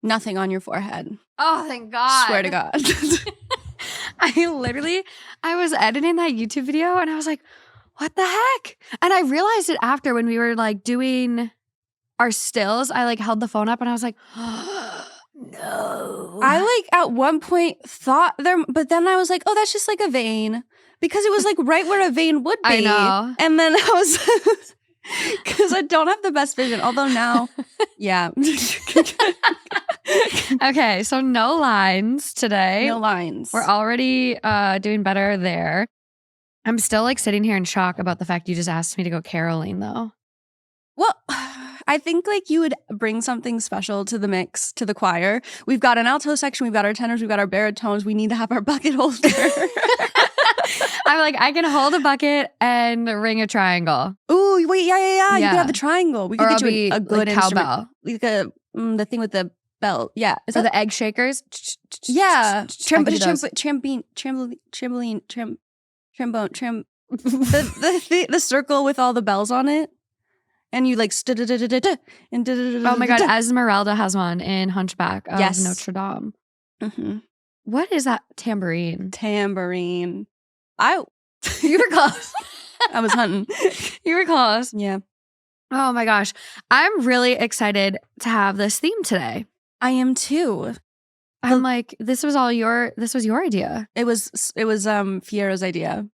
Nothing on your forehead. Oh, thank God. Swear to God. I was editing that YouTube video and I was like, what the heck? And I realized it after when we were like doing our stills. I like held the phone up and I was like, no. I like at one point thought there, but then I was like, oh, that's just like a vein. Because it was like right where a vein would be. I know. And then I was, because I don't have the best vision. Although now, yeah. Okay, so no lines today. No lines. We're already doing better there. I'm still like sitting here in shock about the fact you just asked me to go caroling though. Well, I think like you would bring something special to the mix, to the choir. We've got an alto section, we've got our tenors, we've got our baritones. We need to have our bucket holder. I'm like, I can hold a bucket and ring a triangle. Ooh, wait, yeah. You could have the triangle. We could get you a good like instrument. Cowbell. Like the thing with the bell. Yeah. Is that the egg shakers? Yeah. Trombone. The circle with all the bells on it. And you like and oh my God, Esmeralda has one in Hunchback of Yes. Notre Dame. Mm-hmm. What is that? Tambourine. Tambourine. You were close. I was hunting. You were close. Yeah. Oh my gosh. I'm really excited to have this theme today. I am too. I'm like, this was your idea. It was Fiero's idea.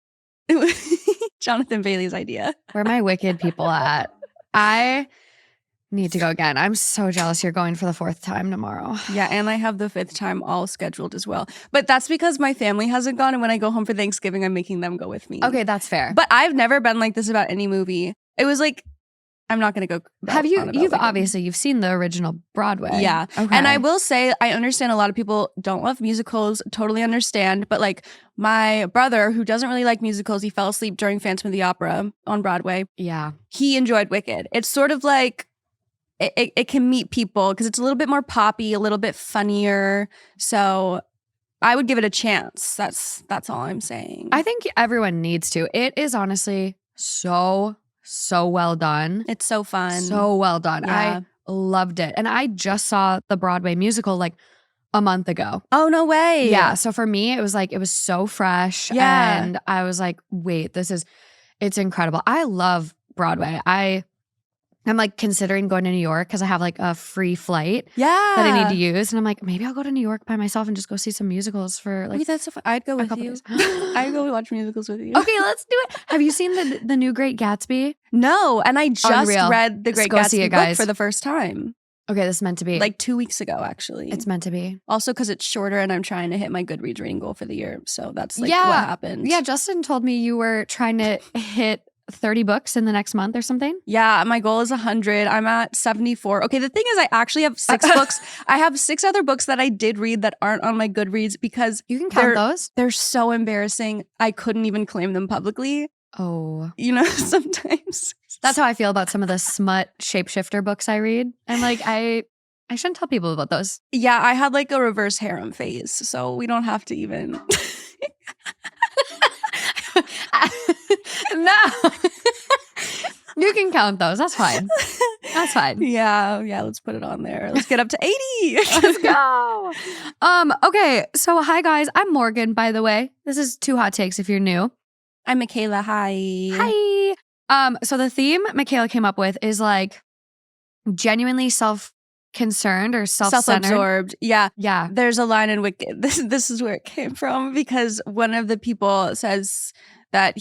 It was Jonathan Bailey's idea. Where are my wicked people at? I need to go again. I'm so jealous you're going for the 4th time tomorrow. Yeah, and I have the 5th time all scheduled as well. But that's because my family hasn't gone, and when I go home for Thanksgiving, I'm making them go with me. Okay, that's fair. But I've never been like this about any movie. It was like, I'm not going to go. Have you? You've obviously you've seen the original Broadway. Yeah. Okay. And I will say, I understand a lot of people don't love musicals. Totally understand. But like my brother, who doesn't really like musicals, he fell asleep during Phantom of the Opera on Broadway. Yeah. He enjoyed Wicked. It's sort of like it can meet people because it's a little bit more poppy, a little bit funnier. So I would give it a chance. That's all I'm saying. I think everyone needs to. It is honestly so well done. It's so fun. So well done. Yeah. I loved it. And I just saw the Broadway musical like a month ago. Oh, no way. Yeah. So for me, it was like, it was so fresh. Yeah. And I was like, wait, it's incredible. I love Broadway. I'm like considering going to New York because I have like a free flight that I need to use. And I'm like, maybe I'll go to New York by myself and just go see some musicals for like. Wait, that's so fun. I'd go with you. days. I'd go watch musicals with you. Okay, let's do it. Have you seen the new Great Gatsby? No, and I just Unreal. read the Great Go see Gatsby it, book guys. for the first time. Okay, this is meant to be. Like 2 weeks ago, actually. It's meant to be. Also because it's shorter and I'm trying to hit my Goodreads reading goal for the year. So that's like Yeah. what happened. Yeah, Justin told me you were trying to hit 30 books in the next month or something. Yeah, my goal is 100. I'm at 74. Okay, the thing is I actually have 6 books. I have 6 other books that I did read that aren't on my Goodreads because You can count those. they're so embarrassing. I couldn't even claim them publicly. Oh. You know, sometimes. That's how I feel about some of the smut shapeshifter books I read. I'm like, I shouldn't tell people about those. Yeah, I had like a reverse harem phase, so we don't have to even. No. You can count those. That's fine. That's fine. Yeah, let's put it on there. Let's get up to 80. Let's go. Okay, so hi guys. I'm Morgan, by the way. This is 2 Hot Takes if you're new. I'm Michaela. Hi. Hi. So the theme Michaela came up with is like genuinely self-concerned or self-centered. Self-absorbed. Yeah. Yeah. There's a line in Wicked. This is where it came from because one of the people says that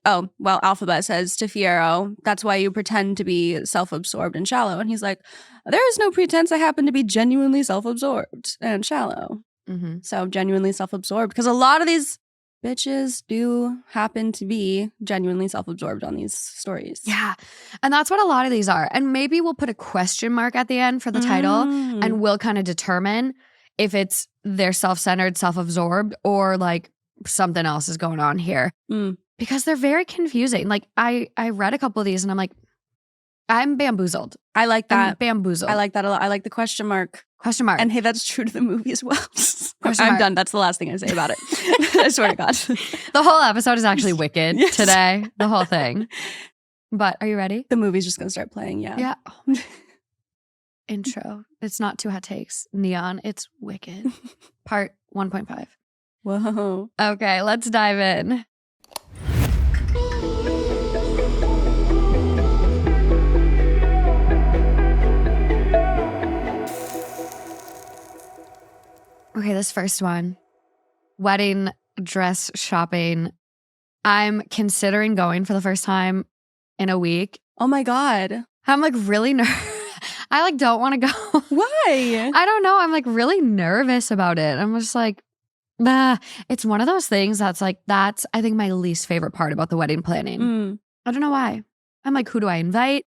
Alphabet says to Fiero, that's why you pretend to be self-absorbed and shallow. And he's like, there is no pretense. I happen to be genuinely self-absorbed and shallow. Mm-hmm. So genuinely self-absorbed because a lot of these bitches do happen to be genuinely self-absorbed on these stories. Yeah. And that's what a lot of these are. And maybe we'll put a question mark at the end for the title and we'll kind of determine if it's they're self-centered, self-absorbed, or like something else is going on here. Because they're very confusing. Like I read a couple of these and I'm like, I'm bamboozled. I like that. I'm bamboozled. I like that a lot. I like the question mark. Question mark. And hey, that's true to the movie as well. Question I'm mark. done. That's the last thing I say about it. I swear to God. The whole episode is actually wicked Yes. today. The whole thing. But are you ready? The movie's just going to start playing, yeah. Yeah. intro. It's not Two Hot Takes. Neon. It's wicked. Part 1.5. Whoa. Okay, let's dive in. Okay, this first one. Wedding dress shopping. I'm considering going for the first time in a week. Oh my God. I'm like really nervous. I like don't want to go. Why? I don't know. I'm like really nervous about it. I'm just like, bah. It's one of those things that's I think my least favorite part about the wedding planning. I don't know why. I'm like, who do I invite?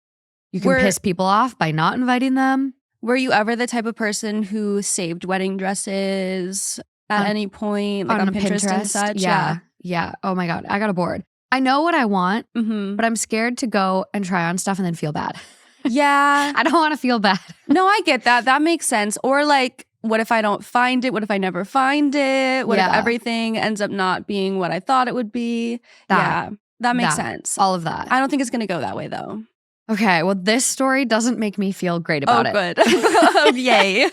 You can piss people off by not inviting them. Were you ever the type of person who saved wedding dresses at any point, like on Pinterest and such? Yeah. Oh my God. I got a board. I know what I want, but I'm scared to go and try on stuff and then feel bad. Yeah. I don't want to feel bad. No, I get that. That makes sense. Or like, what if I don't find it? What if I never find it? What if everything ends up not being what I thought it would be? That makes sense. All of that. I don't think it's going to go that way though. Okay, well, this story doesn't make me feel great about it. Oh, good. Yay.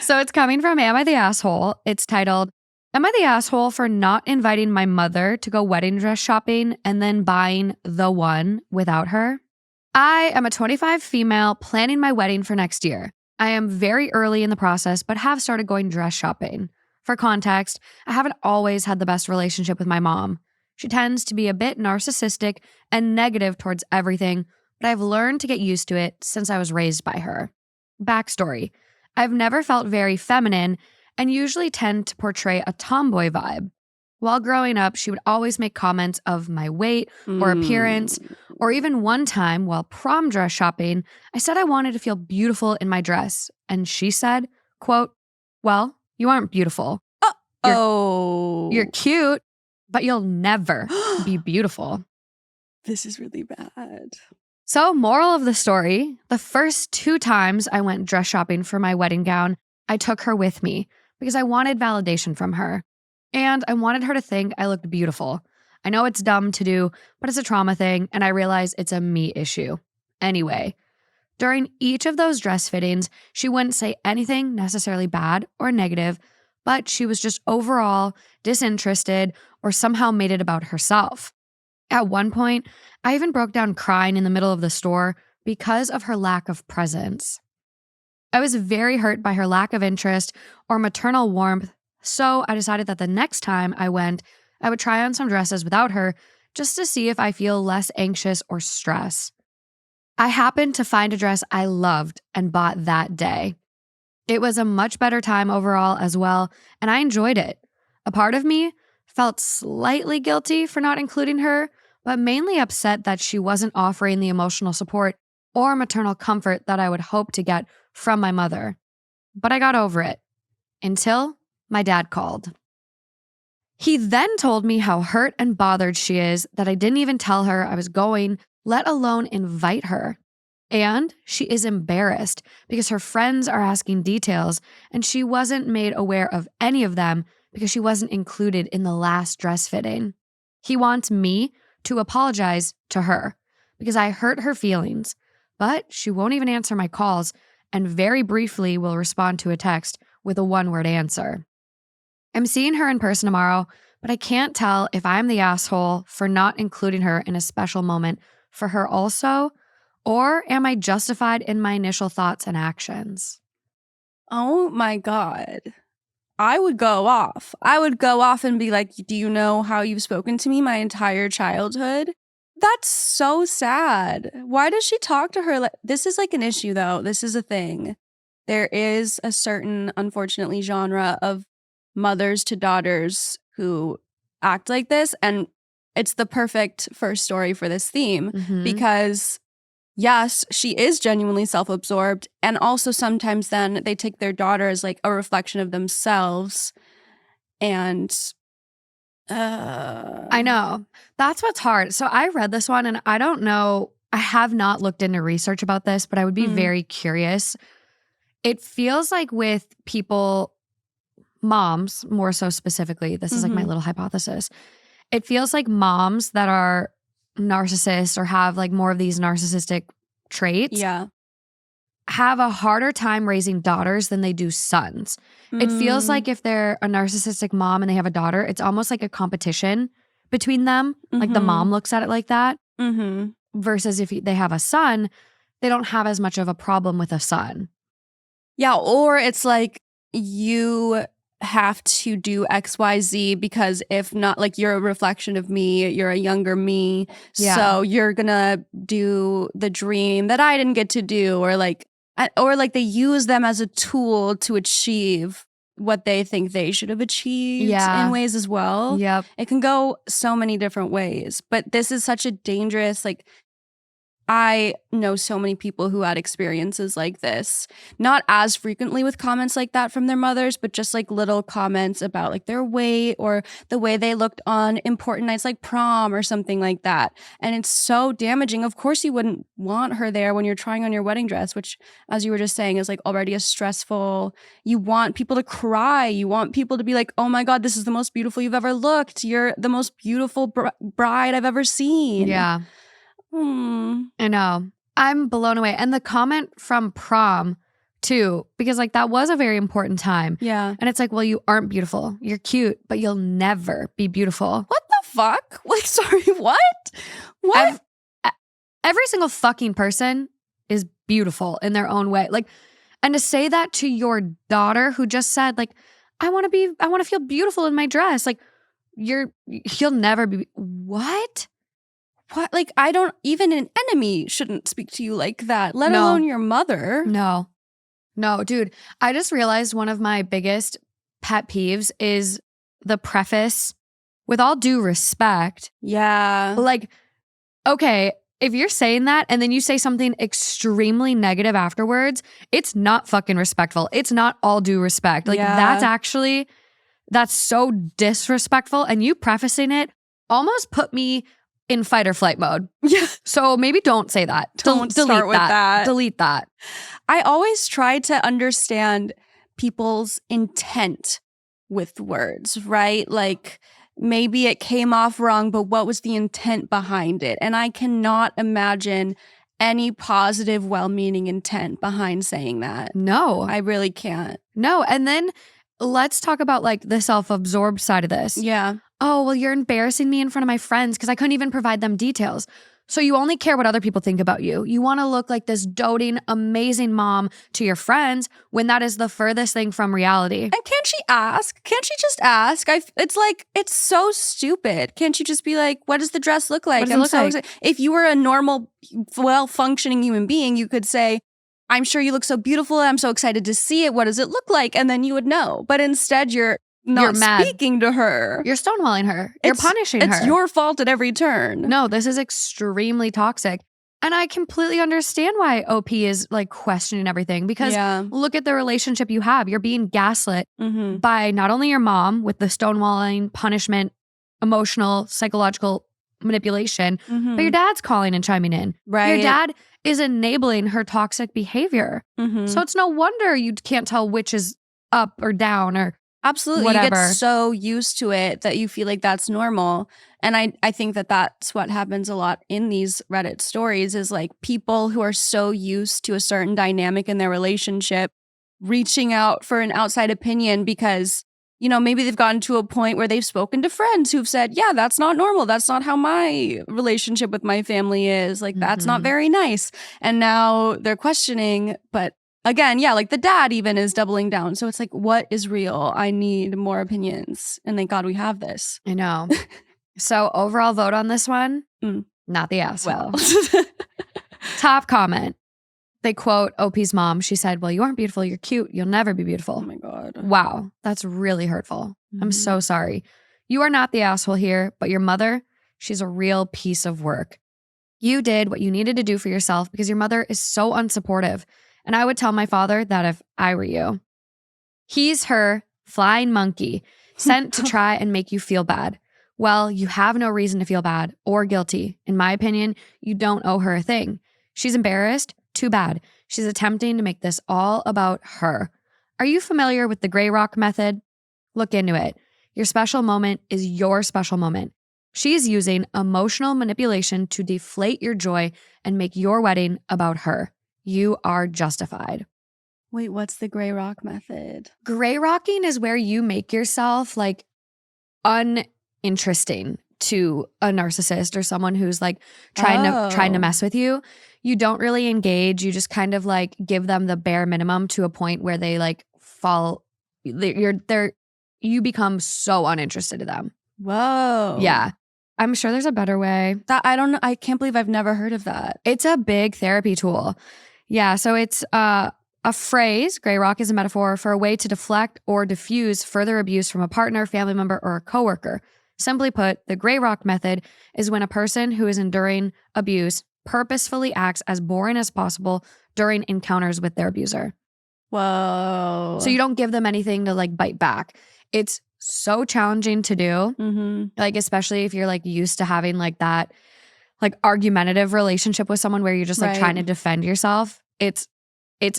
So it's coming from Am I the Asshole? It's titled, Am I the Asshole for not inviting my mother to go wedding dress shopping and then buying the one without her? I am a 25 female planning my wedding for next year. I am very early in the process, but have started going dress shopping. For context, I haven't always had the best relationship with my mom. She tends to be a bit narcissistic and negative towards everything, but I've learned to get used to it since I was raised by her. Backstory. I've never felt very feminine and usually tend to portray a tomboy vibe. While growing up, she would always make comments of my weight or appearance, or even one time while prom dress shopping, I said I wanted to feel beautiful in my dress. And she said, quote, well, you aren't beautiful. You're cute, but you'll never be beautiful. This is really bad. So, moral of the story, the first 2 times I went dress shopping for my wedding gown, I took her with me because I wanted validation from her. And I wanted her to think I looked beautiful. I know it's dumb to do, but it's a trauma thing, and I realize it's a me issue. Anyway, during each of those dress fittings, she wouldn't say anything necessarily bad or negative, but she was just overall disinterested or somehow made it about herself. At one point, I even broke down crying in the middle of the store because of her lack of presence. I was very hurt by her lack of interest or maternal warmth, so I decided that the next time I went, I would try on some dresses without her just to see if I feel less anxious or stressed. I happened to find a dress I loved and bought that day. It was a much better time overall as well, and I enjoyed it. A part of me felt slightly guilty for not including her, but mainly upset that she wasn't offering the emotional support or maternal comfort that I would hope to get from my mother. But I got over it until my dad called. He then told me how hurt and bothered she is that I didn't even tell her I was going, let alone invite her. And she is embarrassed because her friends are asking details and she wasn't made aware of any of them because she wasn't included in the last dress fitting. He wants me to apologize to her because I hurt her feelings, but she won't even answer my calls and very briefly will respond to a text with a one-word answer. I'm seeing her in person tomorrow, but I can't tell if I'm the asshole for not including her in a special moment for her also, or am I justified in my initial thoughts and actions? Oh my God. I would go off. I would go off and be like, do you know how you've spoken to me my entire childhood? That's so sad. Why does she talk to her? This is like an issue though. This is a thing. There is a certain, unfortunately, genre of mothers to daughters who act like this. And it's the perfect first story for this theme because yes, she is genuinely self-absorbed. And also sometimes then they take their daughter as like a reflection of themselves. And I know. That's what's hard. So I read this one and I don't know. I have not looked into research about this, but I would be very curious. It feels like with people, moms more so specifically, this is like my little hypothesis. It feels like moms that are narcissists or have like more of these narcissistic traits have a harder time raising daughters than they do sons. It feels like if they're a narcissistic mom and they have a daughter, it's almost like a competition between them. Like the mom looks at it like that. Versus if they have a son, they don't have as much of a problem with a son. Yeah, or it's like you have to do XYZ because if not, like you're a reflection of me, you're a younger me. Yeah. So you're gonna do the dream that I didn't get to do, or like they use them as a tool to achieve what they think they should have achieved in ways as well. Yep. It can go so many different ways, but this is such a dangerous, like, I know so many people who had experiences like this, not as frequently with comments like that from their mothers, but just like little comments about like their weight or the way they looked on important nights like prom or something like that. And it's so damaging. Of course, you wouldn't want her there when you're trying on your wedding dress, which, as you were just saying, is like already a stressful. You want people to cry. You want people to be like, oh my God, this is the most beautiful you've ever looked. You're the most beautiful bride I've ever seen. Yeah. I know. I'm blown away. And the comment from prom too, because like that was a very important time. Yeah. And it's like, well, you aren't beautiful. You're cute, but you'll never be beautiful. What the fuck? Like, sorry, what? What? Every single fucking person is beautiful in their own way. Like, and to say that to your daughter who just said like, I want to feel beautiful in my dress. Like you'll never be, what? What? Like, I don't, even an enemy shouldn't speak to you like that, let alone your mother. No, dude. I just realized one of my biggest pet peeves is the preface, with all due respect. Yeah. Like, okay, if you're saying that and then you say something extremely negative afterwards, it's not fucking respectful. It's not all due respect. Like, that's so disrespectful. And you prefacing it almost put me in fight or flight mode. Yeah. So maybe don't say that. Don't start with that. Delete that. I always try to understand people's intent with words, right? Like maybe it came off wrong, but what was the intent behind it? And I cannot imagine any positive, well-meaning intent behind saying that. No. I really can't. No. And then let's talk about like the self-absorbed side of this. Yeah. Oh, well, you're embarrassing me in front of my friends because I couldn't even provide them details. So you only care what other people think about you. You want to look like this doting, amazing mom to your friends when that is the furthest thing from reality. And can't she ask? Can't she just ask? It's like, it's so stupid. Can't you just be like, what does the dress look like? What does it look like? If you were a normal, well-functioning human being, you could say, I'm sure you look so beautiful. I'm so excited to see it. What does it look like? And then you would know. But instead, you're not speaking to her. You're stonewalling her. You're punishing her. It's your fault at every turn. No, this is extremely toxic. And I completely understand why OP is like questioning everything because look at the relationship you have. You're being gaslit by not only your mom with the stonewalling, punishment, emotional, psychological manipulation, but your dad's calling and chiming in. Right. Your dad is enabling her toxic behavior. So it's no wonder you can't tell which is up or down or absolutely whatever. You get so used to it that you feel like that's normal. And I think that that's what happens a lot in these Reddit stories is like people who are so used to a certain dynamic in their relationship reaching out for an outside opinion because, you know, maybe they've gotten to a point where they've spoken to friends who've said, yeah, that's not normal. That's not how my relationship with my family is. Like, that's not very nice. And now they're questioning, but again, yeah, like the dad even is doubling down. So it's like, what is real? I need more opinions. And thank God we have this. I know. So overall vote on this one, not the asshole. Well. Top comment. They quote OP's mom. She said, well, you aren't beautiful. You're cute. You'll never be beautiful. Oh my God. Wow. That's really hurtful. I'm so sorry. You are not the asshole here, but your mother, she's a real piece of work. You did what you needed to do for yourself because your mother is so unsupportive. And I would tell my father that if I were you. He's her flying monkey sent to try and make you feel bad. Well, you have no reason to feel bad or guilty. In my opinion, you don't owe her a thing. She's embarrassed. Too bad. She's attempting to make this all about her. Are you familiar with the Grey Rock method? Look into it. Your special moment is your special moment. She's using emotional manipulation to deflate your joy and make your wedding about her. you are justified. Wait, what's the gray rock method? Gray rocking is where you make yourself like uninteresting to a narcissist or someone who's like trying to mess with you. You don't really engage. You just kind of like give them the bare minimum to a point where they like fall. You become so uninterested to them. Whoa. Yeah. I'm sure there's a better way. That I don't know. I can't believe I've never heard of that. It's a big therapy tool. Yeah. So it's a phrase, gray rock is a metaphor for a way to deflect or diffuse further abuse from a partner, family member, or a coworker. Simply put, the gray rock method is when a person who is enduring abuse purposefully acts as boring as possible during encounters with their abuser. Whoa. So you don't give them anything to like bite back. It's so challenging to do. Mm-hmm. Like, especially if you're like used to having like that like argumentative relationship with someone where you're just like trying to defend yourself. It's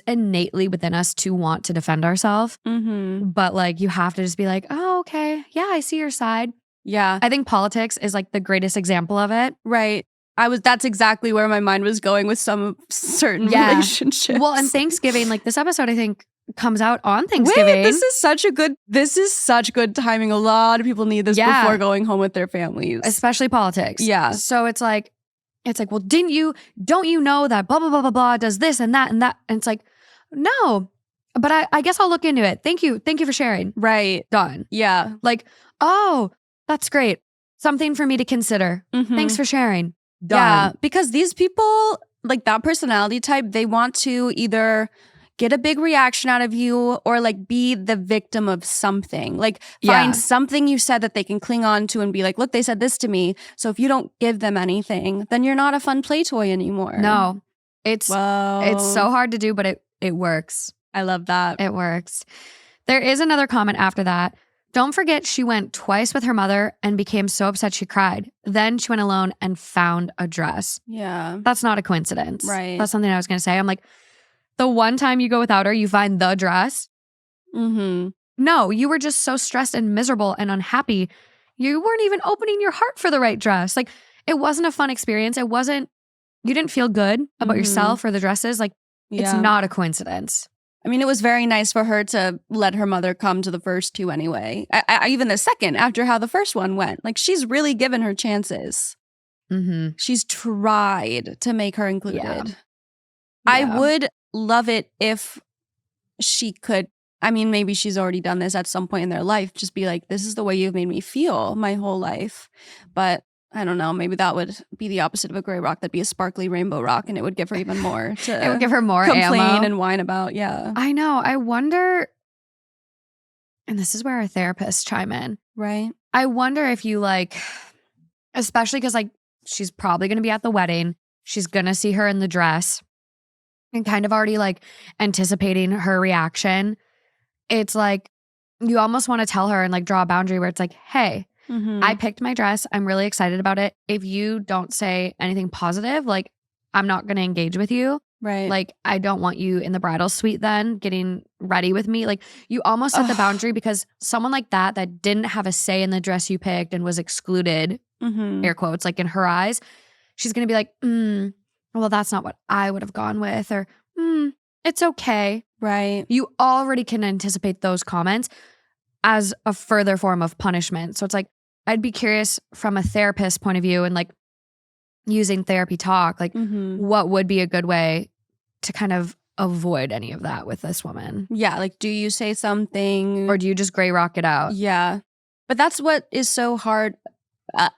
innately within us to want to defend ourselves. Mm-hmm. But like you have to just be like, oh, okay. Yeah, I see your side. Yeah. I think politics is like the greatest example of it. Right. That's exactly where my mind was going with some certain relationships. Well, and Thanksgiving, like this episode, I think comes out on Thanksgiving. Wait, this is such good timing. A lot of people need this before going home with their families. Especially politics. Yeah. So it's like, well, don't you know that blah, blah, blah, blah, blah does this and that and that. And it's like, no, but I guess I'll look into it. Thank you. Thank you for sharing. Right. Done. Yeah. Like, oh, that's great. Something for me to consider. Mm-hmm. Thanks for sharing. Done. Yeah. Because these people, like that personality type, they want to either get a big reaction out of you or like be the victim of something. Like find something you said that they can cling on to and be like, look, they said this to me. So if you don't give them anything, then you're not a fun play toy anymore. No. It's so hard to do, but it works. I love that. It works. There is another comment after that. Don't forget she went twice with her mother and became so upset she cried. Then she went alone and found a dress. Yeah. That's not a coincidence. Right. That's something I was going to say. I'm like, the one time you go without her, you find the dress. Mm-hmm. No, you were just so stressed and miserable and unhappy. You weren't even opening your heart for the right dress. Like, it wasn't a fun experience. You didn't feel good about yourself or the dresses. Like, it's not a coincidence. I mean, it was very nice for her to let her mother come to the first two anyway. Even the second, after how the first one went. Like, she's really given her chances. Mm-hmm. She's tried to make her included. Yeah. I would love it if she could. I mean, maybe she's already done this at some point in their life. Just be like, this is the way you've made me feel my whole life. But I don't know. Maybe that would be the opposite of a gray rock. That'd be a sparkly rainbow rock, and it would give her even more to it would give her more complain ammo. and whine about. Yeah. I know. I wonder, and this is where our therapists chime in. Right. I wonder if you like, especially because like she's probably going to be at the wedding. She's going to see her in the dress and kind of already like anticipating her reaction. It's like you almost want to tell her and like draw a boundary where it's like, hey, I picked my dress. I'm really excited about it. If you don't say anything positive, like I'm not going to engage with you. Right. Like I don't want you in the bridal suite then getting ready with me. Like you almost set the boundary because someone like that didn't have a say in the dress you picked and was excluded, air quotes, like in her eyes, she's going to be like, well, that's not what I would have gone with, or it's okay. Right. You already can anticipate those comments as a further form of punishment. So it's like, I'd be curious from a therapist point of view and like using therapy talk, like what would be a good way to kind of avoid any of that with this woman? Yeah. Like, do you say something? Or do you just gray rock it out? Yeah. But that's what is so hard.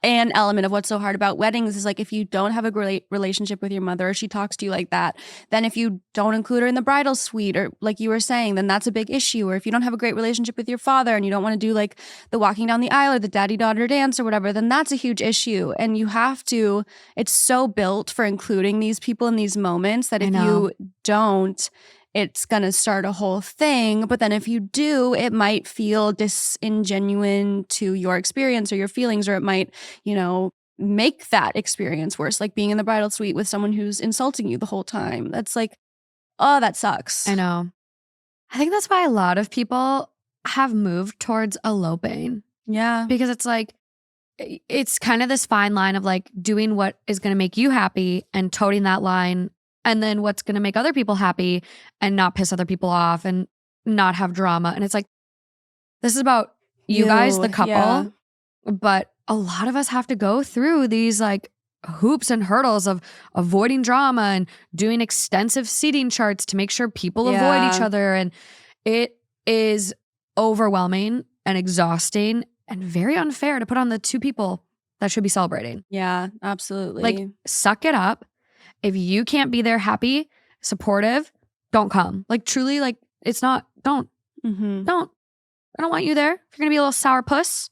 An element of what's so hard about weddings is like if you don't have a great relationship with your mother or she talks to you like that, then if you don't include her in the bridal suite or like you were saying, then that's a big issue. Or if you don't have a great relationship with your father and you don't want to do like the walking down the aisle or the daddy-daughter dance or whatever, then that's a huge issue. And you have to, it's so built for including these people in these moments that if you don't, it's going to start a whole thing. But then if you do, it might feel disingenuine to your experience or your feelings, or it might, make that experience worse. Like being in the bridal suite with someone who's insulting you the whole time. That's like, oh, that sucks. I know. I think that's why a lot of people have moved towards eloping. Yeah. Because it's like, it's kind of this fine line of like doing what is going to make you happy and toting that line and then what's going to make other people happy and not piss other people off and not have drama. And it's like, this is about you guys, the couple, yeah. but a lot of us have to go through these like hoops and hurdles of avoiding drama and doing extensive seating charts to make sure people avoid each other. And it is overwhelming and exhausting and very unfair to put on the two people that should be celebrating. Yeah, absolutely. Like, suck it up. If you can't be there happy, supportive, don't come. Like, truly, like, it's not, don't. Don't. I don't want you there. If you're going to be a little sourpuss,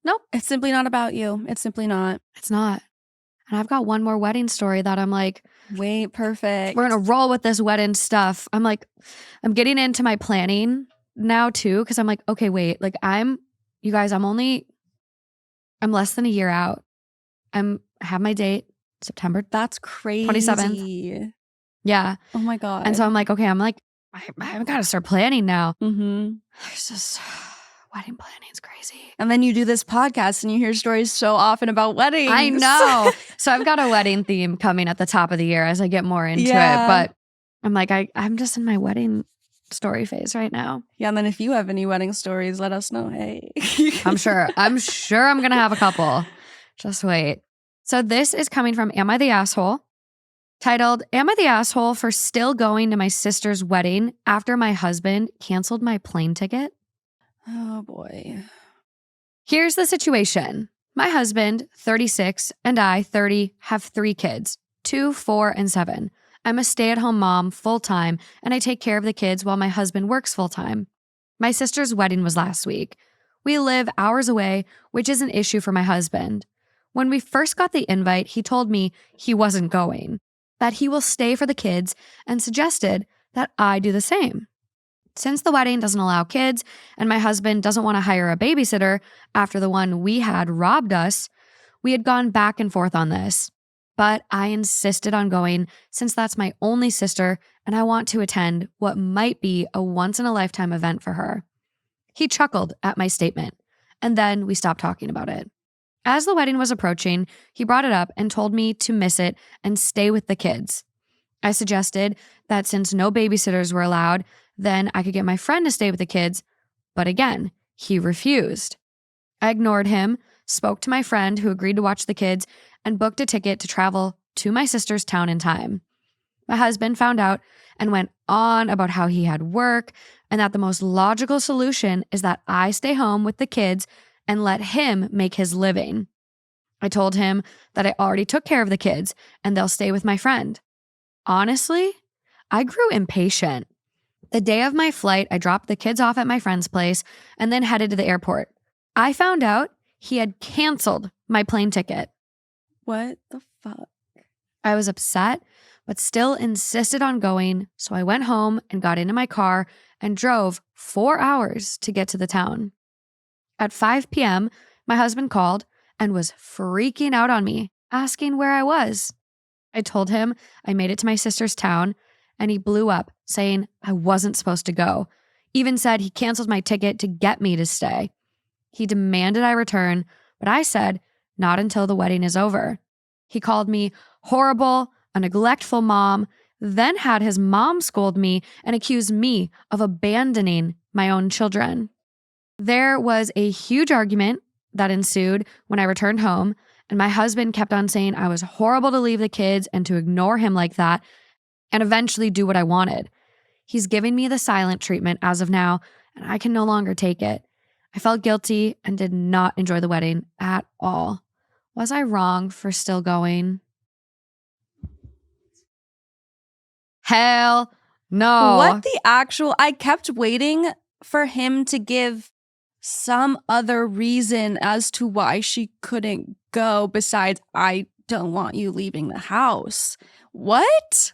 nope. It's simply not about you. It's simply not. It's not. And I've got one more wedding story that I'm like, wait, perfect. We're going to roll with this wedding stuff. I'm like, I'm getting into my planning now too, because I'm like, okay, wait, like you guys, I'm less than a year out. I have my date, September. That's crazy. 27th. Yeah. Oh my God. And so I'm like, okay, I've got to start planning now. There's just, wedding planning's crazy. And then you do this podcast and you hear stories so often about weddings. I know. So I've got a wedding theme coming at the top of the year as I get more into it. But I'm like, I'm just in my wedding story phase right now. Yeah, and then if you have any wedding stories, let us know. Hey. I'm sure I'm going to have a couple. Just wait. So this is coming from Am I the Asshole? Titled, Am I the Asshole for still going to my sister's wedding after my husband canceled my plane ticket? Oh boy. Here's the situation. My husband, 36, and I, 30, have 3 kids, 2, 4, and 7. I'm a stay-at-home mom full-time, and I take care of the kids while my husband works full-time. My sister's wedding was last week. We live hours away, which is an issue for my husband. When we first got the invite, he told me he wasn't going, that he will stay for the kids, and suggested that I do the same. Since the wedding doesn't allow kids, and my husband doesn't want to hire a babysitter after the one we had robbed us, we had gone back and forth on this. But I insisted on going since that's my only sister and I want to attend what might be a once-in-a-lifetime event for her. He chuckled at my statement, and then we stopped talking about it. As the wedding was approaching, he brought it up and told me to miss it and stay with the kids. I suggested that since no babysitters were allowed, then I could get my friend to stay with the kids, but again, he refused. I ignored him, spoke to my friend who agreed to watch the kids, and booked a ticket to travel to my sister's town in time. My husband found out and went on about how he had work and that the most logical solution is that I stay home with the kids and let him make his living. I told him that I already took care of the kids and they'll stay with my friend. Honestly, I grew impatient. The day of my flight, I dropped the kids off at my friend's place and then headed to the airport. I found out he had canceled my plane ticket. What the fuck? I was upset, but still insisted on going, so I went home and got into my car and drove 4 hours to get to the town. At 5 p.m., my husband called and was freaking out on me, asking where I was. I told him I made it to my sister's town, and he blew up, saying I wasn't supposed to go. Even said he canceled my ticket to get me to stay. He demanded I return, but I said, not until the wedding is over. He called me horrible, a neglectful mom, then had his mom scold me and accuse me of abandoning my own children. There was a huge argument that ensued when I returned home, and my husband kept on saying I was horrible to leave the kids and to ignore him like that and eventually do what I wanted. He's giving me the silent treatment as of now, and I can no longer take it. I felt guilty and did not enjoy the wedding at all. Was I wrong for still going? Hell no. What the actual? I kept waiting for him to give some other reason as to why she couldn't go besides, I don't want you leaving the house. What?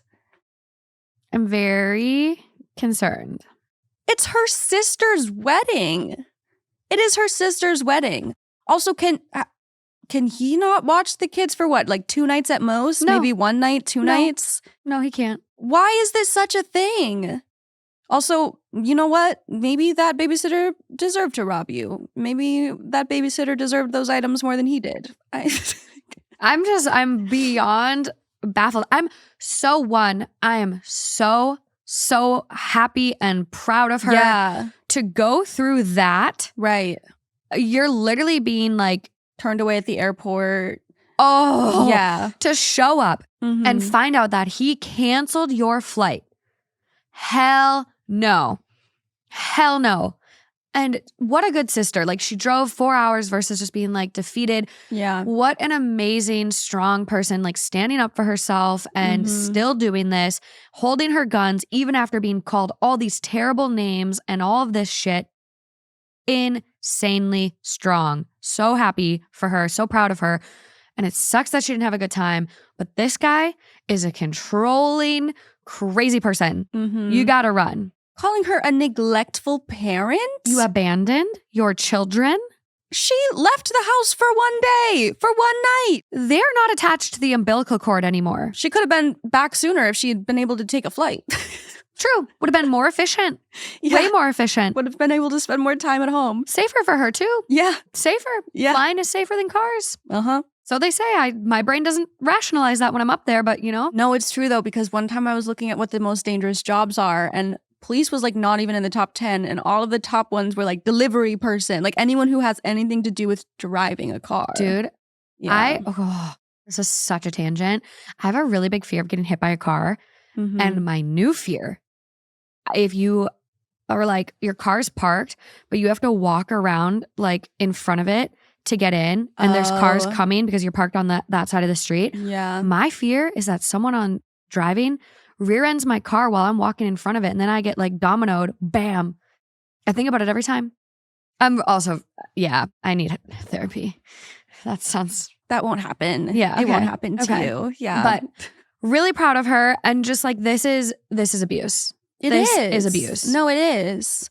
I'm very concerned. It's her sister's wedding. It is her sister's wedding. Also, can he not watch the kids for what, like 2 nights at most? No. Maybe 1 night, 2 nights? No, he can't. Why is this such a thing? Also, you know what? Maybe that babysitter deserved to rob you. Maybe that babysitter deserved those items more than he did. I'm beyond baffled. I am so happy and proud of her Yeah. to go through that. Right. You're literally being like Turned away at the airport. Oh, Yeah. to show up and Mhm. find out that he canceled your flight. Hell no. Hell no. And what a good sister. Like, she drove 4 hours versus just being like defeated. Yeah. What an amazing, strong person, like standing up for herself and still doing this, holding her guns, even after being called all these terrible names and all of this shit. Insanely strong. So happy for her. So proud of her. And it sucks that she didn't have a good time. But this guy is a controlling, crazy person. You gotta run. Calling her a neglectful parent? You abandoned your children? She left the house for one day, for one night. They're not attached to the umbilical cord anymore. She could have been back sooner if she had been able to take a flight. True. Would have been more efficient. Yeah. Way more efficient. Would have been able to spend more time at home. Safer for her too. Yeah. Safer. Yeah. Flying is safer than cars. Uh-huh. So they say. My brain doesn't rationalize that when I'm up there, but you know. No, it's true though, because one time I was looking at what the most dangerous jobs are, and police was like not even in the top 10, and all of the top ones were like delivery person, like anyone who has anything to do with driving a car. Dude, Yeah. this is such a tangent. I have a really big fear of getting hit by a car. Mhm. And my new fear, if you are like, your car's parked, but you have to walk around like in front of it to get in, and there's cars Oh. coming because you're parked on that side of the street. Yeah. My fear is that someone on driving rear ends my car while I'm walking in front of it, and then I get like dominoed. Bam. I think about it every time. I'm also, I need therapy. That sounds, That won't happen. Yeah, It won't okay. happen to Okay. you. Yeah. but really proud of her. And just like, this is abuse. This is abuse. No, it is.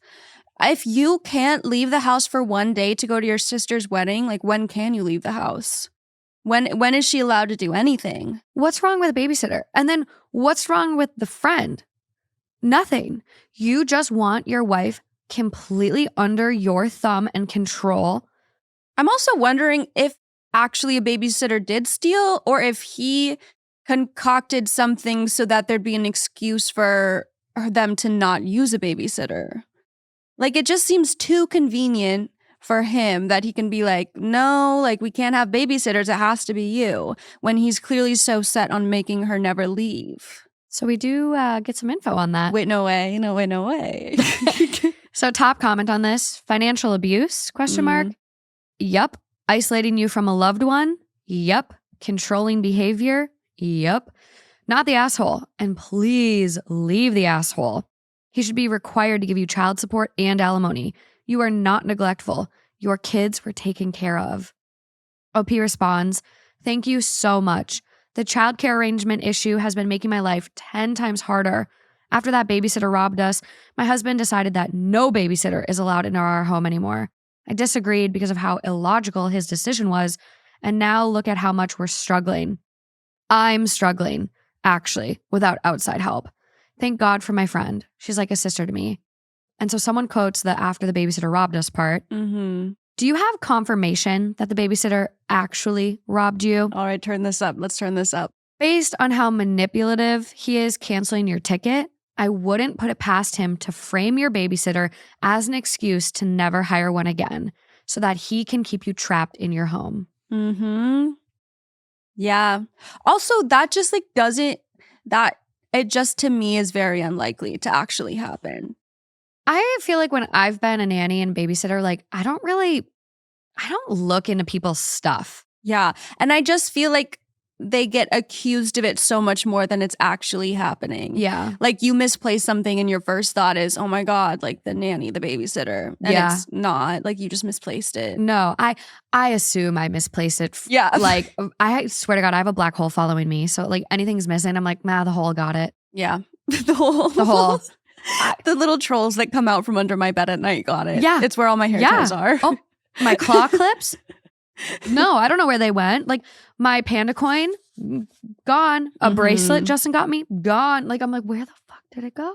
If you can't leave the house for one day to go to your sister's wedding, like when can you leave the house? When is she allowed to do anything? What's wrong with a babysitter? And then what's wrong with the friend? Nothing. You just want your wife completely under your thumb and control. I'm also wondering if actually a babysitter did steal, or if he concocted something so that there'd be an excuse for them to not use a babysitter. Like, it just seems too convenient for him that he can be like, no, like, we can't have babysitters. It has to be you, when he's clearly so set on making her never leave. So we do get some info on that. Wait, no way. No way. No way. So top comment on this, financial abuse, question mark. Yup. Isolating you from a loved one. Yup. Controlling behavior. Yup. Not the asshole. And please leave the asshole. He should be required to give you child support and alimony. You are not neglectful. Your kids were taken care of. OP responds, thank you so much. The childcare arrangement issue has been making my life 10 times harder. After that babysitter robbed us, my husband decided that no babysitter is allowed in our home anymore. I disagreed because of how illogical his decision was, and now look at how much we're struggling. I'm struggling, actually, without outside help. Thank God for my friend. She's like a sister to me. And so someone quotes the after the babysitter robbed us part. Mm-hmm. Do you have confirmation that the babysitter actually robbed you? All right, turn this up. Let's turn this up. Based on how manipulative he is canceling your ticket, I wouldn't put it past him to frame your babysitter as an excuse to never hire one again so that he can keep you trapped in your home. Mm-hmm. Yeah. Also, that just like doesn't, that it just to me is very unlikely to actually happen. I feel like when I've been a nanny and babysitter, like I don't look into people's stuff. Yeah. And I just feel like they get accused of it so much more than it's actually happening. Yeah. Like you misplace something and your first thought is, oh my God, like the nanny, the babysitter. And Yeah. it's not. Like you just misplaced it. No, I assume I misplaced it. Yeah. Like I swear to God, I have a black hole following me. So like anything's missing, I'm like, the hole got it. Yeah. The hole. The little trolls that come out from under my bed at night got it. Yeah. It's where all my hair ties are. Oh, my claw clips? No, I don't know where they went. Like my panda coin, gone. A bracelet Justin got me, gone. Like I'm like, where the fuck did it go?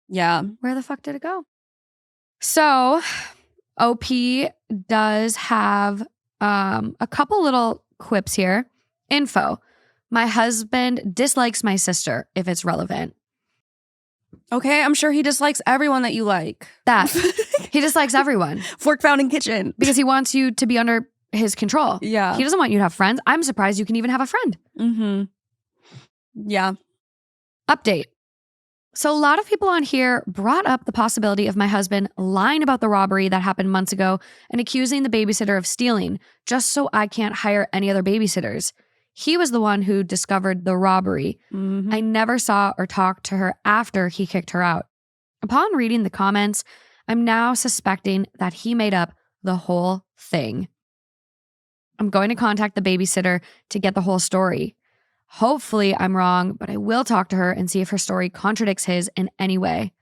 Yeah. Where the fuck did it go? So OP does have a couple little quips here. Info. My husband dislikes my sister, if it's relevant. Okay, I'm sure he dislikes everyone that you like. That. He dislikes everyone. Fork found in kitchen. Because he wants you to be under his control. Yeah. He doesn't want you to have friends. I'm surprised you can even have a friend. Mm-hmm. Yeah. Update. So a lot of people on here brought up the possibility of my husband lying about the robbery that happened months ago and accusing the babysitter of stealing, just so I can't hire any other babysitters. He was the one who discovered the robbery. Mm-hmm. I never saw or talked to her after he kicked her out. Upon reading the comments, I'm now suspecting that he made up the whole thing. I'm going to contact the babysitter to get the whole story. Hopefully I'm wrong, but I will talk to her and see if her story contradicts his in any way.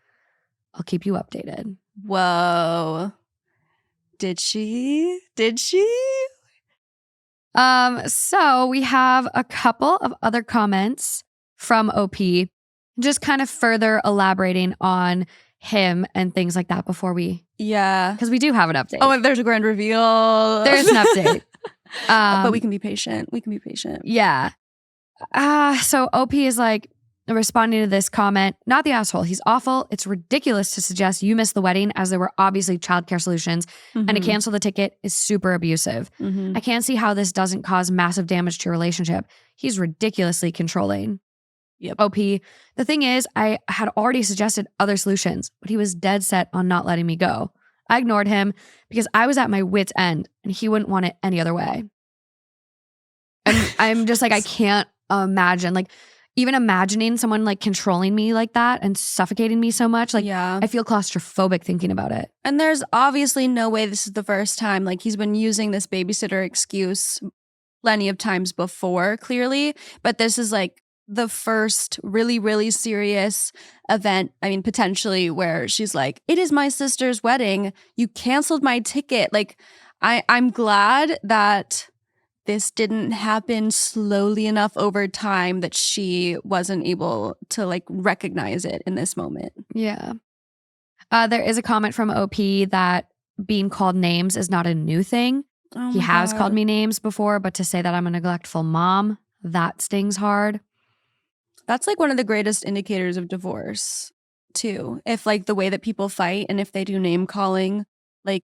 I'll keep you updated. Whoa. Did she? So we have a couple of other comments from OP, just kind of further elaborating on him and things like that before we... Yeah. Because we do have an update. Oh, and there's a grand reveal. There's an update. But we can be patient. Yeah. So OP is like responding to this comment, not the asshole. He's awful. It's ridiculous to suggest you missed the wedding as there were obviously childcare solutions, and to cancel the ticket is super abusive. Mm-hmm. I can't see how this doesn't cause massive damage to your relationship. He's ridiculously controlling. Yep. OP. The thing is, I had already suggested other solutions, but he was dead set on not letting me go. I ignored him because I was at my wit's end and he wouldn't want it any other way. I'm just like, I can't imagine, like, even imagining someone like controlling me like that and suffocating me so much. Like, yeah. I feel claustrophobic thinking about it. And there's obviously no way this is the first time. Like, he's been using this babysitter excuse plenty of times before, clearly. But this is like the first really, really serious event, I mean, potentially, where she's like, it is my sister's wedding. You canceled my ticket. Like, I'm glad that this didn't happen slowly enough over time that she wasn't able to like recognize it in this moment. Yeah. There is a comment from OP that being called names is not a new thing. Oh He my has God. called me names before, but to say that I'm a neglectful mom, that stings hard. That's like one of the greatest indicators of divorce, too. If like the way that people fight and if they do name calling, like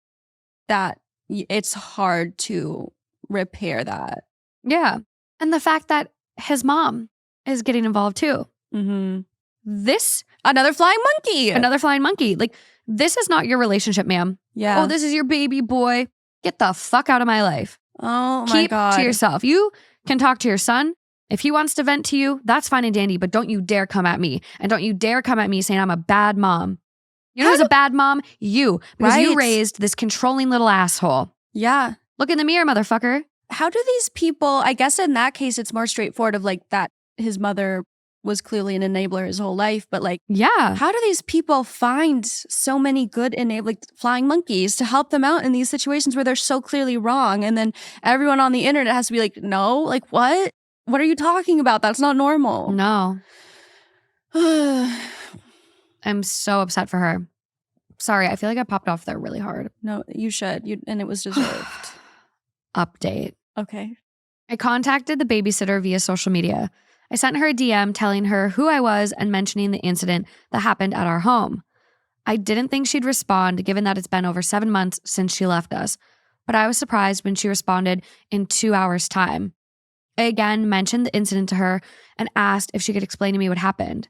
that, it's hard to repair that. Yeah. And the fact that his mom is getting involved too. Mm-hmm. This, Another flying monkey. another flying monkey. Like, this is not your relationship, ma'am. Yeah. Oh, this is your baby boy. Get the fuck out of my life. Oh my Keep God. to yourself. You can talk to your son. If he wants to vent to you, that's fine and dandy, but don't you dare come at me. And don't you dare come at me saying I'm a bad mom. You know who's a bad mom? You. Because you Right. raised this controlling little asshole. Yeah. Look in the mirror, motherfucker. How do these people, I guess in that case, it's more straightforward of like that his mother was clearly an enabler his whole life. But like, Yeah. how do these people find so many good like flying monkeys to help them out in these situations where they're so clearly wrong? And then everyone on the internet has to be like, no, like what? What are you talking about? That's not normal. No. I'm so upset for her. Sorry, I feel like I popped off there really hard. No, you should. And it was deserved. Update. Okay. I contacted the babysitter via social media. I sent her a DM telling her who I was and mentioning the incident that happened at our home. I didn't think she'd respond given that it's been over 7 months since she left us, but I was surprised when she responded in 2 hours' time. I again mentioned the incident to her and asked if she could explain to me what happened.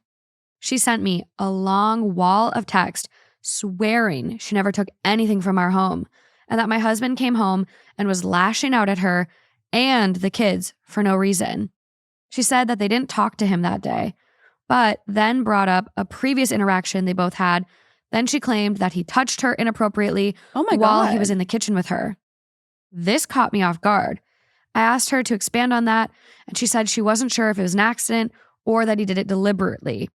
She sent me a long wall of text swearing she never took anything from our home and that my husband came home and was lashing out at her and the kids for no reason. She said that they didn't talk to him that day, but then brought up a previous interaction they both had. Then she claimed that he touched her inappropriately while he was in the kitchen with her. This caught me off guard. I asked her to expand on that, and she said she wasn't sure if it was an accident or that he did it deliberately.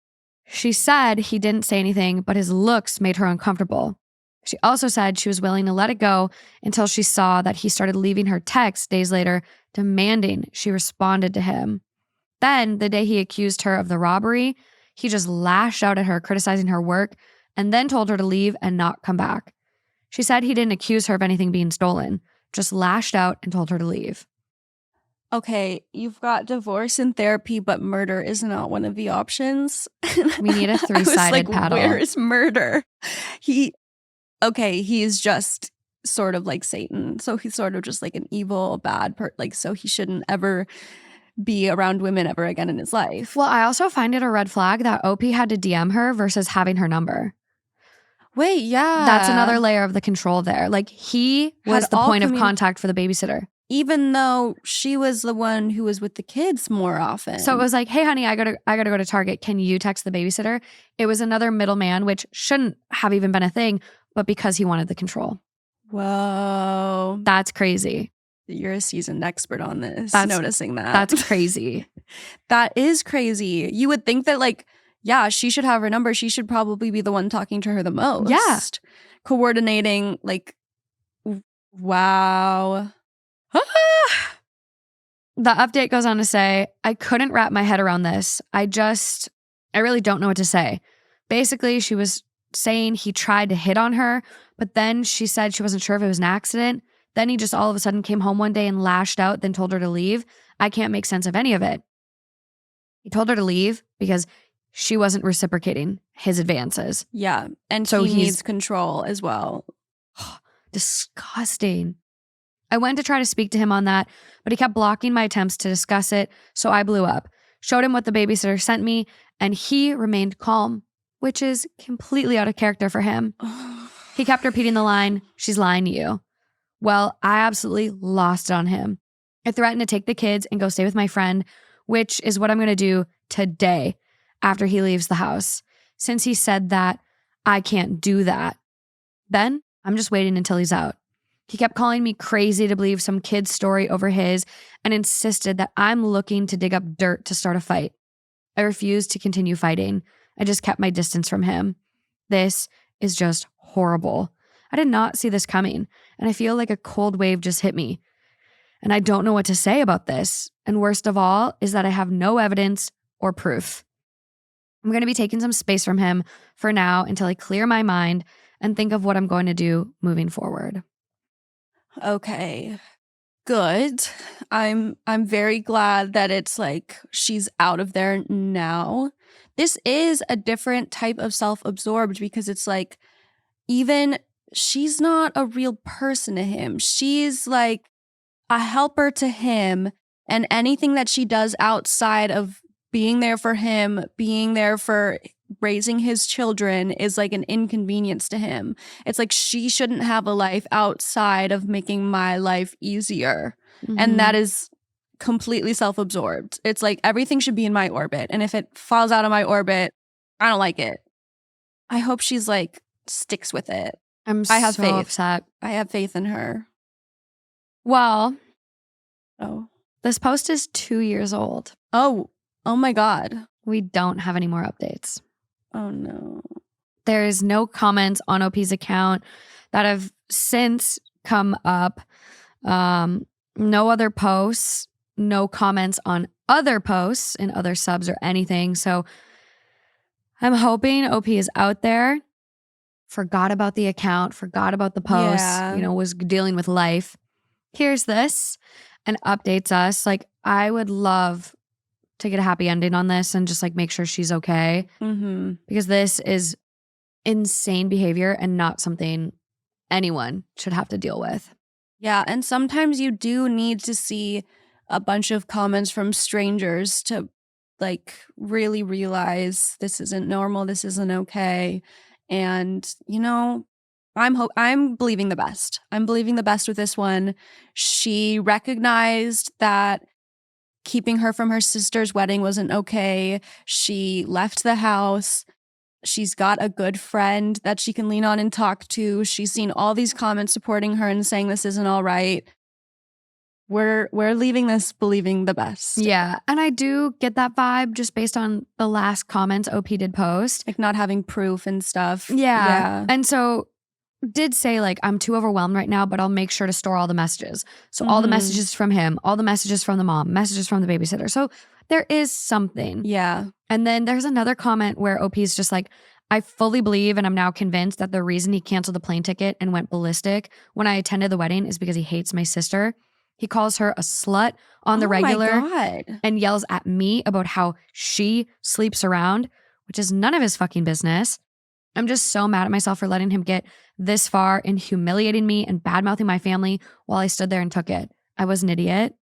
She said he didn't say anything, but his looks made her uncomfortable. She also said she was willing to let it go until she saw that he started leaving her texts days later, demanding she responded to him. Then, the day he accused her of the robbery, he just lashed out at her, criticizing her work, and then told her to leave and not come back. She said he didn't accuse her of anything being stolen, just lashed out and told her to leave. Okay, you've got divorce and therapy, but murder is not one of the options. We need a I was three-sided like, paddle. where is murder? He's just sort of like Satan. So he's sort of just like an evil, bad so he shouldn't ever be around women ever again in his life. Well, I also find it a red flag that OP had to DM her versus having her number. Wait, yeah. That's another layer of the control there. Like, he was Had the all point of contact for the babysitter. Even though she was the one who was with the kids more often. So it was like, hey, honey, I gotta go to Target. Can you text the babysitter? It was another middleman, which shouldn't have even been a thing, but because he wanted the control. Whoa. That's crazy. You're a seasoned expert on this. Noticing that. That's crazy. That is crazy. You would think that, like, yeah, she should have her number. She should probably be the one talking to her the most. Yeah. Coordinating, like, wow. The update goes on to say, I couldn't wrap my head around this. I really don't know what to say. Basically, she was saying he tried to hit on her, but then she said she wasn't sure if it was an accident. Then he just all of a sudden came home one day and lashed out, then told her to leave. I can't make sense of any of it. He told her to leave because she wasn't reciprocating his advances. Yeah. And so he needs control as well. Disgusting. I went to try to speak to him on that, but he kept blocking my attempts to discuss it, so I blew up. Showed him what the babysitter sent me, and he remained calm, which is completely out of character for him. He kept repeating the line, she's lying to you. Well, I absolutely lost it on him. I threatened to take the kids and go stay with my friend, which is what I'm going to do today after he leaves the house. Since he said that, I can't do that. Then I'm just waiting until he's out. He kept calling me crazy to believe some kid's story over his and insisted that I'm looking to dig up dirt to start a fight. I refused to continue fighting. I just kept my distance from him. This is just horrible. I did not see this coming, and I feel like a cold wave just hit me. And I don't know what to say about this. And worst of all is that I have no evidence or proof. I'm going to be taking some space from him for now until I clear my mind and think of what I'm going to do moving forward. Okay. Good. I'm very glad that it's like she's out of there now. This is a different type of self-absorbed because it's like even she's not a real person to him. She's like a helper to him, and anything that she does outside of being there for him, being there for raising his children is like an inconvenience to him. It's like she shouldn't have a life outside of making my life easier. Mm-hmm. And that is completely self-absorbed. It's like everything should be in my orbit. And if it falls out of my orbit, I don't like it. I hope she's like sticks with it. I have faith. Upset. I have faith in her. Well, oh, this post is 2 years old. Oh my God. We don't have any more updates. Oh no. There is no comments on OP's account that have since come up. No other posts, no comments on other posts and other subs or anything. So I'm hoping OP is out there, forgot about the account, forgot about the post, was dealing with life. Here's this and updates us. Like, I would love to get a happy ending on this and just like make sure she's okay. Mm-hmm. Because this is insane behavior and not something anyone should have to deal with. Yeah, and sometimes you do need to see a bunch of comments from strangers to like really realize this isn't normal, this isn't okay. And, I'm believing the best. I'm believing the best with this one. She recognized that keeping her from her sister's wedding wasn't okay. She left the house. She's got a good friend that she can lean on and talk to. She's seen all these comments supporting her and saying this isn't all right. We're leaving this believing the best. Yeah, and I do get that vibe just based on the last comments OP did post. Like not having proof and stuff. Yeah. And so did say like, I'm too overwhelmed right now, but I'll make sure to store all the messages. So all the messages from him, all the messages from the mom, messages from the babysitter. So there is something. Yeah. And then there's another comment where OP is just like, I fully believe and I'm now convinced that the reason he canceled the plane ticket and went ballistic when I attended the wedding is because he hates my sister. He calls her a slut on the regular and yells at me about how she sleeps around, which is none of his fucking business. I'm just so mad at myself for letting him get this far in humiliating me and bad-mouthing my family while I stood there and took it. I was an idiot.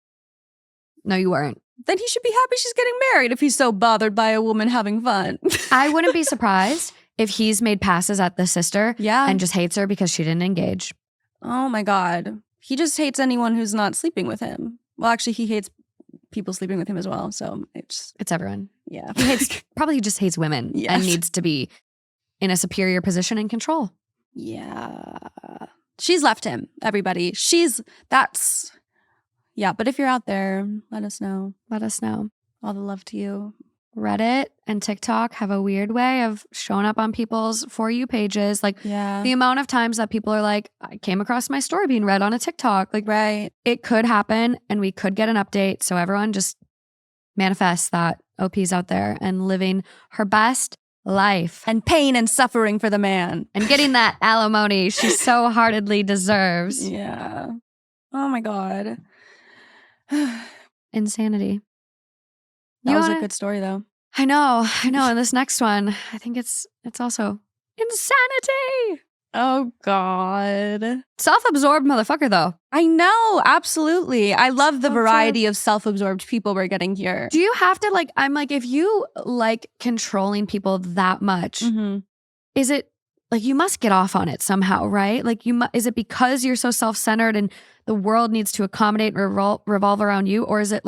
No, you weren't. Then he should be happy she's getting married if he's so bothered by a woman having fun. I wouldn't be surprised if he's made passes at the sister and just hates her because she didn't engage. Oh my God. He just hates anyone who's not sleeping with him. Well, actually, he hates people sleeping with him as well. So it's everyone. Yeah. He just hates women and needs to be in a superior position and control. Yeah. She's left him, everybody. Yeah, but if you're out there, let us know. Let us know. All the love to you. Reddit and TikTok have a weird way of showing up on people's For You pages. Like the amount of times that people are like, I came across my story being read on a TikTok. Like, it could happen and we could get an update. So everyone just manifests that OP's out there and living her best life. And pain and suffering for the man. And getting that alimony she so heartedly deserves. Yeah. Oh my God. Insanity. That was a good story, though. I know. And this next one, I think it's also insanity. Oh, God. Self-absorbed motherfucker, though. I know. Absolutely. I love the variety of self-absorbed people we're getting here. Do you have to, I'm like, if you like controlling people that much, is it, you must get off on it somehow, right? Is it because you're so self-centered and the world needs to accommodate and revolve around you? Or is it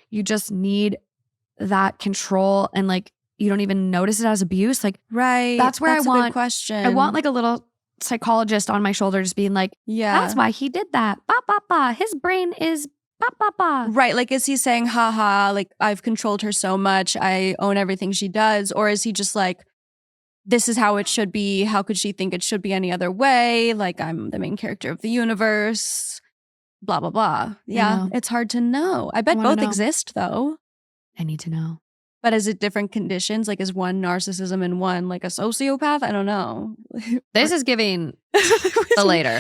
you just need that control and you don't even notice it as abuse? Right. That's where that's I want a good question. I want a little psychologist on my shoulder just being that's why he did that. Ba ba ba. His brain is ba ba ba. Right. Is he saying, haha, I've controlled her so much, I own everything she does? Or is he just this is how it should be. How could she think it should be any other way? I'm the main character of the universe. Blah, blah, blah. Yeah, it's hard to know. I bet both exist, though. I need to know. But is it different conditions? Is one narcissism and one a sociopath? I don't know. This is giving the later.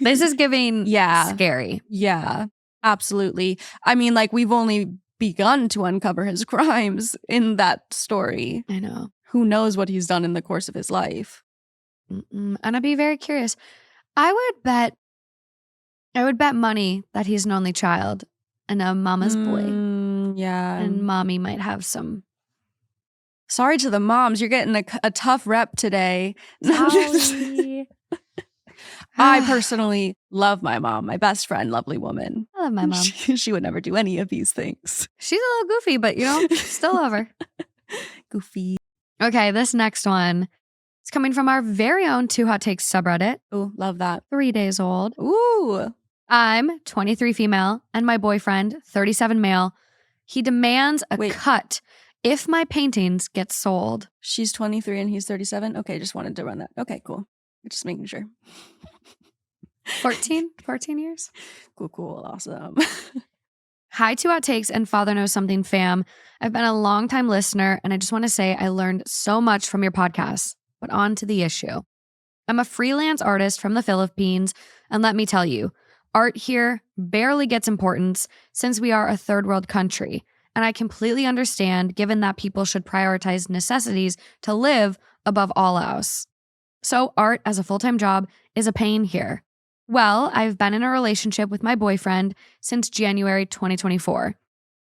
This is giving scary. Yeah, absolutely. I mean, we've only begun to uncover his crimes in that story. I know. Who knows what he's done in the course of his life. And I'd be very curious. I would bet money that he's an only child and a mama's boy. Yeah. And mommy might have some. Sorry to the moms. You're getting a tough rep today. Sorry. I personally love my mom, my best friend, lovely woman. I love my mom. She would never do any of these things. She's a little goofy, but still love her. Goofy. Okay, this next one is coming from our very own Two Hot Takes subreddit. Ooh, love that. 3 days old. Ooh. I'm 23 female and my boyfriend, 37 male. He demands a cut if my paintings get sold. She's 23 and he's 37? Okay, just wanted to run that. Okay, cool. Just making sure. 14 years? Cool. Awesome. Hi, Two Hot Takes and Father Knows Something fam. I've been a longtime listener and I just want to say I learned so much from your podcast. But on to the issue. I'm a freelance artist from the Philippines, and let me tell you, art here barely gets importance since we are a third world country. And I completely understand given that people should prioritize necessities to live above all else. So art as a full-time job is a pain here. Well, I've been in a relationship with my boyfriend since January 2024.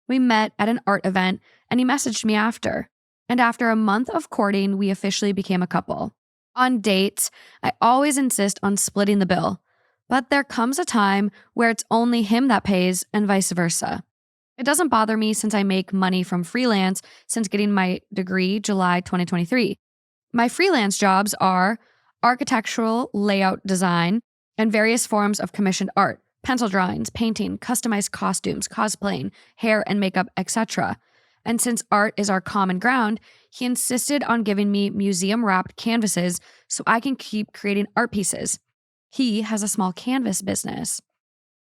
We met at an art event and he messaged me after. And after a month of courting, we officially became a couple. On dates, I always insist on splitting the bill. But there comes a time where it's only him that pays and vice versa. It doesn't bother me since I make money from freelance since getting my degree July 2023. My freelance jobs are architectural layout design and various forms of commissioned art, pencil drawings, painting, customized costumes, cosplaying, hair and makeup, etc. And since art is our common ground, he insisted on giving me museum-wrapped canvases so I can keep creating art pieces. He has a small canvas business.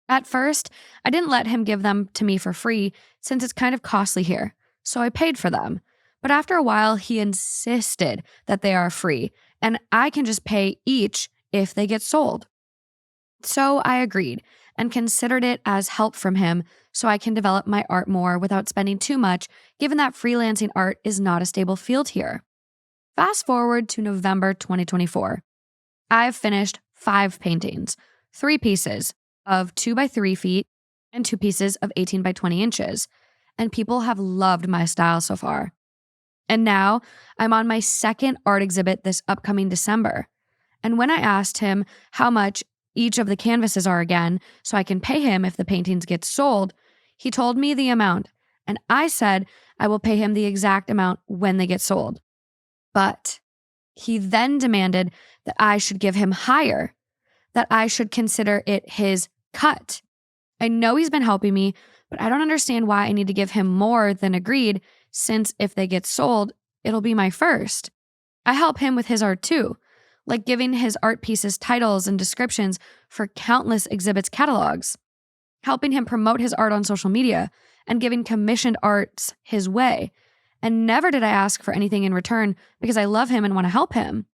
At first, I didn't let him give them to me for free since it's kind of costly here, so I paid for them. But after a while, he insisted that they are free, and I can just pay each if they get sold. So I agreed, and considered it as help from him so I can develop my art more without spending too much, given that freelancing art is not a stable field here. Fast forward to November 2024. I've finished 5 paintings, 3 pieces of 2 by 3 feet and 2 pieces of 18 by 20 inches, and people have loved my style so far. And now I'm on my 2nd art exhibit this upcoming December. And when I asked him how much each of the canvases are again, so I can pay him if the paintings get sold, he told me the amount, and I said I will pay him the exact amount when they get sold. But he then demanded that I should give him higher, that I should consider it his cut. I know he's been helping me, but I don't understand why I need to give him more than agreed, since if they get sold, it'll be my first. I help him with his art too, like giving his art pieces titles and descriptions for countless exhibits catalogs, helping him promote his art on social media, and giving commissioned arts his way. And never did I ask for anything in return because I love him and want to help him.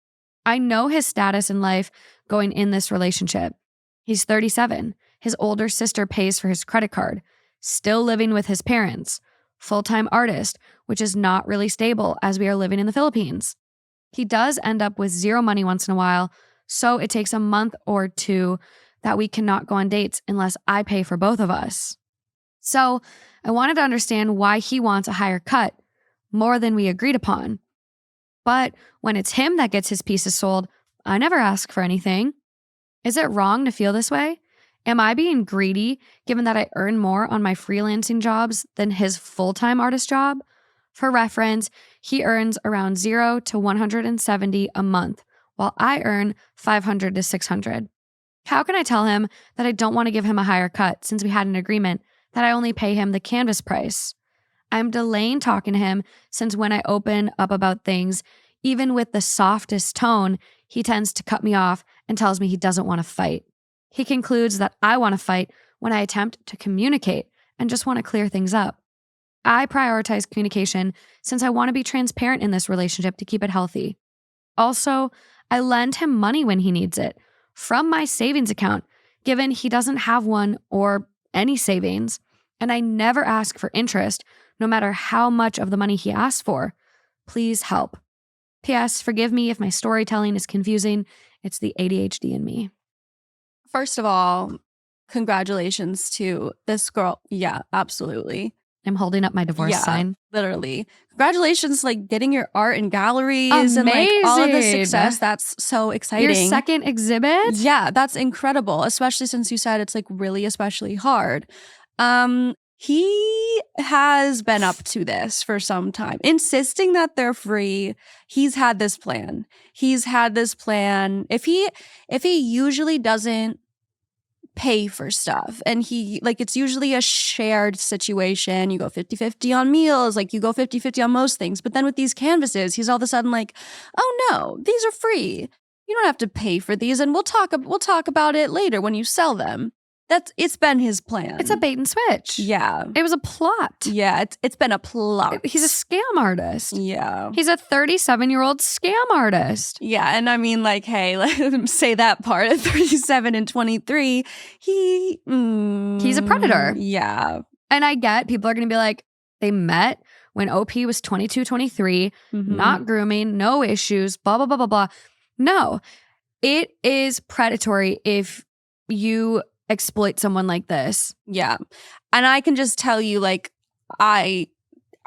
I know his status in life going in this relationship. He's 37. His older sister pays for his credit card, still living with his parents, full-time artist, which is not really stable as we are living in the Philippines. He does end up with 0 money once in a while, so it takes a month or 2 that we cannot go on dates unless I pay for both of us. So I wanted to understand why he wants a higher cut, more than we agreed upon. But when it's him that gets his pieces sold, I never ask for anything. Is it wrong to feel this way? Am I being greedy given that I earn more on my freelancing jobs than his full-time artist job? For reference, he earns around 0 to 170 a month, while I earn 500 to 600. How can I tell him that I don't want to give him a higher cut since we had an agreement that I only pay him the canvas price? I'm delaying talking to him since when I open up about things, even with the softest tone, he tends to cut me off and tells me he doesn't want to fight. He concludes that I want to fight when I attempt to communicate and just want to clear things up. I prioritize communication since I want to be transparent in this relationship to keep it healthy. Also, I lend him money when he needs it from my savings account, given he doesn't have one or any savings, and I never ask for interest, no matter how much of the money he asks for. Please help. P.S. Forgive me if my storytelling is confusing. It's the ADHD in me. First of all, congratulations to this girl. Yeah, absolutely. I'm holding up my divorce sign. Literally. Congratulations, like getting your art in galleries and like all of the success. That's so exciting. Your 2nd exhibit? Yeah, that's incredible, especially since you said it's like really especially hard. He has been up to this for some time, insisting that they're free. He's had this plan. If he usually doesn't pay for stuff and he like it's usually a shared situation, you go 50-50 on meals, like you go 50-50 on most things, but then with these canvases he's all of a sudden like, oh no, these are free, you don't have to pay for these, and we'll talk about it later when you sell them. It's been his plan. It's a bait and switch. Yeah. It was a plot. Yeah, it's been a plot. He's a scam artist. Yeah. He's a 37-year-old scam artist. Yeah, and I mean, like, hey, let him say that part. At 37 and 23, he's a predator. Yeah. And I get people are going to be like, they met when OP was 22, 23, not grooming, no issues, blah, blah, blah, blah, blah. No, it is predatory if you exploit someone like this. Yeah. And I can just tell you, like, I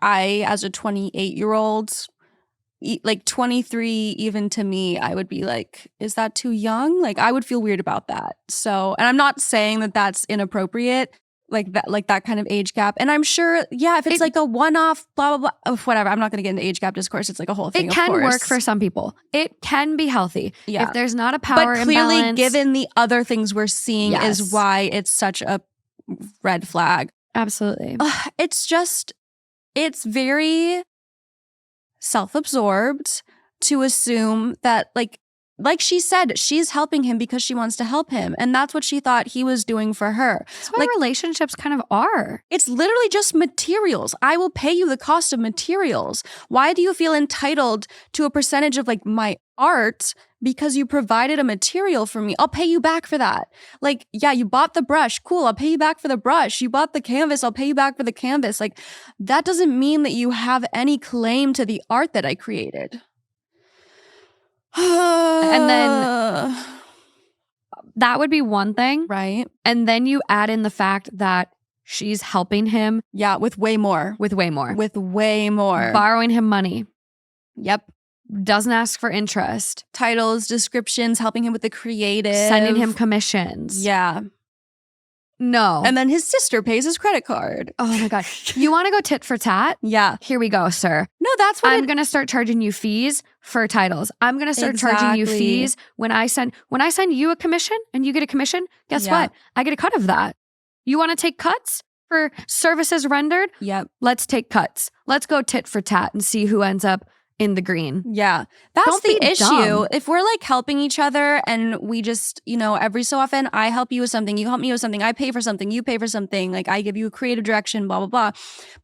as a 28-year-old, like 23, even to me, I would be like, is that too young? Like, I would feel weird about that. So, and I'm not saying that that's inappropriate, like that kind of age gap. And I'm sure, yeah, if it's like a one-off, blah, blah, blah, whatever. I'm not going to get into age gap discourse. It's like a whole thing, It can work for some people. It can be healthy. Yeah. If there's not a power but clearly, imbalance, given the other things we're seeing is why it's such a red flag. Absolutely. It's very self-absorbed to assume that, like she said, she's helping him because she wants to help him. And that's what she thought he was doing for her. That's what relationships kind of are. It's literally just materials. I will pay you the cost of materials. Why do you feel entitled to a percentage of like my art because you provided a material for me. I'll pay you back for that. Like, yeah, you bought the brush. Cool. I'll pay you back for the brush. You bought the canvas. I'll pay you back for the canvas. Like, that doesn't mean that you have any claim to the art that I created. And then that would be one thing. Right. And then you add in the fact that she's helping him. Yeah, with way more. With way more. With way more. Borrowing him money. Yep. Doesn't ask for interest. Titles, descriptions, helping him with the creative. Sending him commissions. Yeah. No. And then his sister pays his credit card. Oh my God. You want to go tit for tat? Yeah. Here we go, sir. No, that's what I'm going to start charging you fees for titles. I'm going to start charging you fees when I send you a commission and you get a commission. Guess what? I get a cut of that. You want to take cuts for services rendered? Yep. Let's take cuts. Let's go tit for tat and see who ends up in the green. Yeah. That's Don't the be issue. dumb. If we're like helping each other and we just, every so often I help you with something, you help me with something, I pay for something, you pay for something, like I give you a creative direction, blah, blah, blah.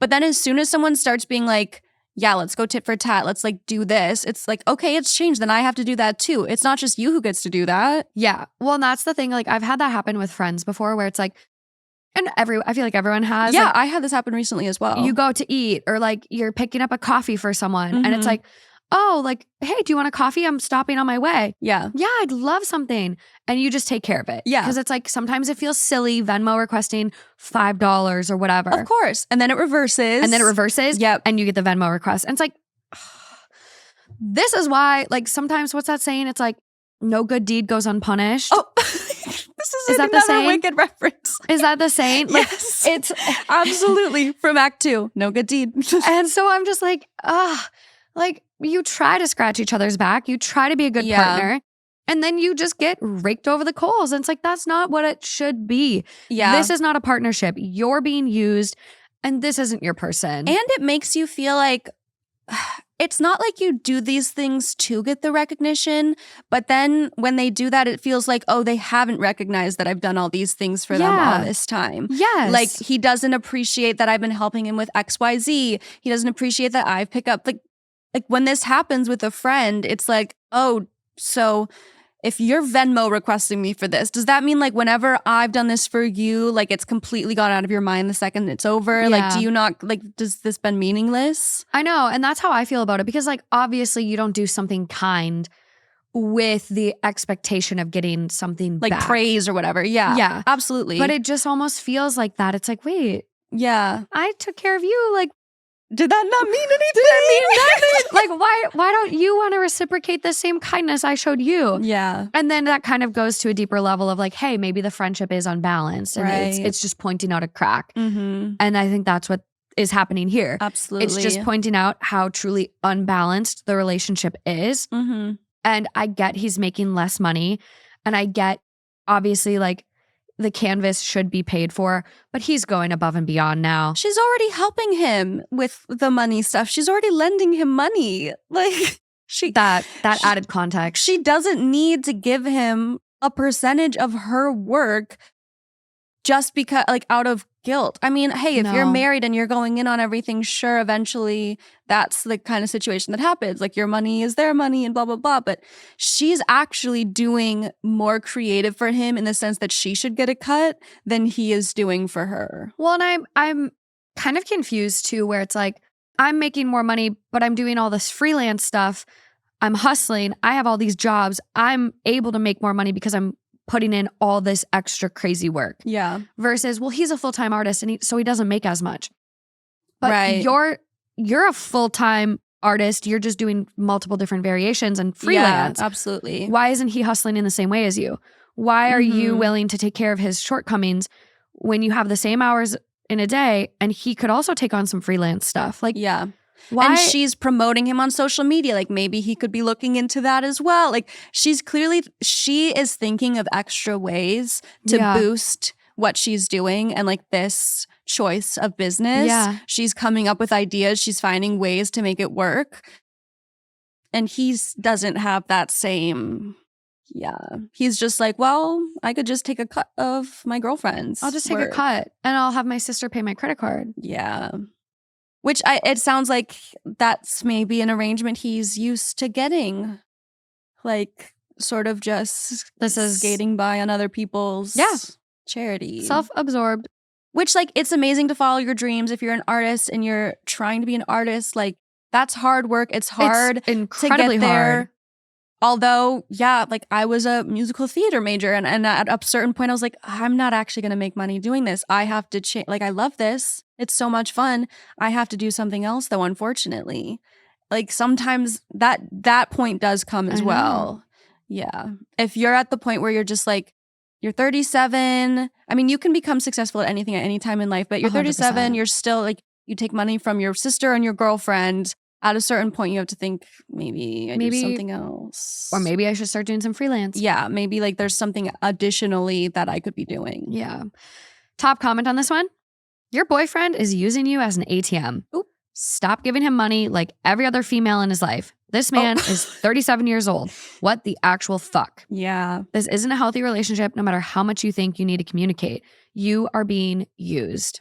But then as soon as someone starts being like, yeah, let's go tit for tat, let's like do this, it's like, okay, it's changed, then I have to do that too. It's not just you who gets to do that. Yeah. Well, and that's the thing. Like I've had that happen with friends before where it's like, and I feel like everyone has. Yeah, like, I had this happen recently as well. You go to eat or like you're picking up a coffee for someone and it's like, oh, like, hey, do you want a coffee? I'm stopping on my way. Yeah. Yeah, I'd love something. And you just take care of it. Yeah. Because it's like sometimes it feels silly, Venmo requesting $5 or whatever. Of course. And then it reverses. Yep. And you get the Venmo request. And it's like, this is why, like sometimes what's that saying? It's like, no good deed goes unpunished. Oh, this is that the another saying? wicked reference. Is that the saying? Like, Yes. It's absolutely from Act 2. No good deed. And so I'm just like, like you try to scratch each other's back. You try to be a good partner. And then you just get raked over the coals. And it's like, that's not what it should be. Yeah. This is not a partnership. You're being used and this isn't your person. And it makes you feel like it's not like you do these things to get the recognition, but then when they do that, it feels like, oh, they haven't recognized that I've done all these things for them all this time. Yes. Like he doesn't appreciate that I've been helping him with XYZ. He doesn't appreciate that I've picked up like when this happens with a friend, it's like, oh, so if you're Venmo requesting me for this, does that mean like whenever I've done this for you, like it's completely gone out of your mind the second it's over? Yeah. Like, do you not, like, does this been meaningless? I know. And that's how I feel about it because like, obviously you don't do something kind with the expectation of getting something like back. Praise or whatever. Yeah. Yeah. Absolutely. But it just almost feels like that. It's like, wait. Yeah. I took care of you. Like, did that not mean anything? Did that mean nothing? Like, why don't you want to reciprocate the same kindness I showed you? Yeah. And then that kind of goes to a deeper level of like, hey, maybe the friendship is unbalanced. And it's just pointing out a crack. Mm-hmm. And I think that's what is happening here. Absolutely. It's just pointing out how truly unbalanced the relationship is. Mm-hmm. And I get he's making less money. And I get, obviously, like, the canvas should be paid for, but he's going above and beyond now. She's already helping him with the money stuff. She's already lending him money. Like that added context. She doesn't need to give him a percentage of her work just because, like, out of guilt. I mean, hey, if you're married and you're going in on everything, sure, eventually that's the kind of situation that happens. Like, your money is their money and blah, blah, blah. But she's actually doing more creative for him in the sense that she should get a cut than he is doing for her. Well, and I'm kind of confused too, where it's like, I'm making more money, but I'm doing all this freelance stuff. I'm hustling. I have all these jobs. I'm able to make more money because I'm putting in all this extra crazy work. Yeah. Versus, well, he's a full-time artist and so he doesn't make as much. But right. You're a full-time artist. You're just doing multiple different variations and freelance. Yeah, absolutely. Why isn't he hustling in the same way as you? Why are you willing to take care of his shortcomings when you have the same hours in a day and he could also take on some freelance stuff? Like, yeah. Why? And she's promoting him on social media. Like, maybe he could be looking into that as well. Like, she is thinking of extra ways to boost what she's doing and like this choice of business. Yeah. She's coming up with ideas. She's finding ways to make it work. And he doesn't have that same, he's just like, well, I could just take a cut of my girlfriend's. I'll just take a cut and I'll have my sister pay my credit card. Yeah. Which it sounds like that's maybe an arrangement he's used to getting. Like, sort of just This is skating by on other people's charity. self-absorbed. Which, like, it's amazing to follow your dreams if you're an artist and you're trying to be an artist. Like, that's hard work. It's hard It's incredibly to get there. hard. Although, yeah, like I was a musical theater major and at a certain point I was like, I'm not actually going to make money doing this. I have to change. Like, I love this. It's so much fun. I have to do something else though, unfortunately. Like sometimes that point does come as well. Yeah. If you're at the point where you're just like, you're 37. I mean, you can become successful at anything at any time in life, but you're 37, 100%. you're still like, you take money from your sister and your girlfriend. At a certain point, you have to think, maybe I do something else. Or maybe I should start doing some freelance. Yeah, maybe like there's something additionally that I could be doing. Yeah. Top comment on this one. Your boyfriend is using you as an ATM. Oop. Stop giving him money like every other female in his life. This man is 37 years old. What the actual fuck? Yeah. This isn't a healthy relationship no matter how much you think you need to communicate. You are being used.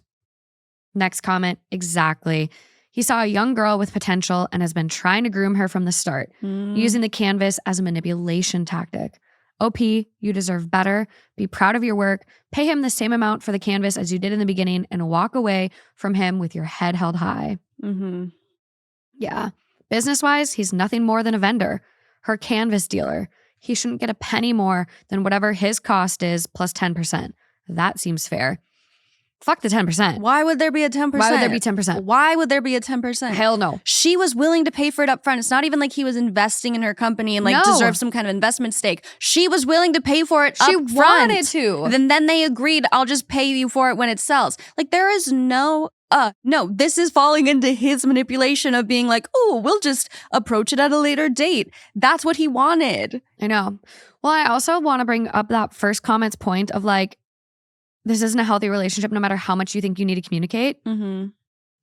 Next comment, exactly. He saw a young girl with potential and has been trying to groom her from the start, using the canvas as a manipulation tactic. OP, you deserve better. Be proud of your work. Pay him the same amount for the canvas as you did in the beginning and walk away from him with your head held high. Mm-hmm. Yeah. Business-wise, he's nothing more than a vendor, her canvas dealer. He shouldn't get a penny more than whatever his cost is plus 10%. That seems fair. Fuck the 10%. Why would there be a 10%? Why would there be 10%? Why would there be a 10%? Hell no. She was willing to pay for it up front. It's not even like he was investing in her company and like deserved some kind of investment stake. She was willing to pay for it up front. She wanted to. Then they agreed, I'll just pay you for it when it sells. Like there is no, this is falling into his manipulation of being like, oh, we'll just approach it at a later date. That's what he wanted. I know. Well, I also want to bring up that first comment's point of like, this isn't a healthy relationship no matter how much you think you need to communicate. Mm-hmm.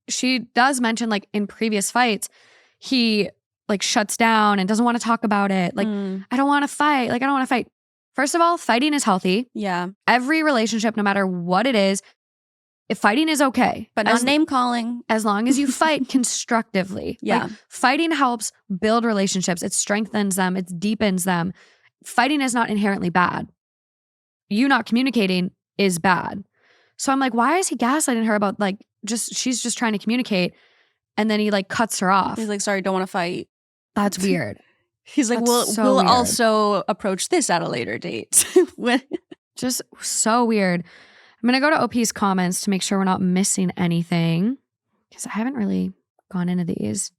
She does mention like in previous fights, he like shuts down and doesn't want to talk about it. Like, I don't want to fight. Like, I don't want to fight. First of all, fighting is healthy. Yeah. Every relationship, no matter what it is, if fighting is okay. But not name calling. As long as you fight constructively. Yeah. Like, fighting helps build relationships. It strengthens them. It deepens them. Fighting is not inherently bad. You not communicating is bad. So I'm like, why is he gaslighting her about like, she's just trying to communicate. And then he like cuts her off. He's like, sorry, don't want to fight. That's weird. He's like, That's we'll weird. also approach this at a later date. Just so weird. I'm going to go to OP's comments to make sure we're not missing anything because I haven't really gone into these.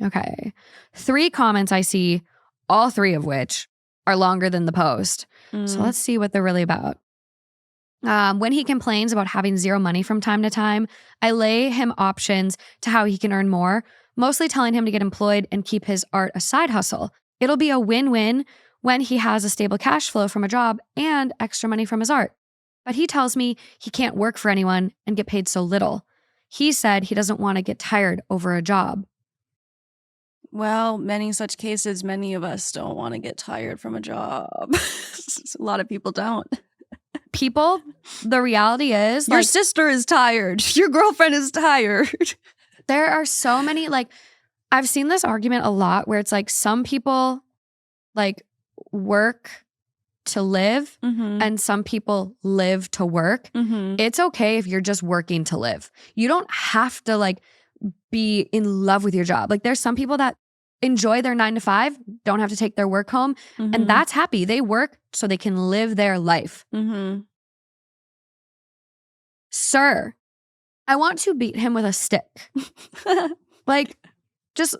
Okay. 3 comments I see, all 3 of which are longer than the post. So let's see what they're really about. When he complains about having zero money from time to time, I lay him options to how he can earn more, mostly telling him to get employed and keep his art a side hustle. It'll be a win-win when he has a stable cash flow from a job and extra money from his art. But he tells me he can't work for anyone and get paid so little. He said he doesn't want to get tired over a job. Well, many such cases, many of us don't want to get tired from a job. A lot of people don't. People, the reality is your like, sister is tired. Your girlfriend is tired. There are so many, like, I've seen this argument a lot where it's like some people like work to live and some people live to work. It's okay if you're just working to live. You don't have to like be in love with your job. Like there's some people that enjoy their 9 to 5, don't have to take their work home, and that's happy. They work so they can live their life. Sir, I want to beat him with a stick. Like, just,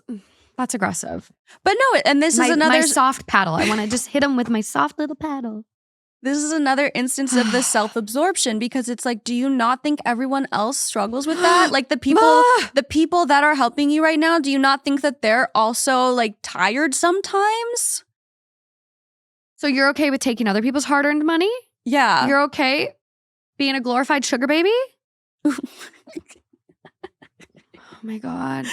that's aggressive. But no, and this is another... My soft paddle. I want to just hit him with my soft little paddle. This is another instance of the self-absorption because it's like, do you not think everyone else struggles with that? Like the people that are helping you right now, do you not think that they're also like tired sometimes? So you're okay with taking other people's hard-earned money? Yeah. You're okay being a glorified sugar baby? Oh my God.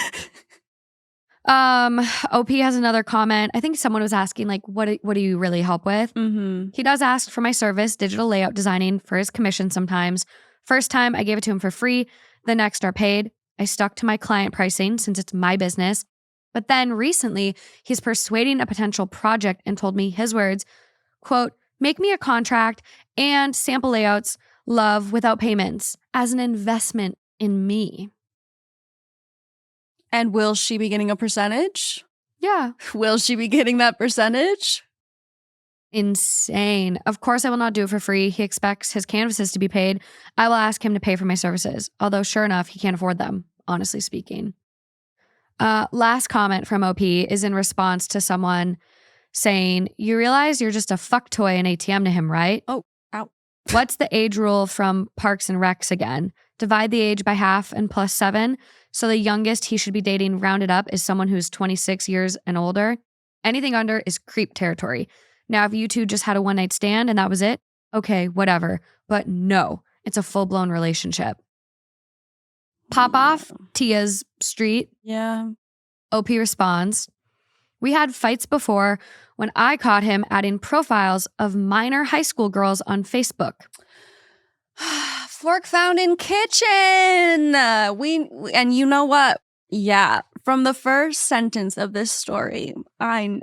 OP has another comment. I think someone was asking like, what do you really help with? He does ask for my service, digital layout designing for his commission sometimes. First time I gave it to him for free. The next are paid. I stuck to my client pricing since it's my business. But then recently, he's persuading a potential project and told me his words, quote, make me a contract and sample layouts, love without payments as an investment in me. And will she be getting a percentage? Yeah. Will she be getting that percentage? Insane. Of course, I will not do it for free. He expects his canvases to be paid. I will ask him to pay for my services, although sure enough, he can't afford them, honestly speaking. Last comment from OP is in response to someone saying, you realize you're just a fuck toy and ATM to him, right? Oh, ow. What's the age rule from Parks and Recs again? Divide the age by half and plus 7. So the youngest he should be dating rounded up is someone who's 26 years and older. Anything under is creep territory. Now, if you two just had a one-night stand and that was it, okay, whatever. But no, it's a full-blown relationship. Pop off Tia's street. Yeah. OP responds, we had fights before when I caught him adding profiles of minor high school girls on Facebook. Fork found in kitchen. And you know what? Yeah. From the first sentence of this story, I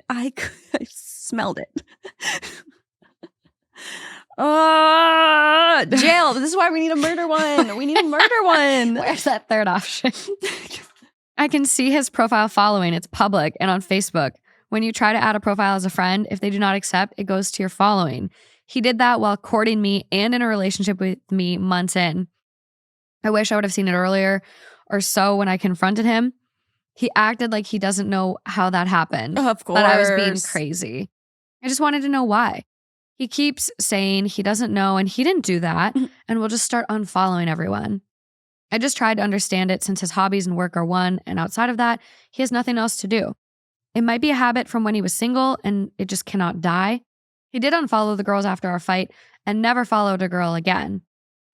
smelled it. Jail. This is why we need a murder one. We need a murder one. Where's that third option? I can see his profile following. It's public and on Facebook. When you try to add a profile as a friend, if they do not accept, it goes to your following. He did that while courting me and in a relationship with me months in. I wish I would have seen it earlier or so when I confronted him. He acted like he doesn't know how that happened. Of course. That I was being crazy. I just wanted to know why. He keeps saying he doesn't know and he didn't do that and will just start unfollowing everyone. I just tried to understand it since his hobbies and work are one, and outside of that, he has nothing else to do. It might be a habit from when he was single and it just cannot die. He did unfollow the girls after our fight and never followed a girl again.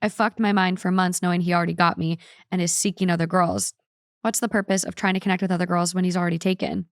I fucked my mind for months knowing he already got me and is seeking other girls. What's the purpose of trying to connect with other girls when he's already taken?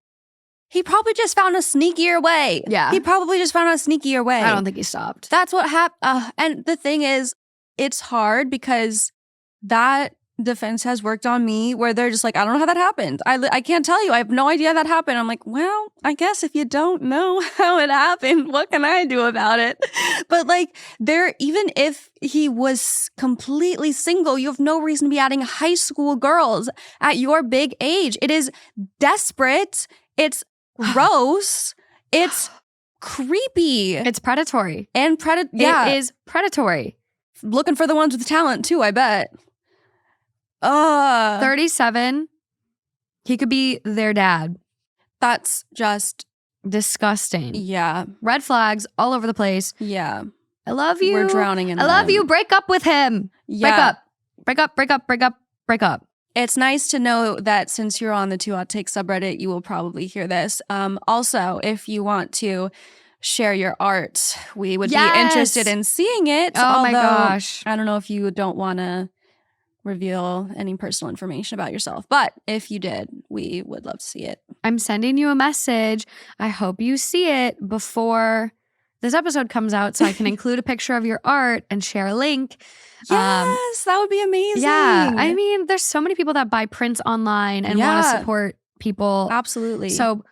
He probably just found a sneakier way. Yeah. He probably just found a sneakier way. I don't think he stopped. That's what happened. And the thing is, it's hard because that defense has worked on me where they're just like, I don't know how that happened. I can't tell you. I have no idea that happened. I'm like, well, I guess if you don't know how it happened, what can I do about it? But like even if he was completely single, you have no reason to be adding high school girls at your big age. It is desperate. It's gross. It's creepy. It's predatory. And yeah. It is predatory. Looking for the ones with talent too, I bet. 37. He could be their dad. That's just disgusting. Yeah. Red flags all over the place. Yeah. I love you. We're drowning in I love you. Break up with him. Yeah. Break up. It's nice to know that since you're on the 2 Hot Takes subreddit, you will probably hear this. Also, if you want to share your art, we would be interested in seeing it. Oh my gosh. I don't know if you don't want to reveal any personal information about yourself, but if you did, we would love to see it. I'm sending you a message. I hope you see it before this episode comes out so I can include a picture of your art and share a link. Yes, that would be amazing. Yeah. I mean, there's so many people that buy prints online and want to support people. Absolutely. So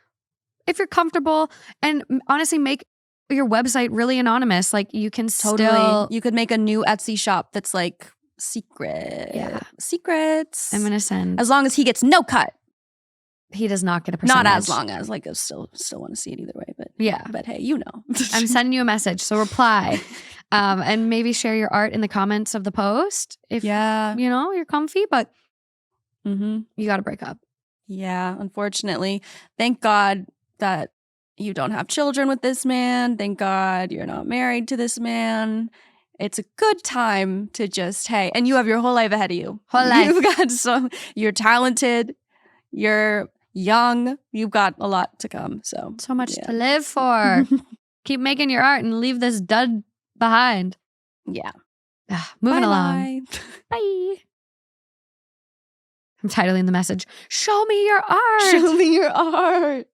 if you're comfortable, and honestly, make your website really anonymous. Like you can still... You could make a new Etsy shop that's like secret. Yeah. Secrets. I'm going to send... As long as he gets no cut. He does not get a percentage. Not as long as, like, I still want to see it either way. But yeah. But hey, you know. I'm sending you a message, so reply. And maybe share your art in the comments of the post if you know you're comfy, but you got to break up. Yeah, unfortunately. Thank God that you don't have children with this man. Thank God you're not married to this man. It's a good time to just, hey, and you have your whole life ahead of you. Whole life. You're talented. You're young. You've got a lot to come. So much to live for. Keep making your art and leave this dud behind. Yeah. Moving along. Bye. I'm titling the message, Show me your art. Show me your art.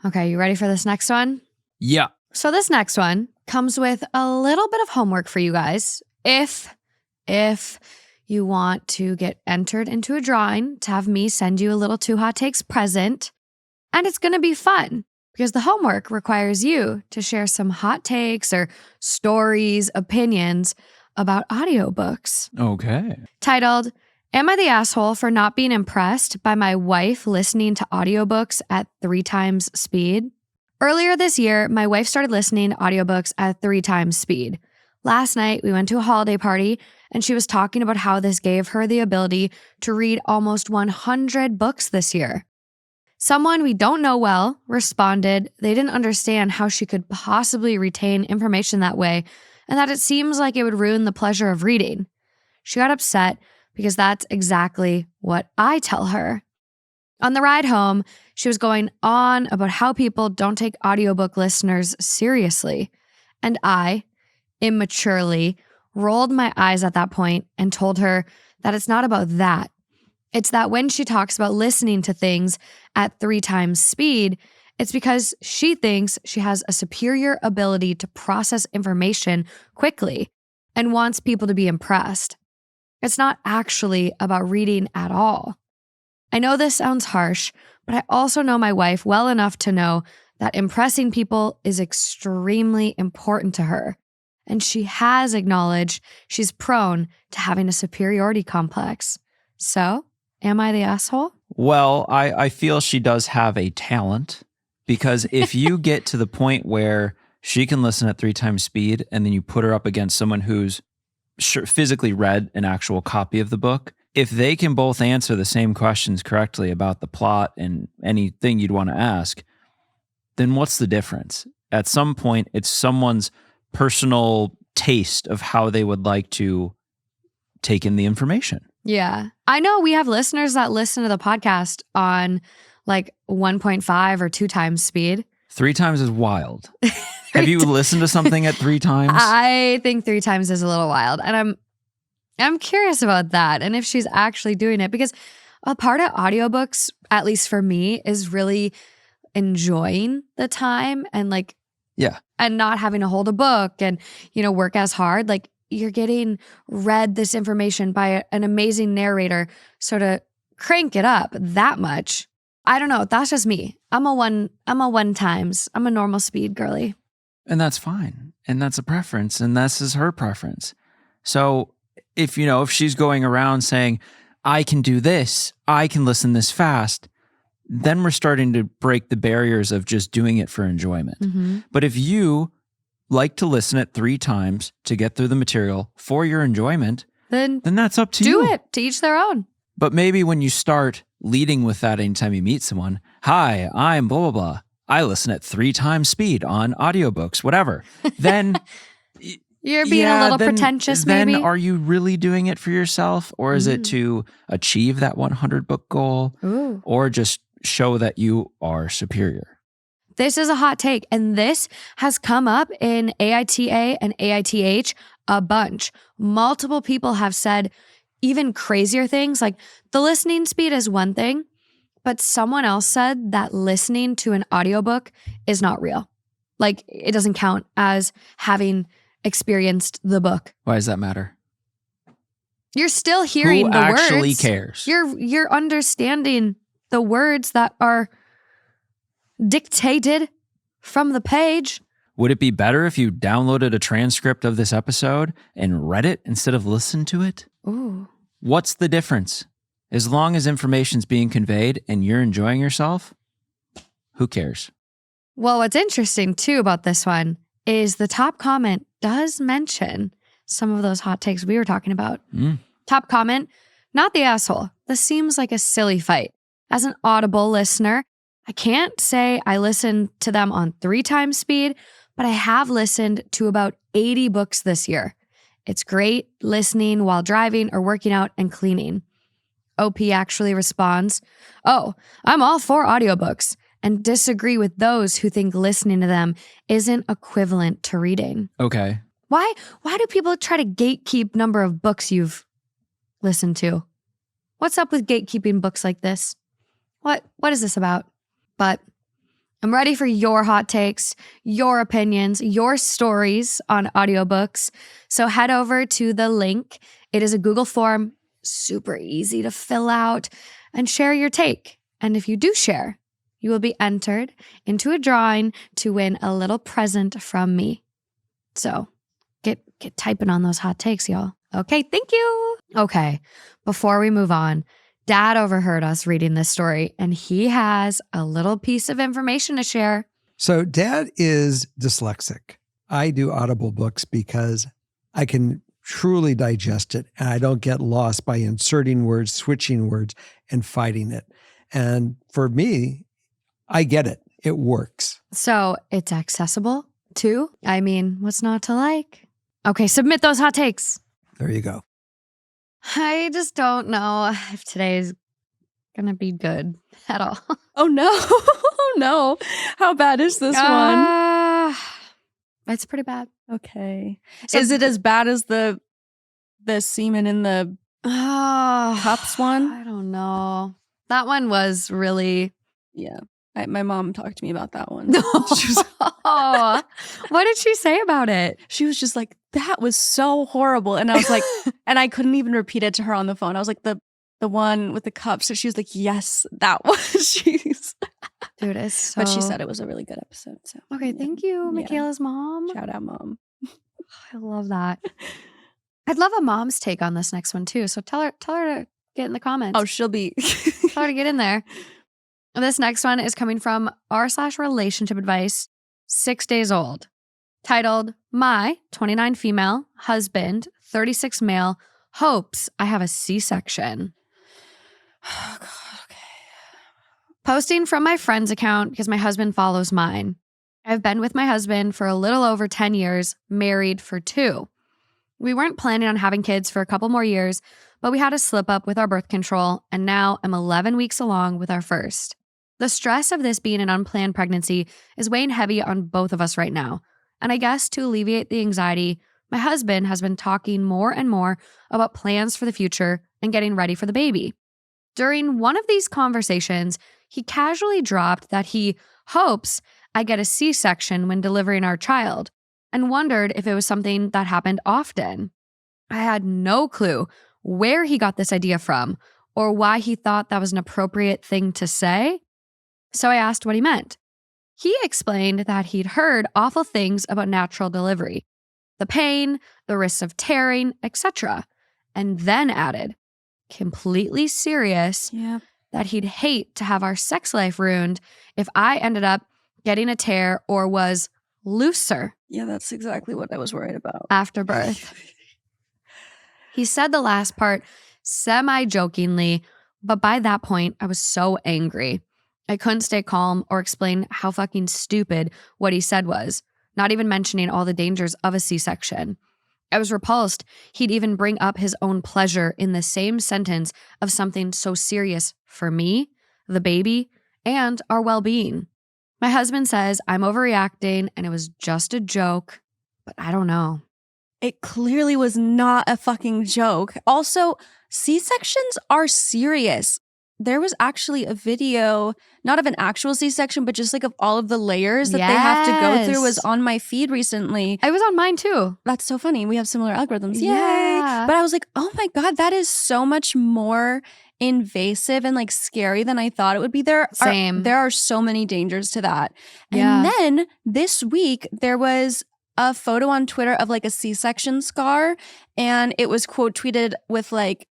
Okay, you ready for this next one? Yeah. So this next one comes with a little bit of homework for you guys. If you want to get entered into a drawing to have me send you a little 2 hot takes present. And it's going to be fun because the homework requires you to share some hot takes or stories, opinions about audiobooks. Okay. Titled, Am I the Asshole for Not Being Impressed by My Wife Listening to Audiobooks at 3 times speed? Earlier this year, my wife started listening to audiobooks at 3 times speed. Last night, we went to a holiday party, and she was talking about how this gave her the ability to read almost 100 books this year. Someone we don't know well responded they didn't understand how she could possibly retain information that way, and that it seems like it would ruin the pleasure of reading. She got upset because that's exactly what I tell her. On the ride home, she was going on about how people don't take audiobook listeners seriously, and I, immaturely, rolled my eyes at that point and told her that it's not about that. It's that when she talks about listening to things at 3 times speed, it's because she thinks she has a superior ability to process information quickly and wants people to be impressed. It's not actually about reading at all. I know this sounds harsh, but I also know my wife well enough to know that impressing people is extremely important to her. And she has acknowledged she's prone to having a superiority complex. So, am I the asshole? Well, I feel she does have a talent, because if you get to the point where she can listen at 3 times speed and then you put her up against someone who's physically read an actual copy of the book, if they can both answer the same questions correctly about the plot and anything you'd want to ask, then what's the difference? At some point, it's someone's personal taste of how they would like to take in the information. Yeah. I know we have listeners that listen to the podcast on like 1.5 or 2 times speed. 3 times is wild. Have you listened to something at 3 times? I think 3 times is a little wild. And I'm curious about that and if she's actually doing it, because a part of audiobooks, at least for me, is really enjoying the time and like, yeah, and not having to hold a book and, work as hard. Like you're getting read this information by an amazing narrator. So to crank it up that much, I don't know. That's just me. I'm a 1 times. I'm a normal speed girly. And that's fine. And that's a preference. And this is her preference. So if she's going around saying, I can do this, I can listen this fast, then we're starting to break the barriers of just doing it for enjoyment. Mm-hmm. But if you like to listen at 3 times to get through the material for your enjoyment, then that's up to you. Do it. To each their own. But maybe when you start leading with that anytime you meet someone, hi, I'm blah, blah, blah. I listen at 3 times speed on audiobooks, whatever. Then you're being a little pretentious, maybe. Then are you really doing it for yourself? Or is it to achieve that 100 book goal? Ooh. Or just show that you are superior? This is a hot take. And this has come up in AITA and AITH a bunch. Multiple people have said even crazier things, like the listening speed is one thing, but someone else said that listening to an audiobook is not real. Like it doesn't count as having experienced the book. Why does that matter? You're still hearing Who the words. Who actually cares? You're understanding the words that are dictated from the page. Would it be better if you downloaded a transcript of this episode and read it instead of listened to it? Ooh. What's the difference? As long as information's being conveyed and you're enjoying yourself, who cares? Well, what's interesting too about this one is the top comment does mention some of those hot takes we were talking about. Top comment, not the asshole. This seems like a silly fight. As an Audible listener, I can't say I listened to them on 3 times speed, but I have listened to about 80 books this year. It's great listening while driving or working out and cleaning. OP actually responds, "Oh, I'm all for audiobooks and disagree with those who think listening to them isn't equivalent to reading." Okay. Why do people try to gatekeep number of books you've listened to? What's up with gatekeeping books like this? What is this about? But I'm ready for your hot takes, your opinions, your stories on audiobooks. So head over to the link. It is a Google form super easy to fill out and share your take. And if you do share, you will be entered into a drawing to win a little present from me. So get typing on those hot takes, y'all. Okay, thank you. Okay, before we move on, Dad overheard us reading this story, and he has a little piece of information to share. So Dad is dyslexic. I do Audible books because I can truly digest it and I don't get lost by inserting words, switching words, and fighting it. And for me, I get it. It works. So it's accessible too. I mean, what's not to like? Okay, submit those hot takes. There you go. I just don't know if today's gonna be good at all. Oh no. Oh no. How bad is this one? It's pretty bad. Okay. So- is it as bad as the semen in the cups one? I don't know. That one was really. Yeah. My mom talked to me about that one. Oh, what did she say about it? She was just like, that was so horrible. And I was like, and I couldn't even repeat it to her on the phone. I was like, the one with the cups. So she was like, yes, that was. She's. Dude, it's so. But she said it was a really good episode. So Okay, thank you, Yeah. Michaela's mom. Shout out, Mom. I love that. I'd love a mom's take on this next one too. So tell her to get in the comments. Oh, she'll be. Tell her to get in there. This next one is coming from r/relationship advice, 6 days old, titled, My 29 female husband, 36 male, hopes I have a C-section. Oh, God, okay. Posting from my friend's account because my husband follows mine. I've been with my husband for a little over 10 years, married for 2. We weren't planning on having kids for a couple more years, but we had a slip up with our birth control, and now I'm 11 weeks along with our first. The stress of this being an unplanned pregnancy is weighing heavy on both of us right now. And I guess to alleviate the anxiety, my husband has been talking more and more about plans for the future and getting ready for the baby. During one of these conversations, he casually dropped that he hopes I get a C-section when delivering our child and wondered if it was something that happened often. I had no clue where he got this idea from or why he thought that was an appropriate thing to say. So I asked what he meant. He explained that he'd heard awful things about natural delivery, the pain, the risks of tearing, etc., and then added, completely serious, Yeah. that he'd hate to have our sex life ruined if I ended up getting a tear or was looser Yeah, that's exactly what I was worried about. after birth. He said the last part semi-jokingly, but by that point, I was so angry. I couldn't stay calm or explain how fucking stupid what he said was, not even mentioning all the dangers of a C-section. I was repulsed he'd even bring up his own pleasure in the same sentence of something so serious for me, the baby, and our well-being. My husband says I'm overreacting and it was just a joke, but I don't know. It clearly was not a fucking joke. Also, C-sections are serious. There was actually a video, not of an actual C-section, but just like of all of the layers that they have to go through was Yes. on my feed recently. I was on mine too. That's so funny. We have similar algorithms. Yay. Yeah. But I was like, oh my God, that is so much more invasive and like scary than I thought it would be. Same. There are so many dangers to that. Yeah. And then this week, there was a photo on Twitter of like a C-section scar. And it was quote tweeted with like,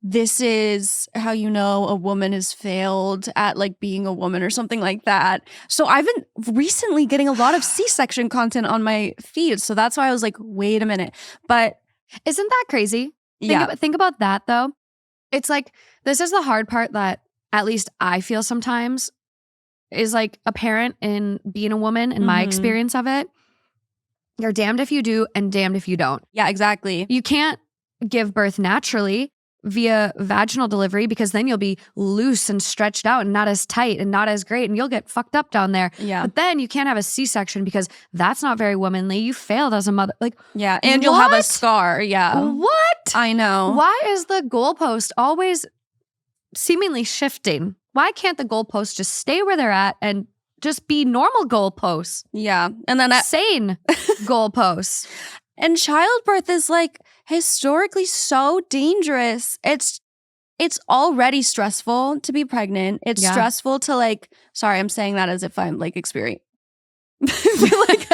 this is how you know a woman has failed at like being a woman or something like that. So I've been recently getting a lot of C-section content on my feed. So that's why I was like, wait a minute. But Isn't that crazy? Think about that though. It's like, this is the hard part that at least I feel sometimes is like a parent in being a woman in my Mhm. experience of it. You're damned if you do and damned if you don't. Yeah, exactly. You can't give birth naturally via vaginal delivery because then you'll be loose and stretched out and not as tight and not as great and you'll get fucked up down there. Yeah. But then you can't have a C-section because that's not very womanly. You failed as a mother. Like, Yeah. And you'll have a What? scar. Yeah. what? I know. Why is the goalpost always seemingly shifting? Why can't the goalposts just stay where they're at and just be normal goalposts? Yeah. And then Sane goalposts. And childbirth is like historically so dangerous. It's already stressful to be pregnant. It's stressful to like, sorry, I'm saying that as if I'm like experienced. Like,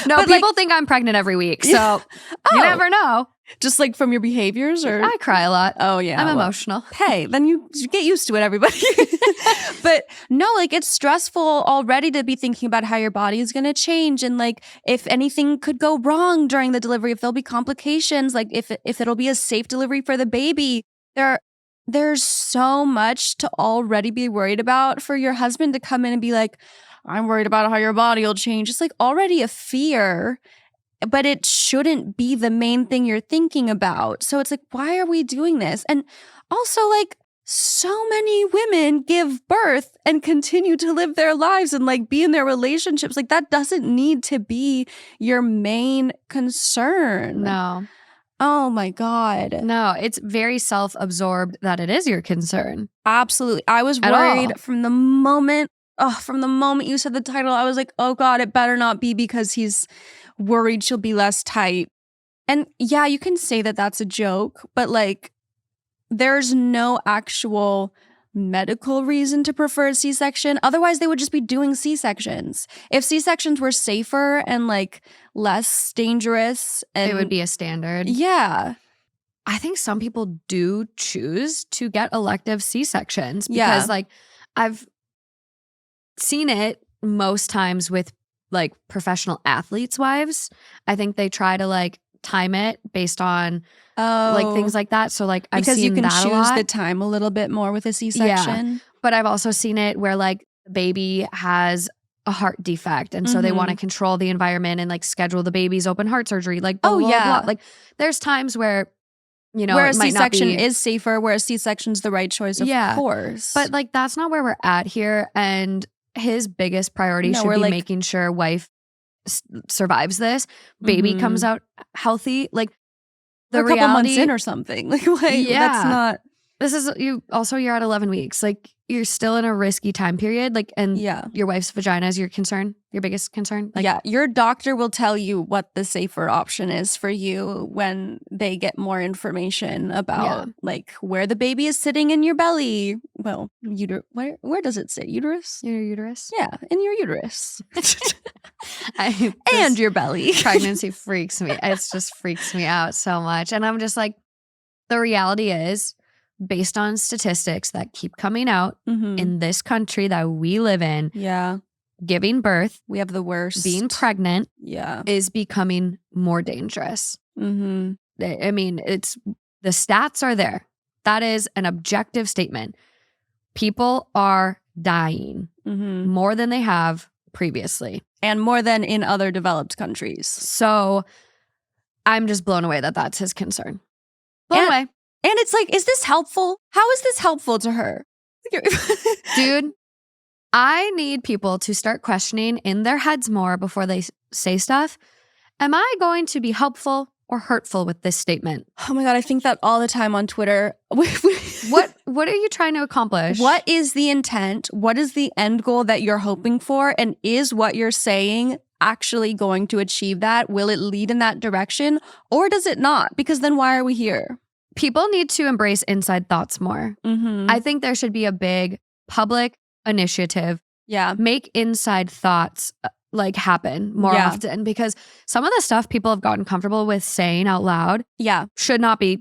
no, people think I'm pregnant every week. So you never know. Just like from your behaviors or? I cry a lot. Oh yeah. I'm emotional. Hey, then you get used to it, everybody. But no, like it's stressful already to be thinking about how your body is going to change. And like if anything could go wrong during the delivery, if there'll be complications, like if it'll be a safe delivery for the baby. There's so much to already be worried about for your husband to come in and be like, I'm worried about how your body will change. It's like already a fear, but it shouldn't be the main thing you're thinking about. So it's like, why are we doing this? And also like so many women give birth and continue to live their lives and like be in their relationships. Like that doesn't need to be your main concern. No. Oh my God. No, it's very self-absorbed that it is your concern. Absolutely. I was worried from the moment you said the title. I was like, oh God, it better not be because he's worried she'll be less tight. And yeah, you can say that that's a joke, but like there's no actual medical reason to prefer a C-section. Otherwise, they would just be doing C-sections. If C-sections were safer and like less dangerous, and it would be a standard. Yeah. I think some people do choose to get elective C-sections because like I've seen it most times with like professional athletes' wives. I think they try to like time it based on like things like that. So like I've seen that a lot. Because you can choose the time a little bit more with a C-section. Yeah. But I've also seen it where like the baby has a heart defect and so they want to control the environment and like schedule the baby's open heart surgery. Like blah, blah, blah. Like there's times where where a C-section is safer, where a C-section's the right choice, of course. But like that's not where we're at here. And his biggest priority should be like, making sure wife survives this, baby comes out healthy. Like the a couple reality, months in or something. Like that's not. This is you're at 11 weeks. Like you're still in a risky time period. Like and your wife's vagina is your concern, your biggest concern. Like, your doctor will tell you what the safer option is for you when they get more information about like where the baby is sitting in your belly. Well, where does it sit? Uterus? Your uterus? Yeah, in your uterus. And your belly. Pregnancy freaks me. It just freaks me out so much. And I'm just like, the reality is, based on statistics that keep coming out in this country that we live in, giving birth, we have the worst. Being pregnant is becoming more dangerous. I mean, the stats are there. That is an objective statement. People are dying more than they have previously. And more than in other developed countries. So I'm just blown away that that's his concern. Blown away. And it's like, is this helpful? How is this helpful to her? Dude, I need people to start questioning in their heads more before they say stuff. Am I going to be helpful or hurtful with this statement? Oh my God, I think that all the time on Twitter. What are you trying to accomplish? What is the intent? What is the end goal that you're hoping for? And is what you're saying actually going to achieve that? Will it lead in that direction? Or does it not? Because then why are we here? People need to embrace inside thoughts more. I think there should be a big public initiative. Yeah. Make inside thoughts like happen more often, because some of the stuff people have gotten comfortable with saying out loud should not be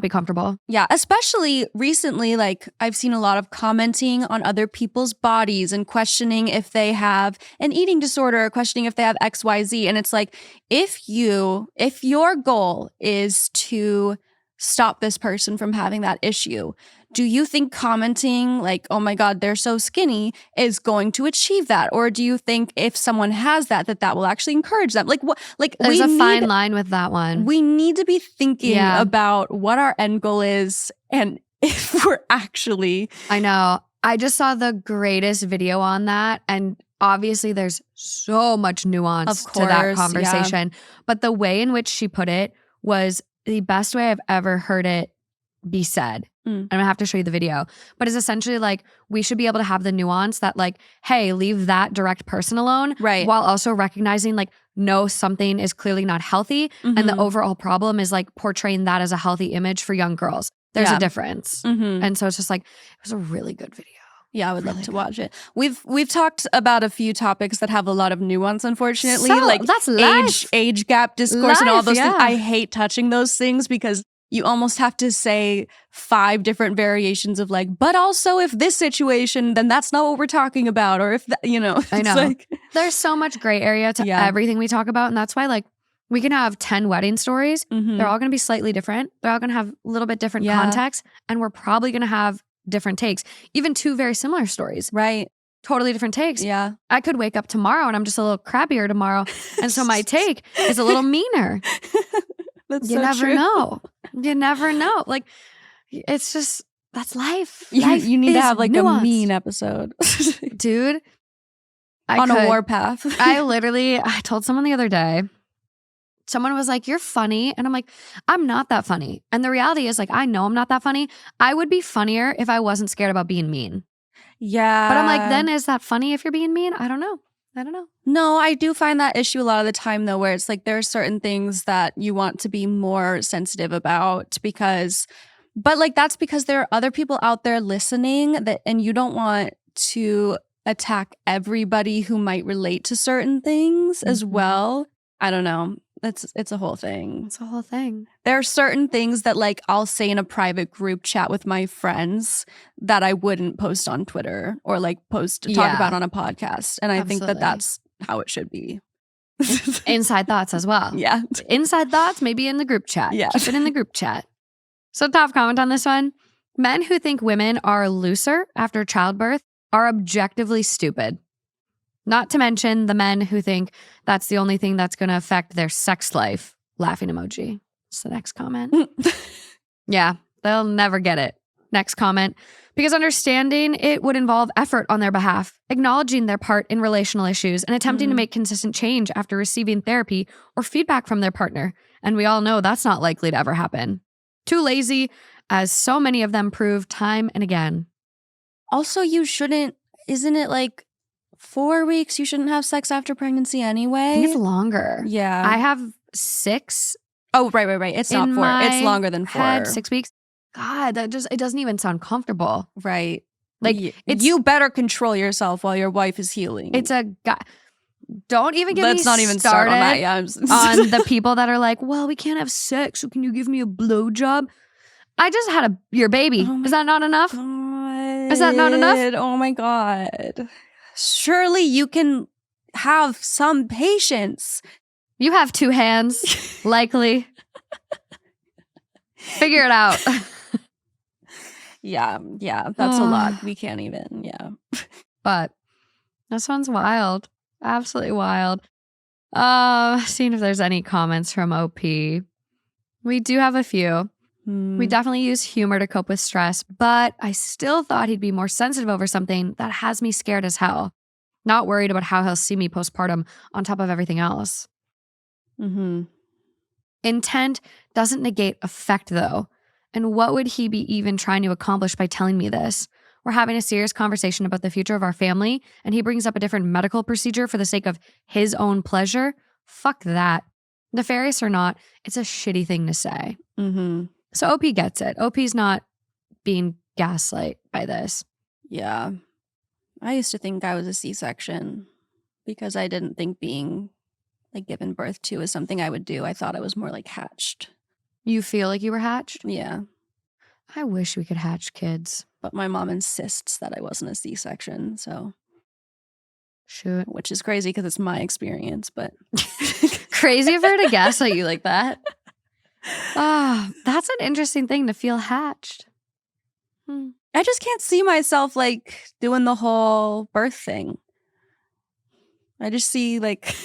comfortable. Yeah, especially recently, like I've seen a lot of commenting on other people's bodies and questioning if they have an eating disorder, questioning if they have XYZ. And it's like, if your goal is to stop this person from having that issue, do you think commenting like, oh my God, they're so skinny is going to achieve that? Or do you think if someone has that will actually encourage them? Like what? Like there's a fine line with that one. We need to be thinking about what our end goal is and if we're actually. I know. I just saw the greatest video on that, and obviously there's so much nuance to that conversation. But the way in which she put it was the best way I've ever heard it be said. I'm gonna have to show you the video, but it's essentially like we should be able to have the nuance that like, hey, leave that direct person alone, right? While also recognizing like know something is clearly not healthy. And the overall problem is like portraying that as a healthy image for young girls. There's a difference. And so it's just like, it was a really good video. Yeah, I would love to watch it. We've talked about a few topics that have a lot of nuance, unfortunately, So, like that's life. age gap discourse and all Life, those things. yeah. I hate touching those things because you almost have to say 5 different variations of like, but also if this situation, then that's not what we're talking about. Or if, I know. it's like, There's so much gray area to everything we talk about. And that's why like we can have 10 wedding stories. They're all going to be slightly different. They're all going to have a little bit different context. And we're probably going to have different takes. Even 2 very similar stories. right. Totally different takes. Yeah. I could wake up tomorrow and I'm just a little crappier tomorrow. And so my take is a little meaner. That's You so never true. know. You never know. Like, it's just, that's life. Life You need to is have like nuanced. a mean episode Dude. on a warpath. I told someone the other day, someone was like, you're funny. And I'm like, I'm not that funny. And the reality is like, I know I'm not that funny. I would be funnier if I wasn't scared about being mean. Yeah. But I'm like, then is that funny if you're being mean? I don't know. No, I do find that issue a lot of the time though, where it's like there are certain things that you want to be more sensitive about but like that's because there are other people out there listening and you don't want to attack everybody who might relate to certain things as well. I don't know. It's a whole thing. It's a whole thing. There are certain things that like I'll say in a private group chat with my friends that I wouldn't post on Twitter or like talk about on a podcast. And I think that that's how it should be. Inside thoughts as well. Yeah. Inside thoughts, maybe in the group chat. Yeah. Keep it in the group chat. So top comment on this one. Men who think women are looser after childbirth are objectively stupid. Not to mention the men who think that's the only thing that's going to affect their sex life. Laughing emoji. It's the next comment. Yeah, they'll never get it. Next comment. Because understanding it would involve effort on their behalf, acknowledging their part in relational issues, and attempting to make consistent change after receiving therapy or feedback from their partner. And we all know that's not likely to ever happen. Too lazy, as so many of them prove time and again. Also, isn't it like 4 weeks you shouldn't have sex after pregnancy anyway? I think it's longer. Yeah. I have 6. Oh, right. It's not 4. It's longer than 4. Head, 6 weeks. God, it doesn't even sound comfortable. Right. Like you better control yourself while your wife is healing. It's a guy. Don't even get Let's me not even started start on that. Yeah, on the people that are like, well, we can't have sex, so can you give me a blowjob? I just had your baby. Oh Is that not enough? God. Is that not enough? Oh my God. Surely you can have some patience. You have 2 hands, likely. Figure it out. Yeah, that's a lot. We can't even, But this one's wild. Absolutely wild. Seeing if there's any comments from OP. We do have a few. We definitely use humor to cope with stress, but I still thought he'd be more sensitive over something that has me scared as hell. Not worried about how he'll see me postpartum on top of everything else. Intent doesn't negate effect, though. And what would he be even trying to accomplish by telling me this? We're having a serious conversation about the future of our family, and he brings up a different medical procedure for the sake of his own pleasure? Fuck that. Nefarious or not, it's a shitty thing to say. So OP gets it. OP's not being gaslight by this. Yeah. I used to think I was a C-section because I didn't think being like given birth to is something I would do. I thought I was more like hatched. You feel like you were hatched? Yeah. I wish we could hatch kids. But my mom insists that I wasn't a C-section, so. Shoot. Which is crazy because it's my experience, but. Crazy of her to gaslight you like that. That's an interesting thing to feel hatched. I just can't see myself like doing the whole birth thing. I just see like,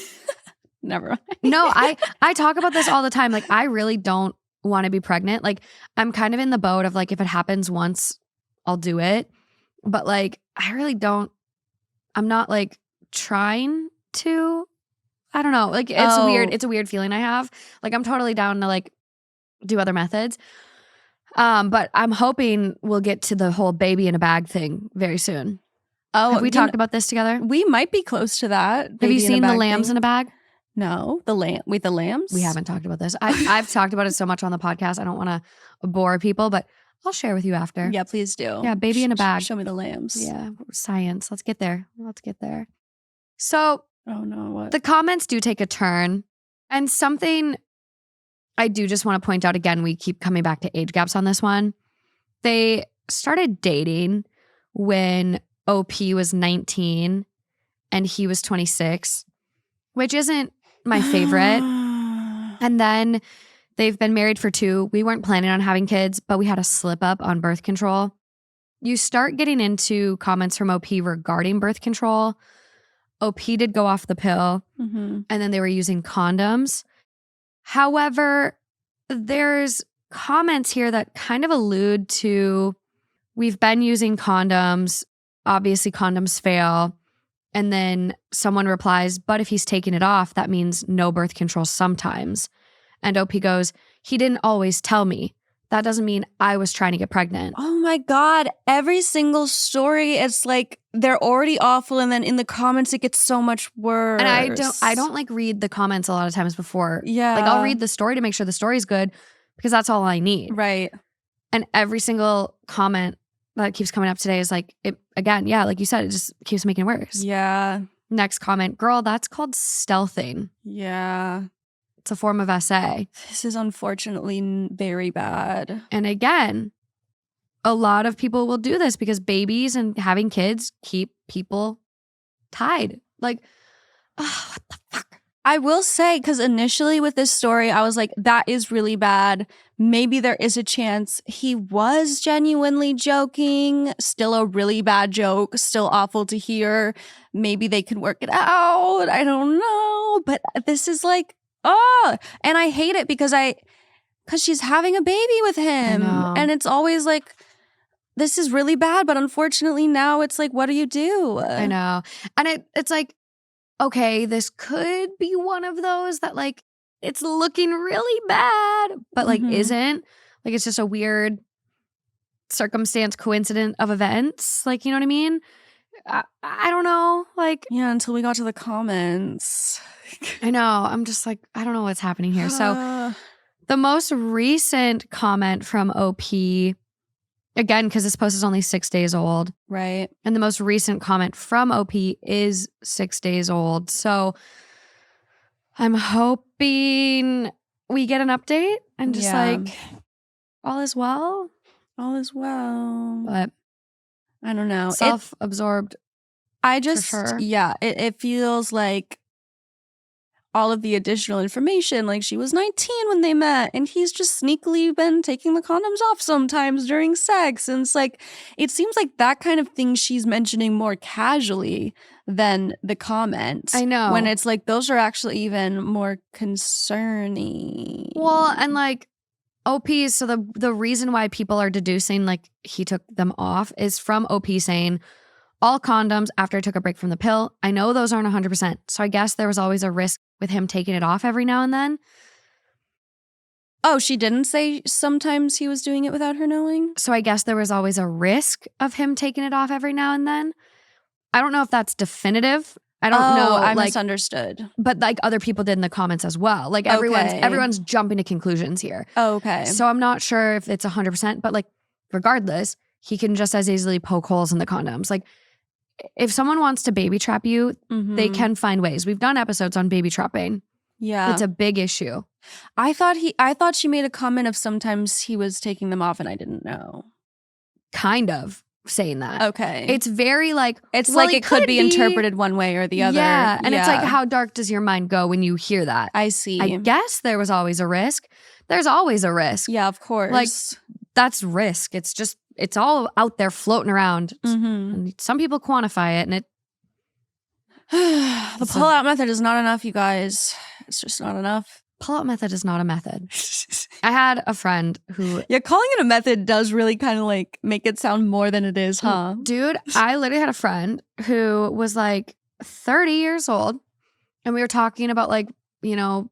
never mind. No, I talk about this all the time. Like, I really don't want to be pregnant. Like, I'm kind of in the boat of like, if it happens once, I'll do it. But like, I really don't, I'm not like trying to. I don't know. Like, it's weird. It's a weird feeling I have. Like, I'm totally down to like do other methods. But I'm hoping we'll get to the whole baby in a bag thing very soon. Oh, have we talked about this together? We might be close to that. Have you seen the lambs in a bag? No, the lambs. We haven't talked about this. I've talked about it so much on the podcast. I don't want to bore people, but I'll share with you after. Yeah, please do. Yeah, baby in a bag. Show me the lambs. Yeah, science. Let's get there. So, oh no, what? The comments do take a turn. And something I do just want to point out again, we keep coming back to age gaps on this one. They started dating when OP was 19 and he was 26, which isn't my favorite. And then they've been married for 2. We weren't planning on having kids, but we had a slip up on birth control. You start getting into comments from OP regarding birth control. OP did go off the pill, and then they were using condoms. However, there's comments here that kind of allude to, we've been using condoms, obviously condoms fail. And then someone replies, but if he's taking it off, that means no birth control sometimes. And OP goes, he didn't always tell me. That doesn't mean I was trying to get pregnant. Oh my God. Every single story, it's like they're already awful. And then in the comments, it gets so much worse. And I don't like read the comments a lot of times before. Yeah. Like I'll read the story to make sure the story's good because that's all I need. Right. And every single comment that keeps coming up today is like, it again, yeah, like you said, it just keeps making it worse. Yeah. Next comment, girl, that's called stealthing. Yeah. It's a form of SA. This is unfortunately very bad. And again, a lot of people will do this because babies and having kids keep people tied. Like, oh, what the fuck? I will say, because initially with this story, I was like, that is really bad. Maybe there is a chance he was genuinely joking. Still a really bad joke. Still awful to hear. Maybe they could work it out. I don't know. But this is like, oh, and I hate it because she's having a baby with him. And it's always like, this is really bad. But unfortunately now it's like, what do you do? I know. And it's like, okay, this could be one of those that like, it's looking really bad, but like isn't. Like it's just a weird circumstance, coincidence of events. Like, you know what I mean? I don't know. Like, yeah, until we got to the comments. I know. I'm just like, I don't know what's happening here. So the most recent comment from OP, again, because this post is only 6 days old. Right. And the most recent comment from OP is 6 days old. So I'm hoping we get an update and just like, all is well. All is well. But I don't know. Self-absorbed. I just, for sure. Yeah, it feels like all of the additional information, like she was 19 when they met and he's just sneakily been taking the condoms off sometimes during sex. And it's like, it seems like that kind of thing she's mentioning more casually than the comments. I know. When it's like, those are actually even more concerning. Well, and like OP, so the reason why people are deducing like he took them off is from OP saying, all condoms after I took a break from the pill. I know those aren't 100%. So I guess there was always a risk with him taking it off every now and then. Oh, she didn't say sometimes he was doing it without her knowing? So I guess there was always a risk of him taking it off every now and then. I don't know if that's definitive. I don't know. I like, misunderstood. But like other people did in the comments as well. Like everyone's jumping to conclusions here. Oh, okay. So I'm not sure if it's 100%, but like regardless, he can just as easily poke holes in the condoms. Like if someone wants to baby trap you, they can find ways. We've done episodes on baby trapping. Yeah. It's a big issue. I thought she made a comment of sometimes he was taking them off and I didn't know. Kind of saying that. Okay. It's very like, it's well, like it could be interpreted one way or the other. Yeah. And it's like, how dark does your mind go when you hear that? I see. I guess there was always a risk. There's always a risk. Yeah, of course. Like that's risk. It's just, it's all out there floating around. And some people quantify it and it. The pull-out method is not enough, you guys. It's just not enough. Pull-out method is not a method. I had a friend who. Yeah, calling it a method does really kind of like make it sound more than it is, huh? Dude, I literally had a friend who was like 30 years old and we were talking about like, you know,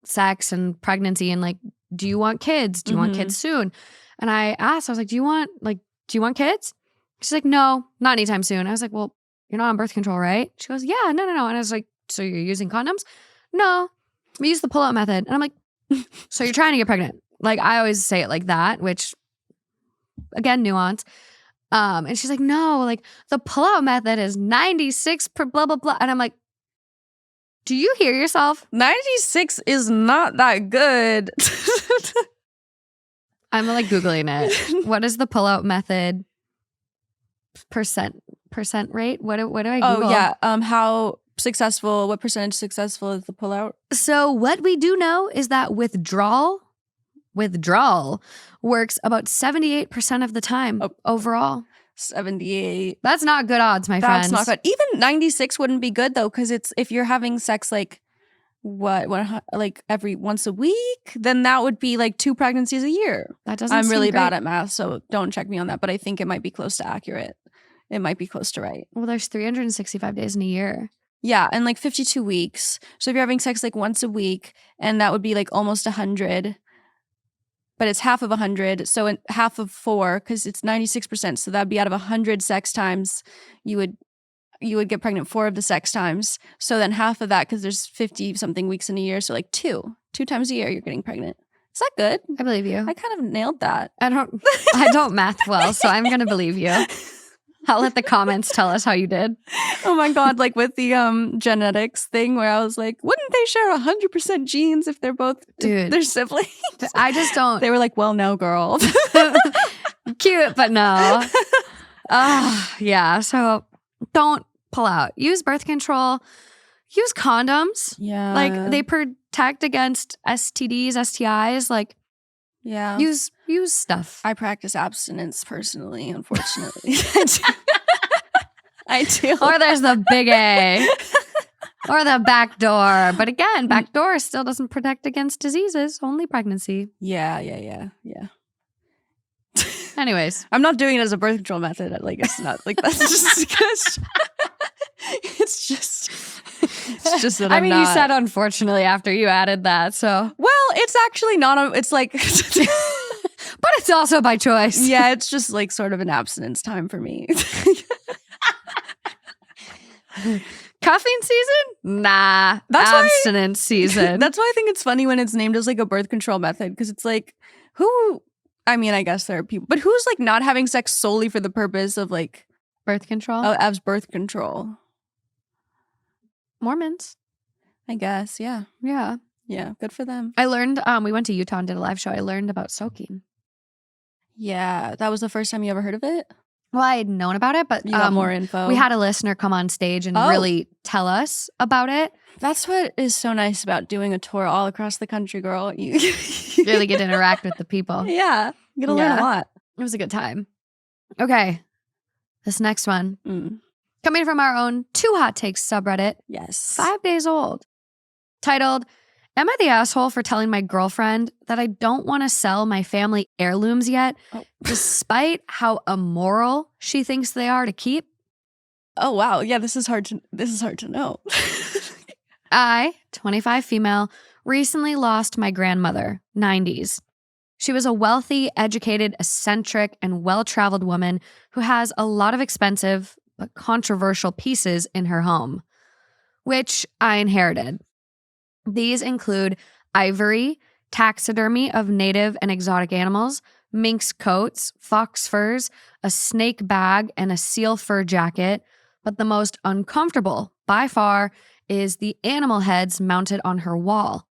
sex and pregnancy and like, do you want kids? Do you want kids soon? And I asked, I was like, do you want kids? She's like, no, not anytime soon. I was like, well, you're not on birth control, right? She goes, yeah, no. And I was like, so you're using condoms? no, we use the pull-out method. And I'm like, so you're trying to get pregnant. Like, I always say it like that, which, again, nuance. And she's like, no, like, the pull-out method is 96 per blah, blah, blah. And I'm like, do you hear yourself? 96 is not that good. I'm like Googling it. What is the pull-out method percent rate? What do I Google? Oh, yeah. How successful, what percentage successful is the pullout? So what we do know is that withdrawal works about 78% of the time overall. 78. That's not good odds, my friends. That's not good. Even 96 wouldn't be good though, because it's if you're having sex like like every once a week, then that would be like 2 pregnancies a year. That doesn't. I'm really seem great. bad at math, so don't check me on that. But I think it might be close to accurate. It might be close to right. Well, there's 365 days in a year. Yeah, and like 52 weeks. So if you're having sex like once a week, and that would be like almost 100. But it's half of 100, so half of 4, because it's 96%. So that'd be out of 100 sex times, you would get pregnant 4 of the sex times. So then half of that, because there's 50 something weeks in a year, so like 2 times a year you're getting pregnant. Is that good? I believe you. I kind of nailed that. I don't math well, so I'm gonna believe you. I'll let the comments tell us how you did. Oh my God, like with the genetics thing where I was like, wouldn't they share 100% genes if they're both their siblings? I just don't. They were like, well, no, girl. Cute, but no. Yeah, so don't pull out. Use birth control. Use condoms. Yeah. Like, they protect against STDs, STIs. Like, yeah. Use stuff. I practice abstinence personally, unfortunately. I do. Or there's the big A. Or the back door. But again, back door still doesn't protect against diseases, only pregnancy. Yeah. Anyways. I'm not doing it as a birth control method. Like, it's not like that's just because it's just that I'm not. you said unfortunately after you added that, so. Well, it's actually not, it's like. But it's also by choice. Yeah, it's just like sort of an abstinence time for me. Cuffing season? Nah. That's abstinence season. That's why I think it's funny when it's named as like a birth control method, because it's like, I mean, I guess there are people, but who's like not having sex solely for the purpose of like birth control? As birth control? Mormons. I guess, yeah. Yeah. Yeah, good for them. I learned, we went to Utah and did a live show. I learned about soaking. Yeah, that was the first time you ever heard of it? Well, I had known about it, but you got more info. We had a listener come on stage and really tell us about it. That's what is so nice about doing a tour all across the country, girl. You really get to interact with the people. Yeah, you get to learn a lot. It was a good time. Okay, this next one. Coming from our own 2 Hot Takes subreddit. Yes. 5 days old. Titled, Am I the asshole for telling my girlfriend that I don't want to sell my family heirlooms yet, despite how immoral she thinks they are to keep? Oh, wow. Yeah, this is hard to know. I, 25 female, recently lost my grandmother, 90s. She was a wealthy, educated, eccentric, and well-traveled woman who has a lot of expensive but controversial pieces in her home, which I inherited. These include ivory, taxidermy of native and exotic animals, minx coats, fox furs, a snake bag, and a seal fur jacket. But the most uncomfortable, by far, is the animal heads mounted on her wall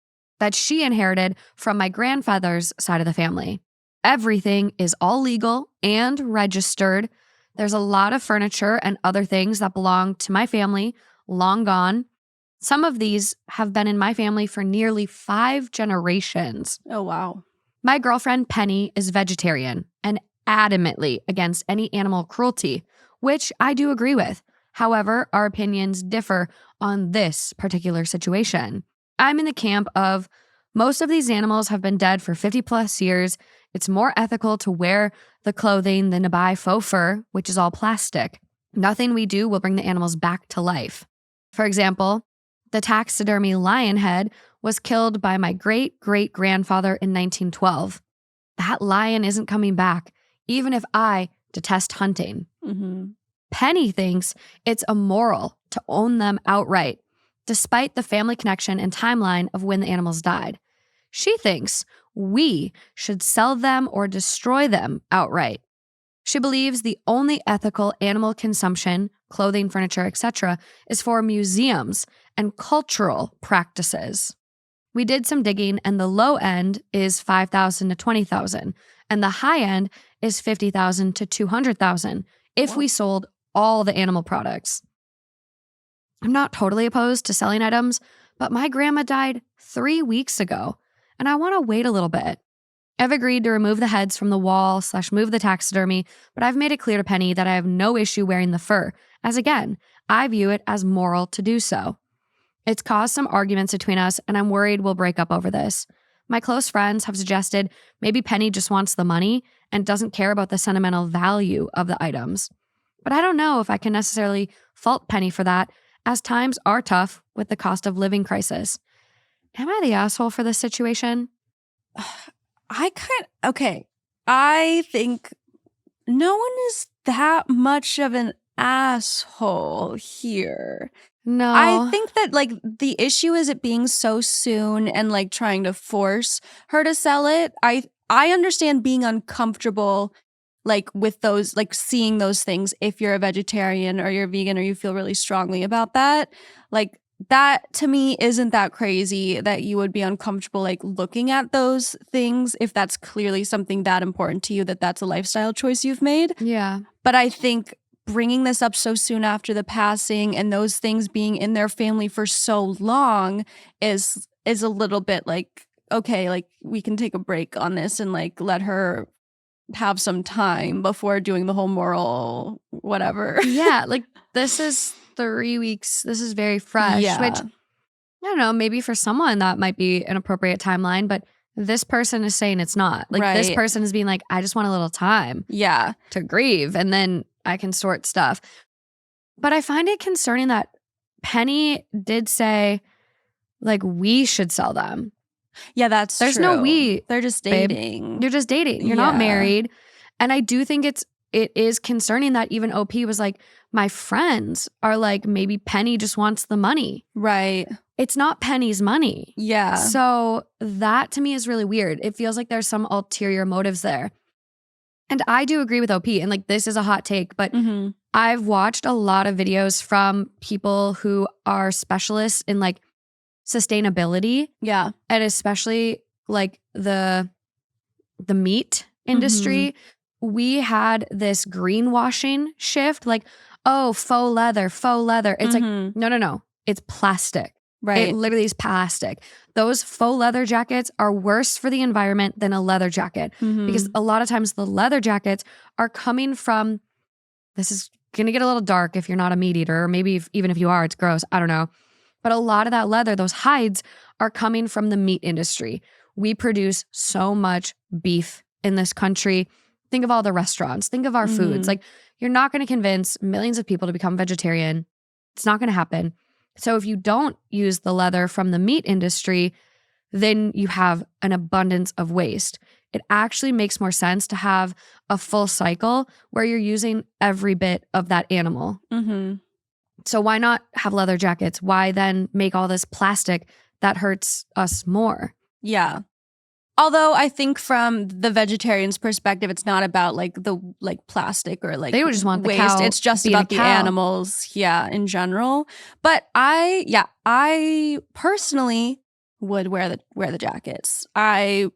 that she inherited from my grandfather's side of the family. Everything is all legal and registered. There's a lot of furniture and other things that belong to my family, long gone. Some of these have been in my family for nearly 5 generations. Oh, wow. My girlfriend, Penny, is vegetarian and adamantly against any animal cruelty, which I do agree with. However, our opinions differ on this particular situation. I'm in the camp of most of these animals have been dead for 50 plus years. It's more ethical to wear the clothing than to buy faux fur, which is all plastic. Nothing we do will bring the animals back to life. For example, the taxidermy lion head was killed by my great-great-grandfather in 1912. That lion isn't coming back, even if I detest hunting. Mm-hmm. Penny thinks it's immoral to own them outright. despite the family connection and timeline of when the animals died. She thinks we should sell them or destroy them outright. She believes the only ethical animal consumption, clothing, furniture, etc., is for museums and cultural practices. We did some digging, and the low end is $5,000 to $20,000, and the high end is $50,000 to $200,000 if we sold all the animal products. I'm not totally opposed to selling items, but my grandma died 3 weeks ago, and I want to wait a little bit. I've agreed to remove the heads from the wall / move the taxidermy, but I've made it clear to Penny that I have no issue wearing the fur, as again, I view it as moral to do so. It's caused some arguments between us, and I'm worried we'll break up over this. My close friends have suggested maybe Penny just wants the money and doesn't care about the sentimental value of the items. But I don't know if I can necessarily fault Penny for that, as times are tough with the cost of living crisis. Am I the asshole for this situation? I think no one is that much of an asshole here. No. I think that like the issue is it being so soon and like trying to force her to sell it. I understand being uncomfortable like with those, like seeing those things if you're a vegetarian or you're vegan or you feel really strongly about that. Like that to me isn't that crazy that you would be uncomfortable like looking at those things if that's clearly something that important to you, that that's a lifestyle choice you've made. Yeah. But I think bringing this up so soon after the passing and those things being in their family for so long is a little bit like, okay, like we can take a break on this and like let her have some time before doing the whole moral whatever. Yeah, like this is 3 weeks. This is very fresh, Yeah. which I don't know, maybe for someone that might be an appropriate timeline, but this person is saying it's not. Like this Right. person is being like, I just want a little time Yeah. to grieve and then I can sort stuff. But I find it concerning that Penny did say like we should sell them. Yeah, that's There's true. no we, They're just babe. dating. You're just dating. You're not Yeah. married. And I do think it is concerning that even OP was like, my friends are like, maybe Penny just wants the money. Right. It's not Penny's money. Yeah. So that to me is really weird. It feels like there's some ulterior motives there. And I do agree with OP. And like, this is a hot take, but Mhm. I've watched a lot of videos from people who are specialists in like sustainability Yeah. and especially like the meat industry. We had this greenwashing shift, like, oh, faux leather. It's like, Mhm. no. It's plastic. Right. It literally is plastic. Those faux leather jackets are worse for the environment than a leather jacket because a lot of times the leather jackets are coming from, this is going to get a little dark if you're not a meat eater, or maybe even if you are, it's gross. I don't know. But a lot of that leather, those hides are coming from the meat industry. We produce so much beef in this country. Think of all the restaurants. Think of our foods. Like, you're not going to convince millions of people to become vegetarian. It's not going to happen. So if you don't use the leather from the meat industry, then you have an abundance of waste. It actually makes more sense to have a full cycle where you're using every bit of that animal. So why not have leather jackets? Why then make all this plastic that hurts us more? Yeah. Although I think from the vegetarian's perspective, it's not about like the like plastic or like They would just want the waste. cow It's just being a about the cow. animals, yeah, in general. But I personally would wear the jackets. I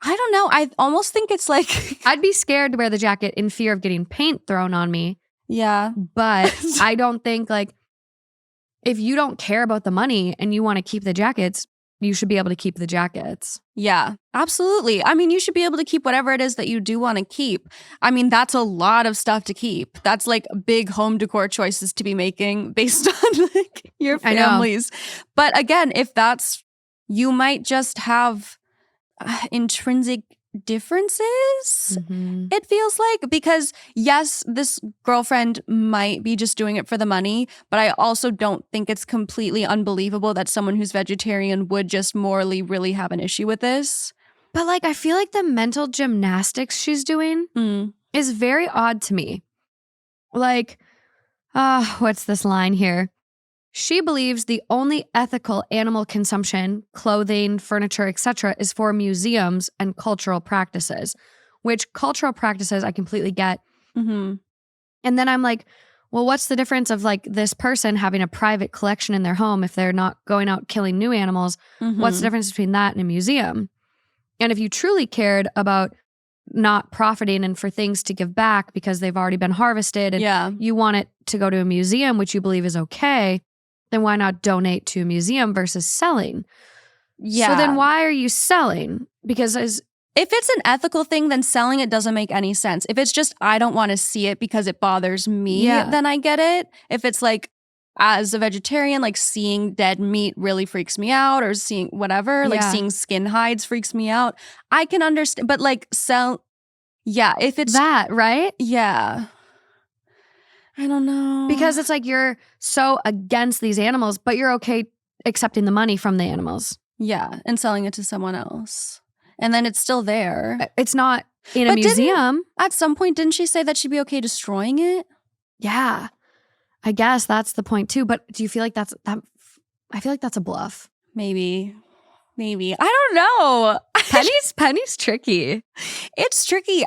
don't know. I almost think it's like I'd be scared to wear the jacket in fear of getting paint thrown on me. yeah. But I don't think like if you don't care about the money and you want to keep the jackets, you should be able to keep the jackets. Yeah, absolutely. I mean, you should be able to keep whatever it is that you do want to keep. I mean, that's a lot of stuff to keep. That's like big home decor choices to be making based on like your I know. families. But again, if that's, you might just have intrinsic differences. It feels like, because yes, this girlfriend might be just doing it for the money, but I also don't think it's completely unbelievable that someone who's vegetarian would just morally really have an issue with this. But like, I feel like the mental gymnastics she's doing is very odd to me. Like, what's this line here? She believes the only ethical animal consumption, clothing, furniture, etc., is for museums and cultural practices, which cultural practices I completely get. Mm-hmm. And then I'm like, well, what's the difference of like this person having a private collection in their home if they're not going out killing new animals? Mm-hmm. What's the difference between that and a museum? And if you truly cared about not profiting and for things to give back because they've already been harvested and you want it to go to a museum, which you believe is okay, then why not donate to a museum versus selling? Yeah. So then why are you selling? Because if it's an ethical thing, then selling it doesn't make any sense. If it's just, I don't want to see it because it bothers me, then I get it. If it's like, as a vegetarian, like seeing dead meat really freaks me out, or seeing whatever, like seeing skin hides freaks me out, I can understand. But like if it's that, right? Yeah. I don't know. Because it's like you're so against these animals, but you're okay accepting the money from the animals. Yeah, and selling it to someone else. And then it's still there. It's not in a museum. At some point, didn't she say that she'd be okay destroying it? Yeah. I guess that's the point too. But do you feel like I feel like that's a bluff. Maybe. I don't know. Penny's tricky. It's tricky.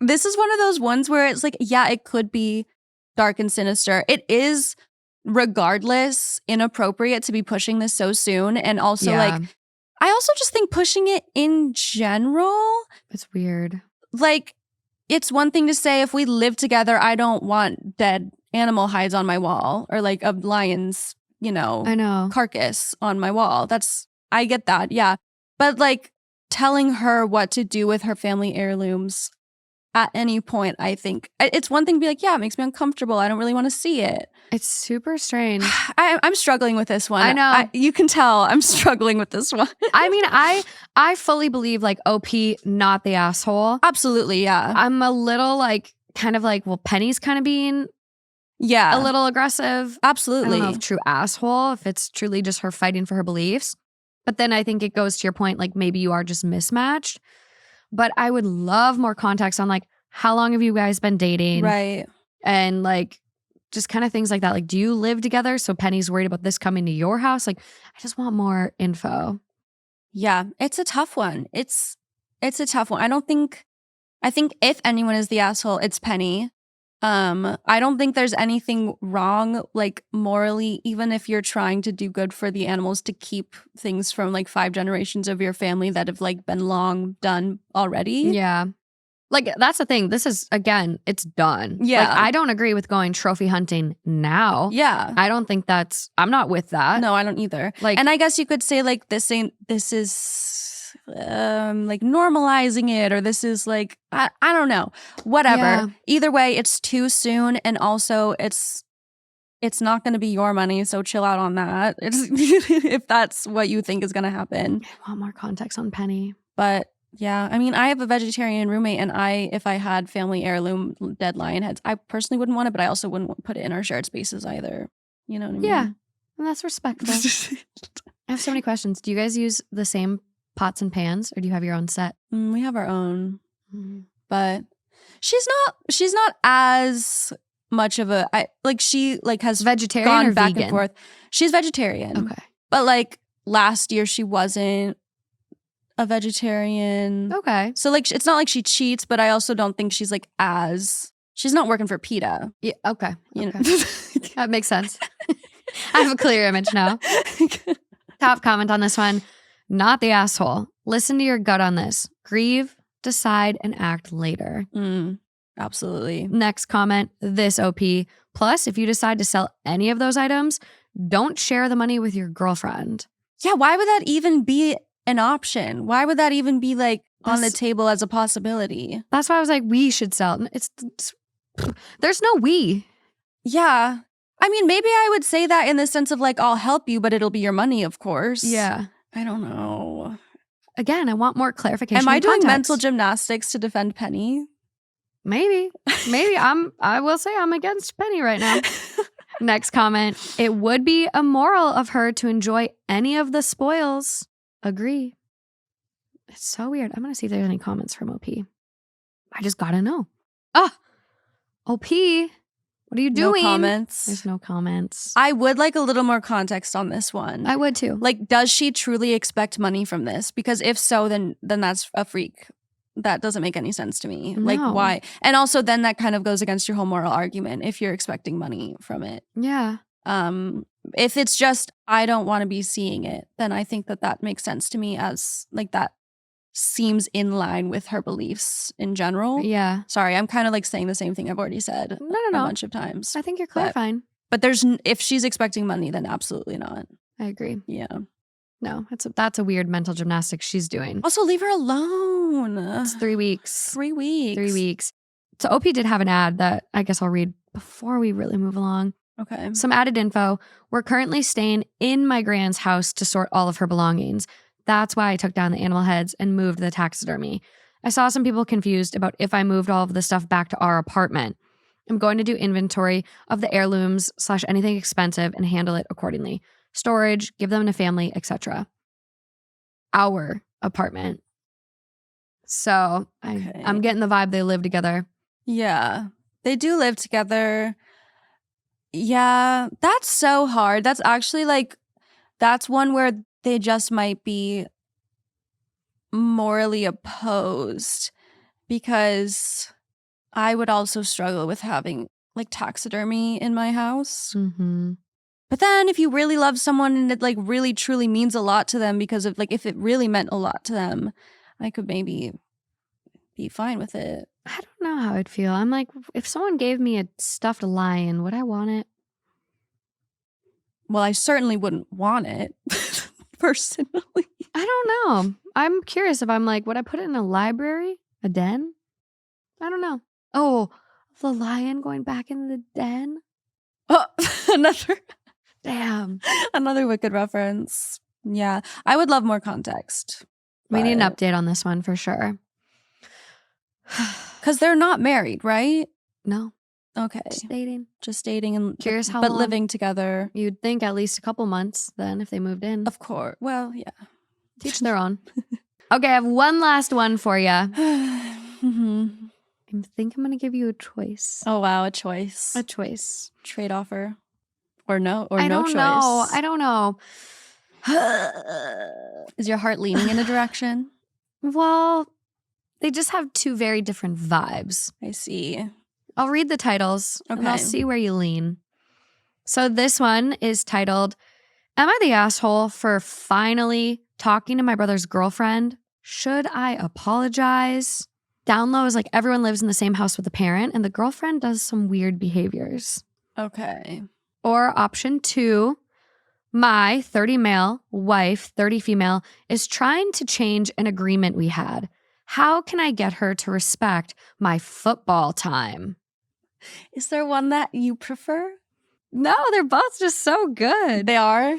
This is one of those ones where it's like, yeah, it could be dark and sinister. It is, regardless, inappropriate to be pushing this so soon. And also I also just think pushing it in general, it's weird. Like, it's one thing to say, if we live together, I don't want dead animal hides on my wall, or like a lion's, I know, carcass on my wall. I get that. Yeah. But like telling her what to do with her family heirlooms at any point, I think it's one thing to be like, yeah, it makes me uncomfortable. I don't really want to see it. It's super strange. I'm struggling with this one. I know. You can tell I'm struggling with this one. I mean, I fully believe like OP, not the asshole. Absolutely, yeah. I'm a little like, kind of like, well, Penny's kind of being a little aggressive. Absolutely. I don't know if true asshole, if it's truly just her fighting for her beliefs. But then I think it goes to your point, like maybe you are just mismatched. But I would love more context on like, how long have you guys been dating? Right. And like, just kind of things like that. Like, do you live together? So Penny's worried about this coming to your house. Like, I just want more info. Yeah, it's a tough one. It's a tough one. I think if anyone is the asshole, it's Penny. I don't think there's anything wrong, like morally, even if you're trying to do good for the animals, to keep things from like 5 generations of your family that have like been long done already. Yeah. Like, that's the thing. This is, again, it's done. Yeah. Like, I don't agree with going trophy hunting now. Yeah. I don't think I'm not with that. No, I don't either. Like, and I guess you could say like this is like normalizing it, or this is like, I don't know, whatever. Yeah. Either way, it's too soon. And also it's not going to be your money. So chill out on that. If that's what you think is going to happen. I want more context on Penny. But yeah, I mean, I have a vegetarian roommate, and if I had family heirloom dead lion heads, I personally wouldn't want it, but I also wouldn't put it in our shared spaces either. You know what I mean? Yeah, and that's respectful. I have so many questions. Do you guys use the same pots and pans, or do you have your own set? We have our own, but she's not as much of a she has vegetarian gone or back vegan? and forth. She's vegetarian, Okay, but like last year she wasn't a vegetarian. Okay. So like it's not like she cheats, but I also don't think she's like she's not working for PETA. Yeah. Okay. You know? That makes sense. I have a clear image now. Top comment on this one. Not the asshole. Listen to your gut on this. Grieve, decide, and act later. Absolutely. Next comment. This OP. Plus, if you decide to sell any of those items, don't share the money with your girlfriend. Yeah. Why would that even be an option? Why would that even be like on the table as a possibility? That's why I was like, we should sell. There's no we. Yeah. I mean, maybe I would say that in the sense of like, I'll help you, but it'll be your money, of course. Yeah. I don't know. Again, I want more clarification. Am I doing context. mental gymnastics to defend Penny? Maybe. I will say I'm against Penny right now. Next comment. It would be immoral of her to enjoy any of the spoils. Agree. It's so weird. I'm going to see if there's any comments from OP. I just got to know. OP, What are you No doing? comments. There's no comments. I would like a little more context on this one. I would too. Like, does she truly expect money from this? Because if so, then that's a freak. That doesn't make any sense to me. Like, No. why? And also, then that kind of goes against your whole moral argument if you're expecting money from it. Yeah. If it's just, I don't want to be seeing it, then I think that makes sense to me as like that seems in line with her beliefs in general. Yeah. Sorry, I'm kind of like saying the same thing I've already said No. a bunch of times. I think you're clarifying. But if she's expecting money, then absolutely not. I agree. Yeah. No, that's a weird mental gymnastics she's doing. Also, leave her alone. It's 3 weeks. 3 weeks. 3 weeks. So OP did have an ad that I guess I'll read before we really move along. Okay. Some added info. We're currently staying in my grand's house to sort all of her belongings. That's why I took down the animal heads and moved the taxidermy. I saw some people confused about if I moved all of the stuff back to our apartment. I'm going to do inventory of the heirlooms / anything expensive and handle it accordingly. Storage, give them to family, etc. Our apartment. So Okay. I'm getting the vibe they live together. Yeah. They do live together. Yeah. That's so hard. That's actually like, that's one where they just might be morally opposed, because I would also struggle with having like taxidermy in my house. Mm-hmm. But then if you really love someone and it like really truly means a lot to them, because of like, if it really meant a lot to them, I could maybe be fine with it. I don't know how I'd feel. I'm like, if someone gave me a stuffed lion, would I want it? Well, I certainly wouldn't want it personally. I don't know. I'm curious if I'm like, would I put it in a library? A den? I don't know. Oh, the lion going back in the den? Oh, Damn. another Wicked reference. Yeah, I would love more context. We need an but- update on this one for sure. Because they're not married, right? No, Okay. just dating. Just dating and Curious how but long. living together. You'd think at least a couple months then if they moved in. Of course. Well, yeah. Teach their own. Okay, I have one last one for you. Mhm. I think I'm going to give you a choice. Oh wow, a choice. A choice. Trade offer. Or no I no don't choice. know. I don't know. Is your heart leaning in a direction? Well, they just have two very different vibes. I see. I'll read the titles and I'll Okay. see where you lean. So this one is titled, Am I the asshole for finally talking to my brother's girlfriend? Should I apologize? Down low is like everyone lives in the same house with the parent and the girlfriend does some weird behaviors. Okay. Or option 2, my 30 male, wife 30 female is trying to change an agreement we had. How can I get her to respect my football time? Is there one that you prefer? No, they're both just so good. They are?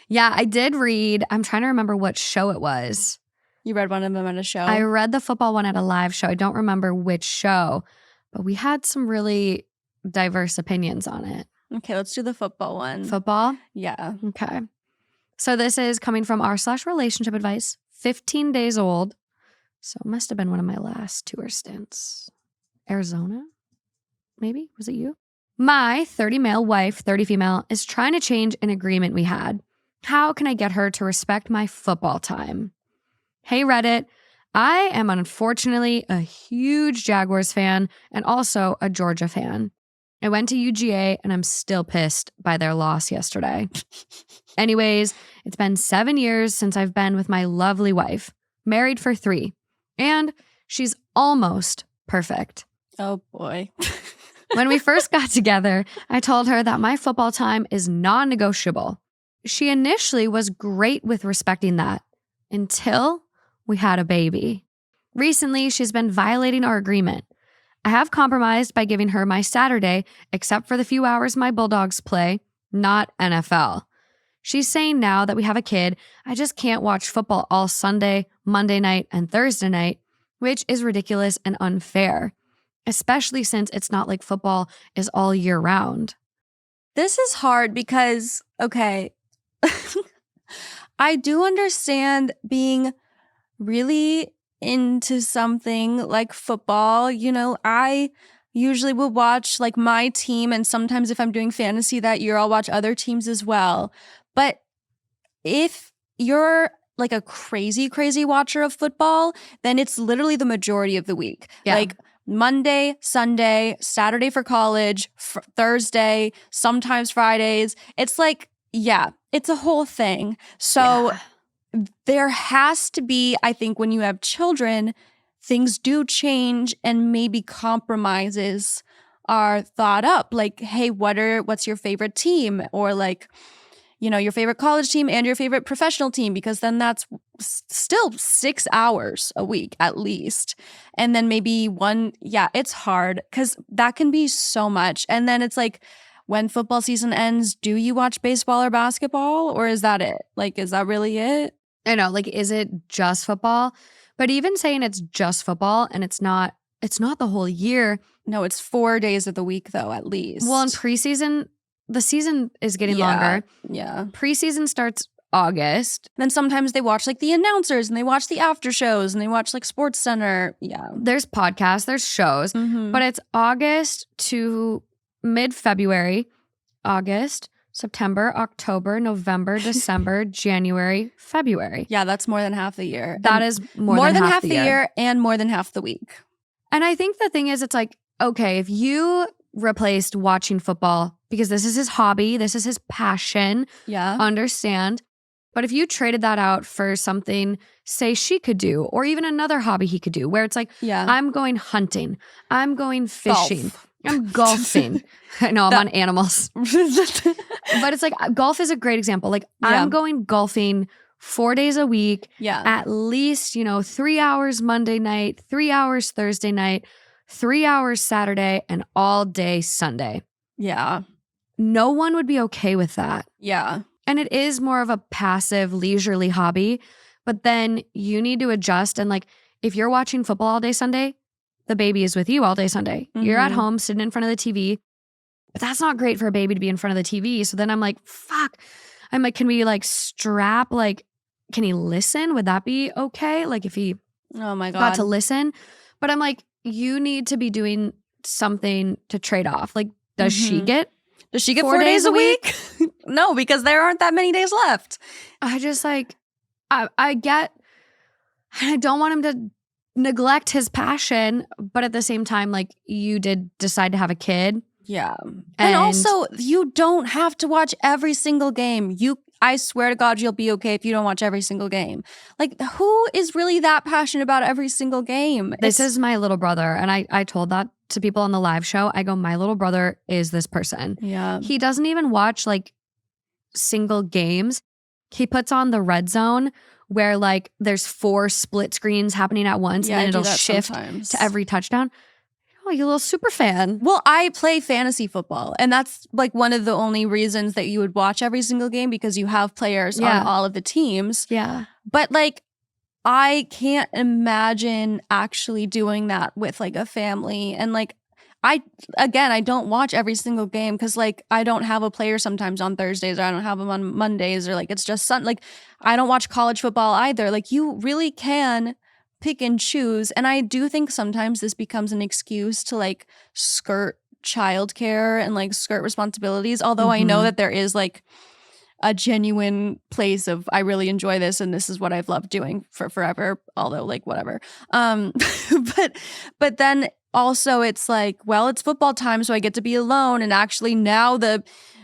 Yeah, I did read. I'm trying to remember what show it was. You read one of them at a show? I read the football one at a live show. I don't remember which show, but we had some really diverse opinions on it. Okay, let's do the football one. Football? Yeah. Okay. So this is coming from r/relationship advice, 15 days old. So it must have been one of my last tour stints. Arizona? Maybe? Was it you? My 30 male wife, 30 female, is trying to change an agreement we had. How can I get her to respect my football time? Hey, Reddit. I am unfortunately a huge Jaguars fan and also a Georgia fan. I went to UGA and I'm still pissed by their loss yesterday. Anyways, it's been 7 years since I've been with my lovely wife, married for 3, and she's almost perfect. Oh boy. When we first got together, I told her that my football time is non-negotiable. She initially was great with respecting that until we had a baby. Recently, she's been violating our agreement. I have compromised by giving her my Saturday, except for the few hours my Bulldogs play, not NFL. She's saying now that we have a kid, I just can't watch football all Sunday, Monday night, and Thursday night, which is ridiculous and unfair, especially since it's not like football is all year round. This is hard because, okay, I do understand being really into something like football. You know, I usually will watch like my team, and sometimes if I'm doing fantasy that year, I'll watch other teams as well. But if you're like a crazy watcher of football, then it's literally the majority of the week. Yeah. Like Monday, Sunday, Saturday for college, Thursday, sometimes Fridays. It's like, yeah, it's a whole thing. So there has to be, I think, when you have children, things do change and maybe compromises are thought up. Like, hey, what's your favorite team? Or like, your favorite college team and your favorite professional team, because then that's still 6 hours a week at least. And then maybe it's hard because that can be so much. And then it's like, when football season ends, do you watch baseball or basketball, or is that it? Like, is that really it? I know, like, is it just football? But even saying it's just football and it's not the whole year. No, it's 4 days of the week though, at least. Well, in preseason, the season is getting longer. Yeah. Preseason starts August. Then sometimes they watch like the announcers and they watch the after shows and they watch like Sports Center. Yeah. There's podcasts, there's shows, but it's August to mid-February, August, September, October, November, December, January, February. Yeah, that's more than half the year. That is more than half the year and more than half the week. And I think the thing is, it's like, okay, if you replaced watching football, because this is his hobby, this is his passion, understand. But if you traded that out for something, say she could do, or even another hobby he could do, where it's like, I'm going hunting, I'm going fishing, I'm golfing. I know, I'm on animals. But it's like, golf is a great example. Like, I'm going golfing 4 days a week, at least, 3 hours Monday night, 3 hours Thursday night, 3 hours Saturday, and all day Sunday. Yeah. No one would be okay with that. Yeah. And it is more of a passive, leisurely hobby. But then you need to adjust. And like, if you're watching football all day Sunday, the baby is with you all day Sunday. You're at home sitting in front of the TV. But that's not great for a baby to be in front of the TV. So then I'm like, fuck. I'm like, can we like strap, like, can he listen? Would that be okay? Like if he got to listen? But I'm like, you need to be doing something to trade off. Like, does she get 4 days a week? No, because there aren't that many days left. I just like, I don't want him to neglect his passion, but at the same time, like, you did decide to have a kid. Yeah. And also, you don't have to watch every single game. I swear to God, you'll be okay if you don't watch every single game. Like, who is really that passionate about every single game? This is my little brother. And I told that to people on the live show. I go, my little brother is this person. Yeah. He doesn't even watch like single games. He puts on the red zone where like there's 4 split screens happening at once, and then it'll shift to every touchdown. Oh, you little super fan. Well, I play fantasy football, and that's like one of the only reasons that you would watch every single game, because you have players on all of the teams. Yeah. But like, I can't imagine actually doing that with like a family. And like, I don't watch every single game because like I don't have a player sometimes on Thursdays, or I don't have them on Mondays, or like it's just like I don't watch college football either. Like, you really can pick and choose. And I do think sometimes this becomes an excuse to like skirt childcare and like skirt responsibilities. Although I know that there is like a genuine place of, I really enjoy this and this is what I've loved doing for forever. Although like whatever. But then also it's like, well, it's football time, so I get to be alone. And actually now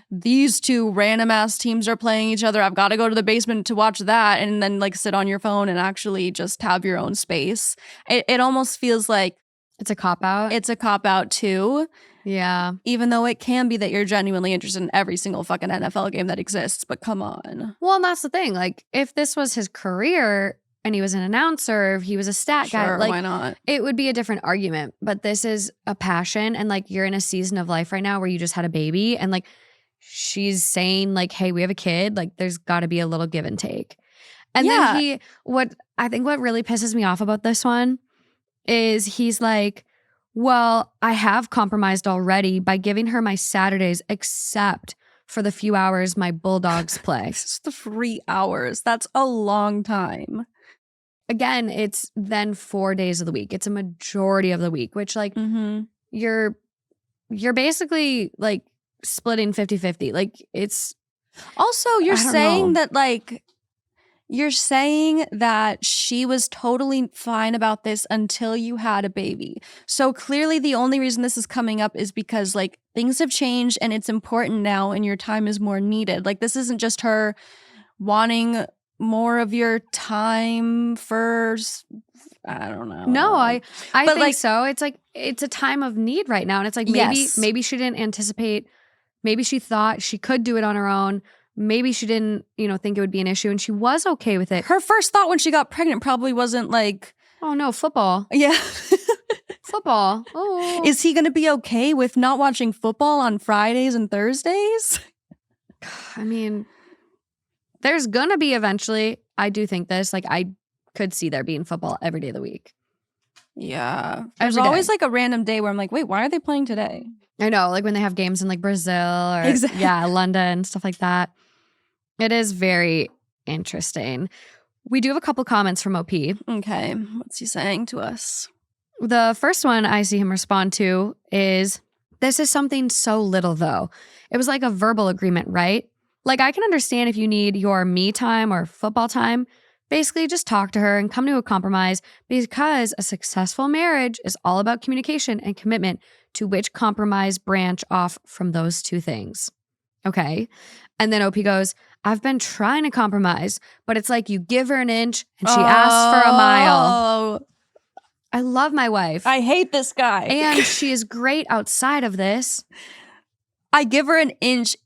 these 2 random ass teams are playing each other. I've got to go to the basement to watch that, and then like sit on your phone and actually just have your own space. It almost feels like it's a cop-out. It's a cop-out too. Yeah. Even though it can be that you're genuinely interested in every single fucking NFL game that exists, but come on. Well, and that's the thing. Like, if this was his career and he was an announcer, if he was a stat guy, like, why not? It would be a different argument. But this is a passion, and like, you're in a season of life right now where you just had a baby, and like, she's saying like, hey, we have a kid, like there's got to be a little give and take. And then what really pisses me off about this one is he's like, well, I have compromised already by giving her my Saturdays except for the few hours my Bulldogs play. It's the 3 hours. That's a long time. Again, it's then 4 days of the week. It's a majority of the week, which like you're basically like splitting 50-50. Like it's Also, I you're don't saying know. that like you're saying that she was totally fine about this until you had a baby. So clearly the only reason this is coming up is because like things have changed and it's important now and your time is more needed. Like this isn't just her wanting more of your time for I don't know. No, I But, think like- so. It's like it's a time of need right now. And it's like Yes. maybe she didn't anticipate, maybe she thought she could do it on her own. Maybe she didn't, think it would be an issue and she was okay with it. Her first thought when she got pregnant probably wasn't like, Oh no, football. yeah. Football. Oh. Is he going to be okay with not watching football on Fridays and Thursdays? I mean, there's gonna be eventually. I do think this. Like I could see there being football every day of the week. Yeah. There's Every day. always like a random day where I'm like, wait, why are they playing today? I know, like when they have games in like Brazil or Exactly. London, stuff like that. It is very interesting. We do have a couple comments from OP. Okay. What's he saying to us? The first one I see him respond to is, this is something so little though. It was like a verbal agreement, right? Like I can understand if you need your me time or football time. Basically, just talk to her and come to a compromise because a successful marriage is all about communication and commitment, to which compromise branch off from those two things. Okay. And then OP goes, I've been trying to compromise, but it's like you give her an inch and she asks for a mile. Oh, I love my wife. I hate this guy. And she is great outside of this. I give her an inch.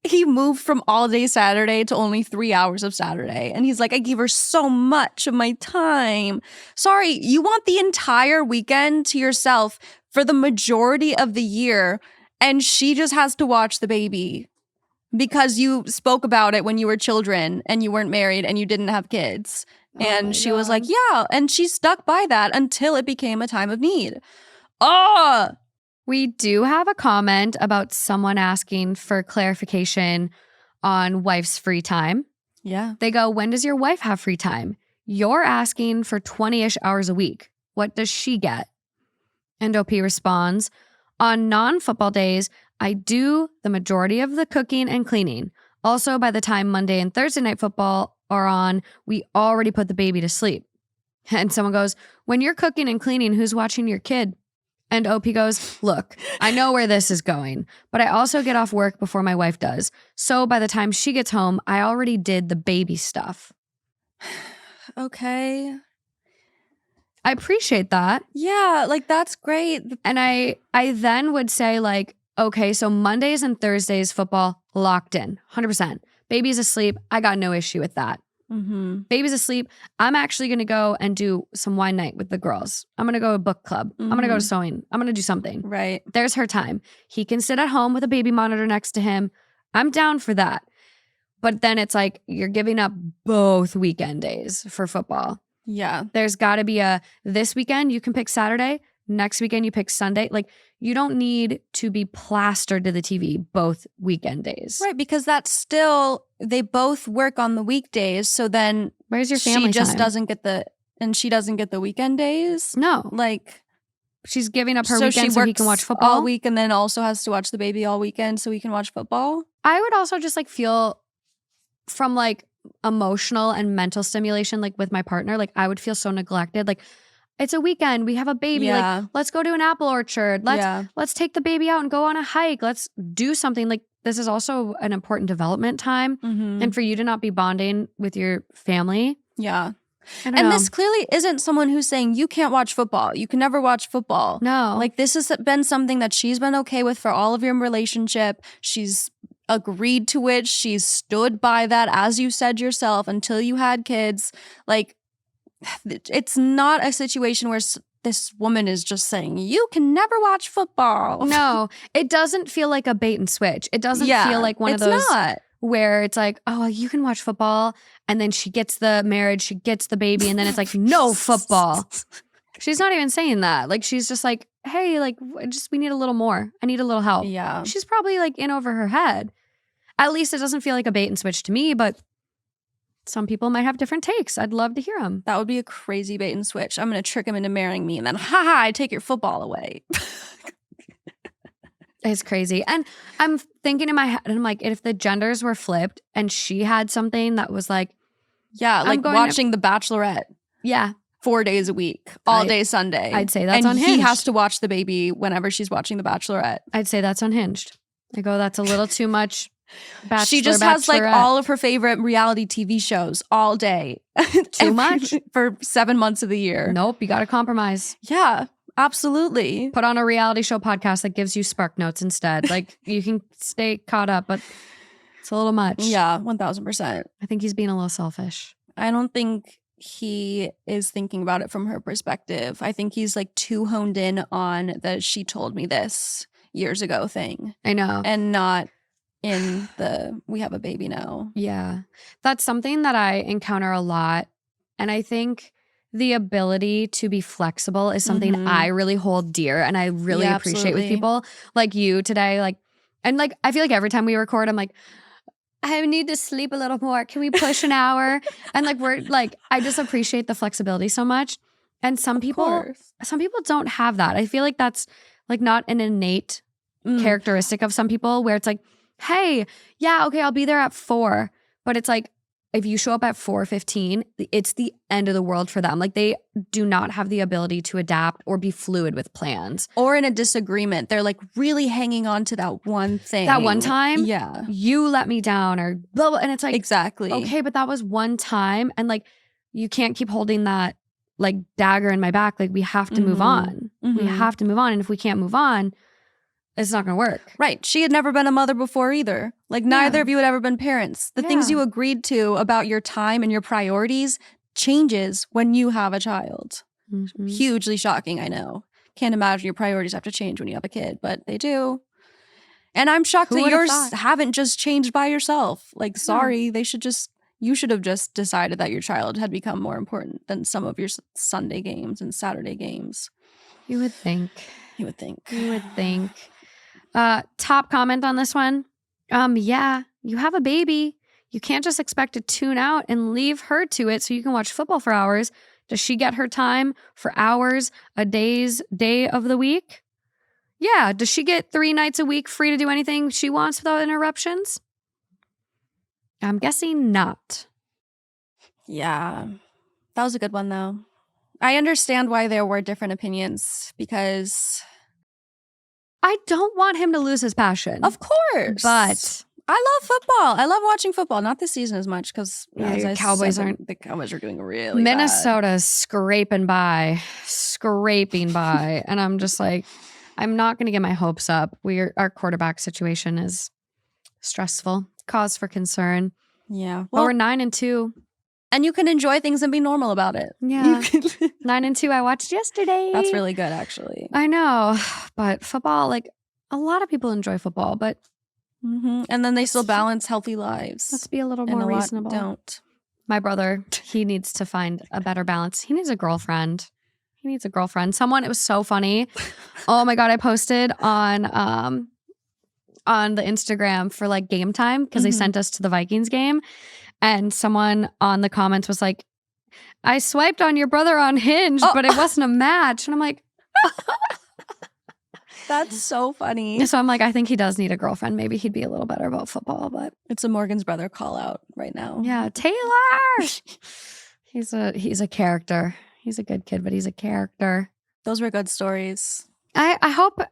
He moved from all day Saturday to only 3 hours of Saturday. And he's like, I gave her so much of my time. Sorry, you want the entire weekend to yourself for the majority of the year. And she just has to watch the baby because you spoke about it when you were children and you weren't married and you didn't have kids. Oh And my she was God. like, yeah. And she stuck by that until it became a time of need. Oh, We do have a comment about someone asking for clarification on wife's free time. yeah. They go, when does your wife have free time? You're asking for 20-ish hours a week. What does she get? And OP responds, on non-football days, I do the majority of the cooking and cleaning. Also, by the time Monday and Thursday night football are on, we already put the baby to sleep. And someone goes, when you're cooking and cleaning, who's watching your kid? And OP goes, look, I know where this is going, but I also get off work before my wife does. So by the time she gets home, I already did the baby stuff. Okay. I appreciate that. Yeah, like that's great. And I then would say like, okay, so Mondays and Thursdays football locked in, 100%. Baby's asleep. I got no issue with that. Mm-hmm. Baby's asleep. I'm actually going to go and do some wine night with the girls. I'm going to go to book club. I'm going to go to sewing. I'm going to do something. Right. There's her time. He can sit at home with a baby monitor next to him. I'm down for that. But then it's like you're giving up both weekend days for football. Yeah. There's got to be this weekend you can pick Saturday, next weekend you pick Sunday. Like you don't need to be plastered to the TV both weekend days. Right, because that's still, they both work on the weekdays. So then Where's your family she just time? doesn't get she doesn't get the weekend days. No. Like, She's giving up her so weekend she so works he can watch football all week and then also has to watch the baby all weekend so he can watch football. I would also just like feel from like emotional and mental stimulation, like with my partner, like I would feel so neglected. Like it's a weekend, we have a baby. Yeah. Like let's go to an apple orchard. Let's take the baby out and go on a hike. Let's do something. Like this is also an important development time. Mm-hmm. And for you to not be bonding with your family. Yeah. I don't And know. this clearly isn't someone who's saying you can't watch football. You can never watch football. No. Like this has been something that she's been okay with for all of your relationship. She's agreed to it. She's stood by that, as you said yourself, until you had kids. Like it's not a situation where this woman is just saying you can never watch football. No, it doesn't feel like a bait and switch. It doesn't Yeah, feel like one of it's those not. where it's like, oh, well, you can watch football. And then she gets the marriage, she gets the baby. And then it's like, no football. She's not even saying that. Like, she's just like, hey, like, we need a little more. I need a little help. Yeah. She's probably like in over her head. At least it doesn't feel like a bait and switch to me, but some people might have different takes. I'd love to hear them. That would be a crazy bait and switch. I'm going to trick him into marrying me and then, haha, I take your football away. It's crazy. And I'm thinking in my head, and I'm like, if the genders were flipped and she had something that was like, yeah, like watching The Bachelorette. Yeah. 4 days a week, all day Sunday. I'd say that's and unhinged. He has to watch the baby whenever she's watching The Bachelorette. I'd say that's unhinged. I go, that's a little too much. She just has like all of her favorite reality TV shows all day. Too much? For 7 months of the year. Nope, you got to compromise. Yeah, absolutely. Put on a reality show podcast that gives you Spark Notes instead. Like you can stay caught up, but it's a little much. Yeah, 1000%. I think he's being a little selfish. I don't think he is thinking about it from her perspective. I think he's like too honed in on the "she told me this years ago" thing. I know. And not in the "we have a baby now." Yeah. That's something that I encounter a lot. And I think the ability to be flexible is something I really hold dear and I really appreciate with people like you today. Like, and like, I feel like every time we record, I'm like, I need to sleep a little more. Can we push an hour? And like, we're like, I just appreciate the flexibility so much. And some people don't have that. I feel like that's like not an innate characteristic of some people where it's like, hey, yeah, okay, I'll be there at 4. But it's like, if you show up at 4:15, it's the end of the world for them. Like they do not have the ability to adapt or be fluid with plans. Or in a disagreement, they're like really hanging on to that one thing. That one time, yeah, you let me down or blah, blah. And it's like, exactly. Okay, but that was one time. And like, you can't keep holding that like dagger in my back. Like we have to move on. We have to move on. And if we can't move on, it's not going to work. Right. She had never been a mother before either. Like neither of you had ever been parents. The things you agreed to about your time and your priorities changes when you have a child. Hugely shocking, I know. Can't imagine your priorities have to change when you have a kid, but they do. And I'm shocked that yours haven't just changed by yourself. Like, sorry, you should have just decided that your child had become more important than some of your Sunday games and Saturday games. You would think. You would think. You would think. Top comment on this one. Yeah, you have a baby. You can't just expect to tune out and leave her to it so you can watch football for hours. Does she get her time for hours a day of the week? Yeah. Does she get 3 nights a week free to do anything she wants without interruptions? I'm guessing not. Yeah. That was a good one, though. I understand why there were different opinions because I don't want him to lose his passion. Of course. But I love football. I love watching football. Not this season as much because the Cowboys are doing really Minnesota's scraping by. And I'm just like, I'm not going to get my hopes up. Our quarterback situation is stressful. Cause for concern. Yeah. Well, we're 9-2. And you can enjoy things and be normal about it. Yeah. 9-2 I watched yesterday. That's really good, actually. I know. But football, like a lot of people enjoy football, but and then they still balance healthy lives. Let's be a little more reasonable. Don't. My brother, he needs to find a better balance. He needs a girlfriend. It was so funny. Oh my God, I posted on the Instagram for like game time because they sent us to the Vikings game. And someone on the comments was like, I swiped on your brother on Hinge, but it wasn't a match. And I'm like, that's so funny. So I'm like, I think he does need a girlfriend. Maybe he'd be a little better about football, but it's a Morgan's brother call out right now. Yeah, Taylor. He's a character. He's a good kid, but he's a character. Those were good stories. I hope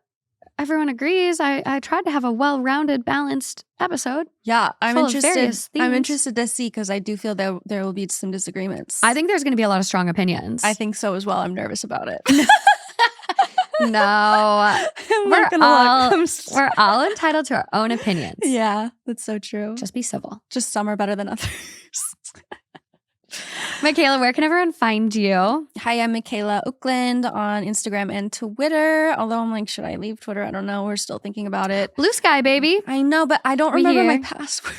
everyone agrees. I tried to have a well-rounded, balanced episode. Yeah, I'm interested to see because I do feel there will be some disagreements. I think there's going to be a lot of strong opinions. I think so as well. I'm nervous about it. No, we're all entitled to our own opinions. Yeah, that's so true. Just be civil. Just some are better than others. Michaela, where can everyone find you? Hi, I'm Michaela Okland on Instagram and Twitter. Although I'm like, should I leave Twitter? I don't know. We're still thinking about it. Blue Sky, baby. I know, but I don't remember my password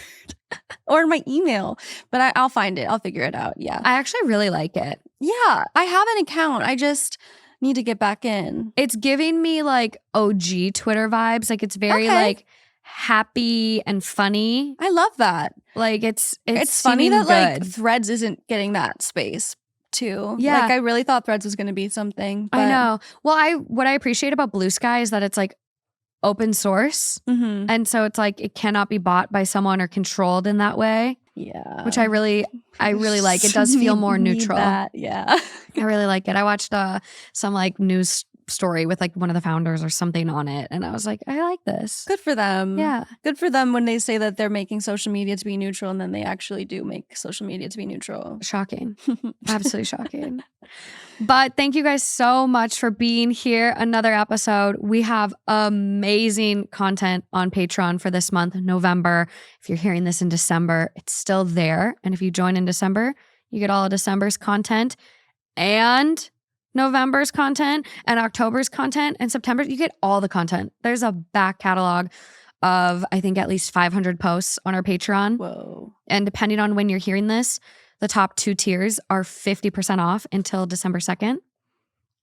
or my email. But I'll find it. I'll figure it out. Yeah. I actually really like it. Yeah. I have an account. I just need to get back in. It's giving me like OG Twitter vibes. Like it's very like happy and funny. I love that. Like it's funny that like good. Threads isn't getting that space too. Yeah. Like I really thought Threads was going to be something. But I know. Well, what I appreciate about Blue Sky is that it's like open source. Mhm. And so it's like it cannot be bought by someone or controlled in that way, Yeah. which I really like. It does feel more Need neutral. that. Yeah. I really like it. I watched some like news story with like one of the founders or something on it, and I was like, I like this. Good for them. Yeah. Good for them when they say that they're making social media to be neutral and then they actually do make social media to be neutral. Shocking. Absolutely shocking. But thank you guys so much for being here. Another episode. We have amazing content on Patreon for this month, November. If you're hearing this in December, it's still there. And if you join in December, you get all of December's content and November's content and October's content and September. You get all the content. There's a back catalog of, I think, at least 500 posts on our Patreon. Whoa. And depending on when you're hearing this, the top 2 tiers are 50% off until December 2nd.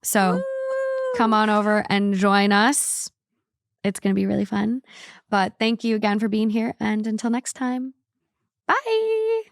So come on over and join us. It's going to be really fun. But thank you again for being here. And until next time, bye.